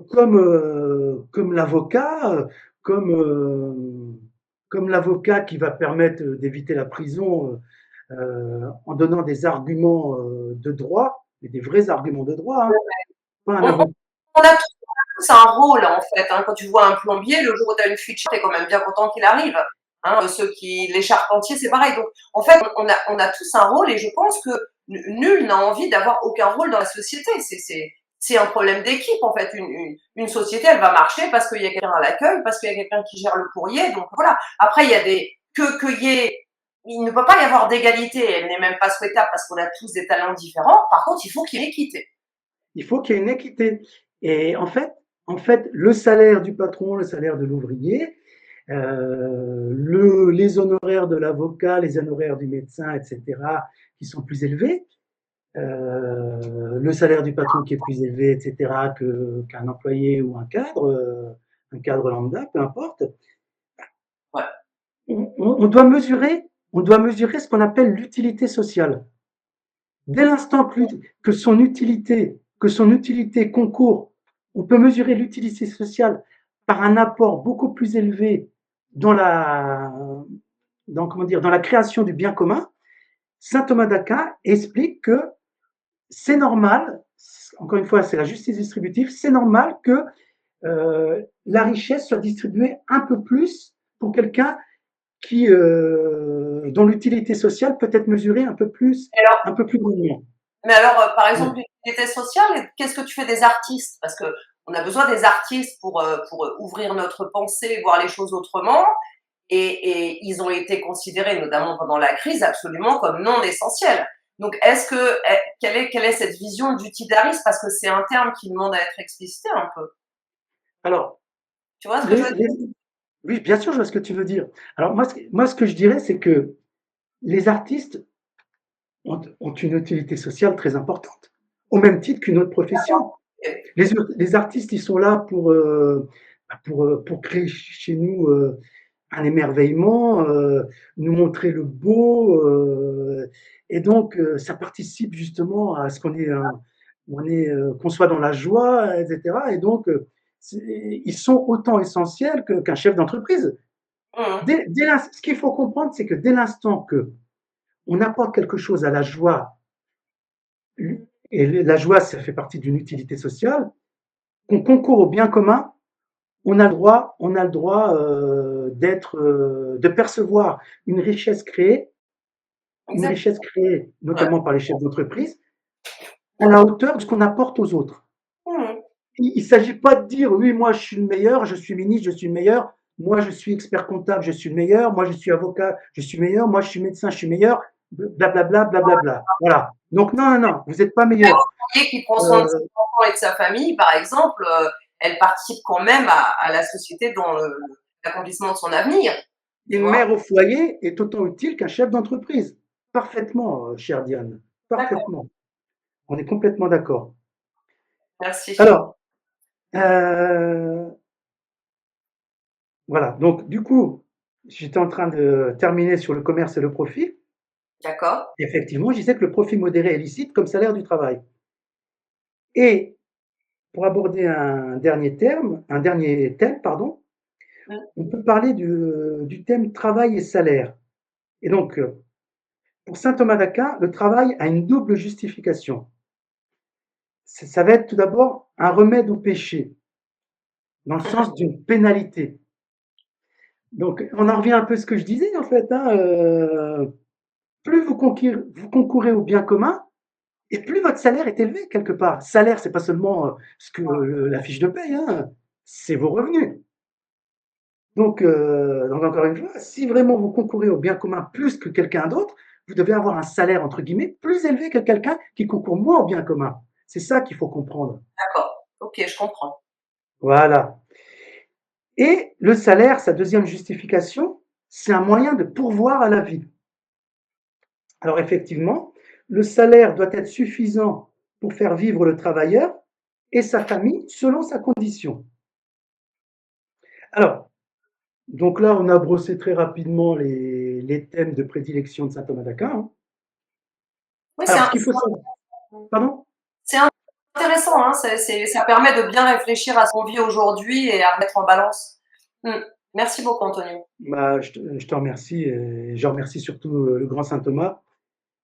Comme l'avocat, comme, comme l'avocat qui va permettre d'éviter la prison en donnant des arguments de droit, mais des vrais arguments de droit, hein, pas un On, avocat. on a tous un rôle en fait. Hein. Quand tu vois un plombier, le jour où tu as une fuite, tu es quand même bien content qu'il arrive. Hein. Les charpentiers, c'est pareil. Donc en fait, on a tous un rôle et je pense que nul n'a envie d'avoir aucun rôle dans la société. C'est un problème d'équipe en fait. Une société, elle va marcher parce qu'il y a quelqu'un à l'accueil, parce qu'il y a quelqu'un qui gère le courrier. Donc voilà. Après, il y a il ne peut pas y avoir d'égalité. Elle n'est même pas souhaitable parce qu'on a tous des talents différents. Par contre, il faut qu'il y ait équité. Il faut qu'il y ait une équité. Et en fait, le salaire du patron, le salaire de l'ouvrier, les honoraires de l'avocat, les honoraires du médecin, etc., qui sont plus élevés, le salaire du patron qui est plus élevé, etc., qu'un employé ou un cadre lambda, peu importe, Ouais. on doit mesurer ce qu'on appelle l'utilité sociale. Dès l'instant que son utilité concourt, on peut mesurer l'utilité sociale par un apport beaucoup plus élevé dans dans la création du bien commun. Saint Thomas d'Aquin explique que c'est normal, encore une fois, c'est la justice distributive, c'est normal que la richesse soit distribuée un peu plus pour quelqu'un dont l'utilité sociale peut être mesurée un peu plus grandement. Mais alors, par exemple, l'utilité sociale, qu'est-ce que tu fais des artistes? Parce que on a besoin des artistes pour ouvrir notre pensée, voir les choses autrement. Et ils ont été considérés, notamment pendant la crise, absolument comme non essentiels. Donc, quelle est cette vision d'utilitarisme? Parce que c'est un terme qui demande à être explicité un peu. Alors, Tu vois ce que je les, veux dire? les, oui, bien sûr, je vois ce que tu veux dire. Alors, moi ce que je dirais, c'est que les artistes ont une utilité sociale très importante, au même titre qu'une autre profession. Les artistes, ils sont là pour créer chez nous un émerveillement, nous montrer le beau, et donc ça participe justement à ce qu'on soit dans la joie, etc. Et donc, ils sont autant essentiels qu'un chef d'entreprise. Mmh. Ce qu'il faut comprendre, c'est que dès l'instant que on apporte quelque chose à la joie, et la joie, ça fait partie d'une utilité sociale, qu'on concourt au bien commun, on a le droit de percevoir une Exact. richesse créée Ouais. notamment par les chefs d'entreprise, à la hauteur de ce qu'on apporte aux autres. Mmh. Il ne s'agit pas de dire oui, moi je suis le meilleur, je suis ministre, je suis le meilleur, moi je suis expert comptable, je suis le meilleur, moi je suis avocat, je suis meilleur, moi je suis médecin, je suis meilleur, blablabla, blablabla. Voilà. Donc non, non, non, vous n'êtes pas meilleur. Qui prend soin de ses Euh, enfants et de sa famille, par exemple, elle participe quand même à la société dans l'accomplissement de son avenir. Tu une vois? mère au foyer est autant utile qu'un chef d'entreprise. Parfaitement, chère Diane. D'accord. Parfaitement. On est complètement d'accord. Merci. Alors, euh, voilà. Donc, du coup, j'étais en train de terminer sur le commerce et le profit. D'accord. Effectivement, je disais que le profit modéré est licite comme salaire du travail. Et pour aborder un dernier thème, pardon, Mmh. on peut parler du thème travail et salaire. Et donc, pour saint Thomas d'Aquin, le travail a une double justification. Ça va être tout d'abord un remède au péché, dans le sens d'une pénalité. Donc, on en revient un peu à ce que je disais, en fait. Hein, plus vous concourez au bien commun, et plus votre salaire est élevé quelque part. Salaire, c'est pas seulement ce que la fiche de paye, hein, c'est vos revenus. Donc encore une fois, si vraiment vous concourez au bien commun plus que quelqu'un d'autre, vous devez avoir un salaire entre guillemets plus élevé que quelqu'un qui concourt moins au bien commun. C'est ça qu'il faut comprendre. D'accord. Ok, je comprends. Voilà. Et le salaire, sa deuxième justification, c'est un moyen de pourvoir à la vie. Alors effectivement, le salaire doit être suffisant pour faire vivre le travailleur et sa famille selon sa condition. Alors, donc là, on a brossé très rapidement les thèmes de prédilection de saint Thomas d'Aquin, hein. Oui, Alors, ce qu'il faut savoir, pardon? c'est intéressant, hein, ça permet de bien réfléchir à ce qu'on vit aujourd'hui et à remettre en balance. Mm. Merci beaucoup, Anthony. Bah, je te remercie et je remercie surtout le grand saint Thomas.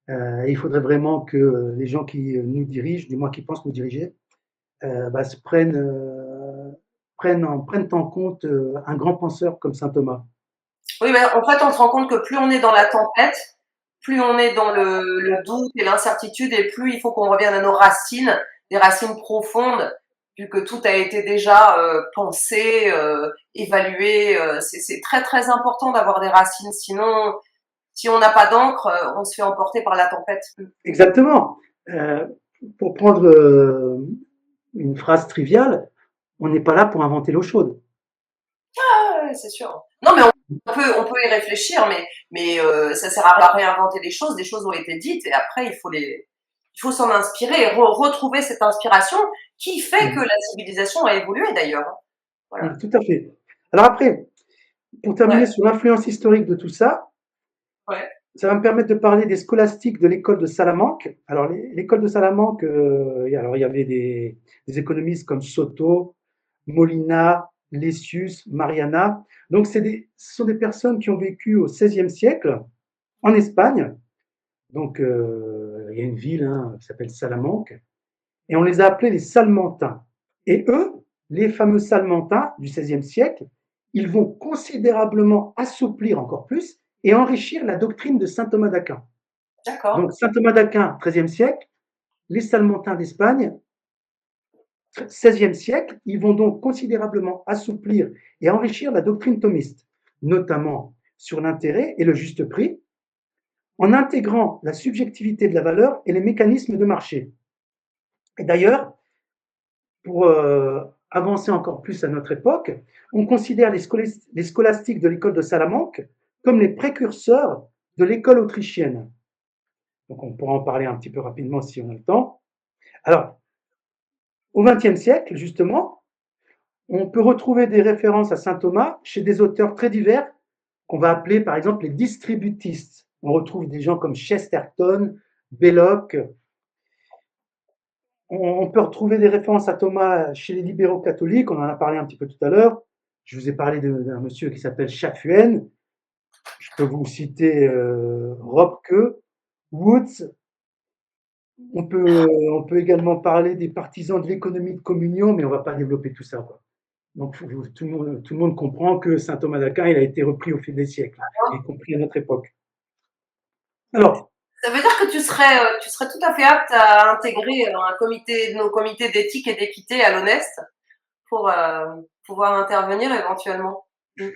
Il faudrait vraiment que les gens qui nous dirigent, du moins qui pensent nous diriger, bah, prennent en compte un grand penseur comme saint Thomas. Oui, mais en fait, on se rend compte que plus on est dans la tempête, plus on est dans le doute et l'incertitude, et plus il faut qu'on revienne à nos racines, des racines profondes, vu que tout a été déjà pensé, évalué. C'est très très important d'avoir des racines, sinon, si on n'a pas d'encre, on se fait emporter par la tempête. Exactement. Euh, pour prendre une phrase triviale, on n'est pas là pour inventer l'eau chaude. Ah ouais, c'est sûr. Non, mais on peut y réfléchir, mais ça sert à réinventer les choses. Des choses ont été dites et après il faut s'en inspirer et retrouver cette inspiration qui fait que Mmh. la civilisation a évolué d'ailleurs. Voilà. Tout à fait. Alors après, pour terminer Ouais, sur l'influence historique de tout ça, ouais. ça va me permettre de parler des scolastiques de l'école de Salamanque. Alors, l'école de Salamanque, alors il y avait des économistes comme Soto, Molina, Lessius, Mariana. Donc, ce sont des personnes qui ont vécu au XVIe siècle en Espagne. Donc, il y a une ville hein, qui s'appelle Salamanque. Et on les a appelés les Salmantins. Et eux, les fameux Salmantins du XVIe siècle, ils vont considérablement assouplir encore plus et enrichir la doctrine de saint Thomas d'Aquin. D'accord. Donc saint Thomas d'Aquin, XIIIe siècle, les Salmantins d'Espagne, XVIe siècle, ils vont donc considérablement assouplir et enrichir la doctrine thomiste, notamment sur l'intérêt et le juste prix, en intégrant la subjectivité de la valeur et les mécanismes de marché. Et d'ailleurs, pour avancer encore plus à notre époque, on considère les scolastiques de l'école de Salamanque comme les précurseurs de l'école autrichienne. Donc on pourra en parler un petit peu rapidement si on a le temps. Alors, au XXe siècle, justement, on peut retrouver des références à saint Thomas chez des auteurs très divers qu'on va appeler par exemple les distributistes. On retrouve des gens comme Chesterton, Belloc. On peut retrouver des références à Thomas chez les libéraux catholiques, on en a parlé un petit peu tout à l'heure. Je vous ai parlé d'un monsieur qui s'appelle Chafuel. Je peux vous citer Robke, Woods. On peut également parler des partisans de l'économie de communion, mais on ne va pas développer tout ça, quoi. Donc tout le monde comprend que saint Thomas d'Aquin, il a été repris au fil des siècles, y compris à notre époque. Alors, Ça veut dire que tu serais tout à fait apte à intégrer nos comités d'éthique et d'équité à l'Honest pour pouvoir intervenir éventuellement. Mm.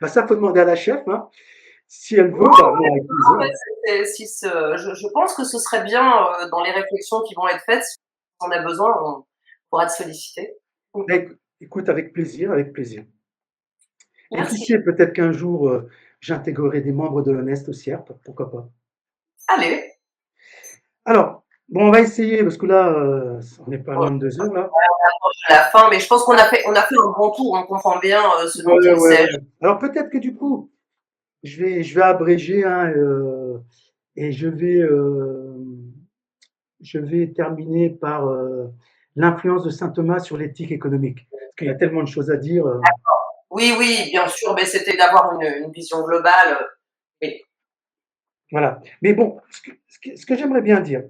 bah ça, faut demander à la chef. Hein. Si elle veut, Non, bah, moi, avec mais plaisir. je pense que ce serait bien dans les réflexions qui vont être faites, si on a besoin, on pourra te solliciter. Mm. Bah, écoute, avec plaisir, avec plaisir. Et qui Merci. sait, peut-être qu'un jour, j'intégrerai des membres de l'Honest au CIERP, pourquoi pas. Allez, Alors, bon, on va essayer, parce que là, on n'est pas on loin de 2 heures, là. approche de la fin, mais je pense on a fait un bon tour, on comprend bien ce dont Ouais, il ouais, s'agit. ouais. Alors, peut-être que du coup, je vais abréger, hein, et je vais terminer par l'influence de saint Thomas sur l'éthique économique. Parce qu'il y a tellement de choses à dire. Oui, oui, bien sûr, mais c'était d'avoir une vision globale. Oui. Voilà. Mais bon, ce que j'aimerais bien dire,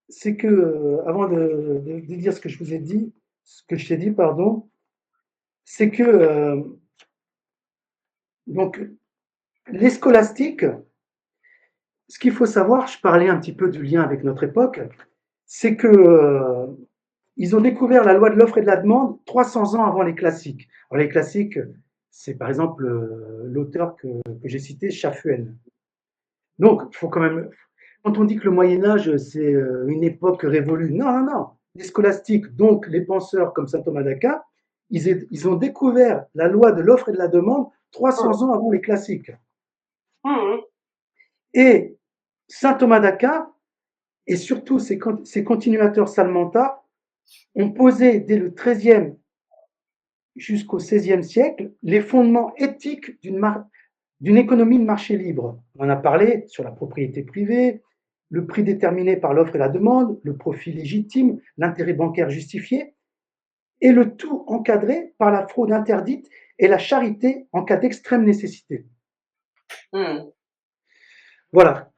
c'est que, avant de dire ce que je vous ai dit, ce que je t'ai dit, pardon, c'est que donc les scolastiques, ce qu'il faut savoir, je parlais un petit peu du lien avec notre époque, c'est que ils ont découvert la loi de l'offre et de la demande 300 ans avant les classiques. Alors, les classiques, c'est par exemple l'auteur que j'ai cité, Schaffuen. Donc, il faut quand même, quand on dit que le Moyen Âge, c'est une époque révolue, non, non, non. Les scolastiques, donc les penseurs comme saint Thomas d'Aquin, ils ont découvert la loi de l'offre et de la demande 300 ans avant les classiques. Mmh. Et saint Thomas d'Aquin, et surtout ses continuateurs Salmanta, ont posé dès le XIIIe jusqu'au XVIe siècle les fondements éthiques d'une économie de marché libre. On a parlé sur la propriété privée, le prix déterminé par l'offre et la demande, le profit légitime, l'intérêt bancaire justifié, et le tout encadré par la fraude interdite et la charité en cas d'extrême nécessité. Mmh. Voilà.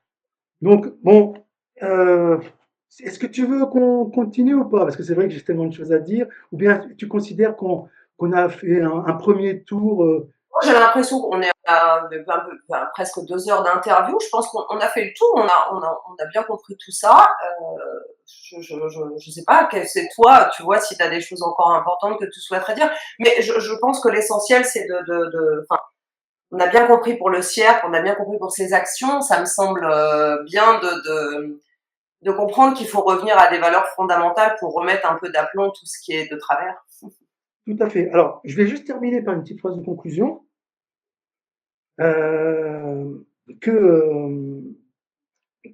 Donc, bon, est-ce que tu veux qu'on continue ou pas? Parce que c'est vrai que j'ai tellement de choses à dire. Ou bien tu considères qu'on a fait un premier tour J'ai l'impression qu'on est à enfin, presque 2 heures d'interview. Je pense qu'on a fait le tour, on a bien compris tout ça. Je sais pas, c'est toi, tu vois, si tu as des choses encore importantes que tu souhaiterais dire. Mais je pense que l'essentiel, c'est enfin, on a bien compris pour le CIERP, on a bien compris pour ses actions. Ça me semble bien de comprendre qu'il faut revenir à des valeurs fondamentales pour remettre un peu d'aplomb tout ce qui est de travers. tout à fait. Alors, je vais juste terminer par une petite phrase de conclusion. Euh, que,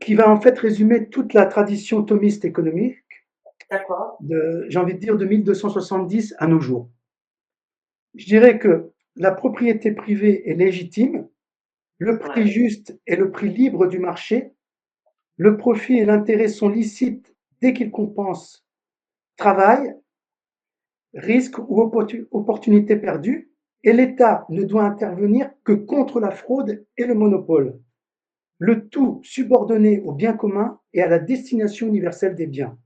qui va en fait résumer toute la tradition thomiste économique, D'accord. j'ai envie de dire de 1270 à nos jours. Je dirais que la propriété privée est légitime, le Ouais. prix juste est le prix libre du marché, le profit et l'intérêt sont licites dès qu'ils compensent travail, risque ou opportunité perdue, et l'État ne doit intervenir que contre la fraude et le monopole. Le tout subordonné au bien commun et à la destination universelle des biens.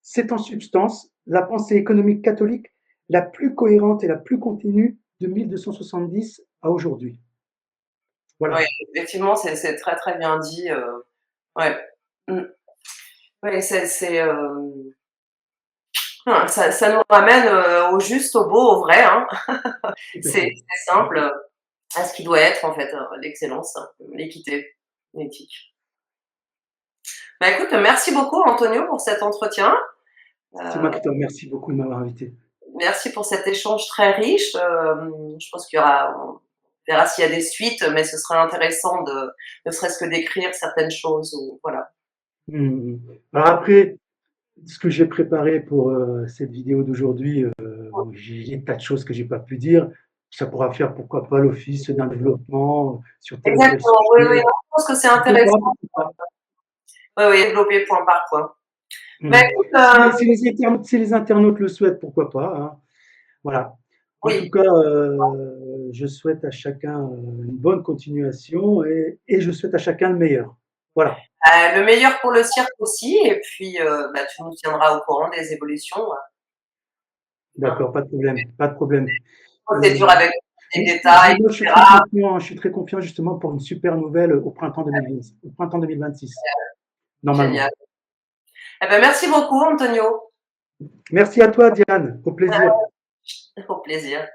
C'est en substance la pensée économique catholique la plus cohérente et la plus continue de 1270 à aujourd'hui. Oui, Voilà. effectivement, c'est très très bien dit. Ouais. Mm. Oui, ça nous ramène au juste, au beau, au vrai. Hein. Tout à C'est fait. simple, à ce qui doit être en fait, l'excellence, l'équité, l'éthique. Bah écoute, merci beaucoup Antonio pour cet entretien. C'est moi Euh, qui te remercie beaucoup de m'avoir invité. Merci pour cet échange très riche. Je pense on verra s'il y a des suites, mais ce serait intéressant ne serait-ce que d'écrire certaines choses ou voilà. Mmh. Alors après, ce que j'ai préparé pour cette vidéo d'aujourd'hui, j'ai des tas de choses que j'ai pas pu dire. Ça pourra faire, pourquoi pas, l'office d'un développement sur tel ou tel Exactement, oui, oui, sujet. je pense que c'est Pourquoi intéressant. pas, pourquoi pas. Oui, oui, développer point par point. Bah Mmh. écoute, Si les internautes le souhaitent, pourquoi pas, hein. Voilà. En tout oui, cas, je souhaite à chacun une bonne continuation et je souhaite à chacun le meilleur. Voilà. le meilleur pour le cirque aussi, et puis bah, tu nous tiendras au courant des évolutions. Hein. D'accord, pas de problème, pas de problème. Procédure Euh, avec des mais détails, moi, etc. je suis très confiant justement pour une super nouvelle au printemps 2020, au printemps 2026, normalement. Génial. Eh ben, merci beaucoup, Antonio. Merci à toi, Diane. Au plaisir. Au plaisir.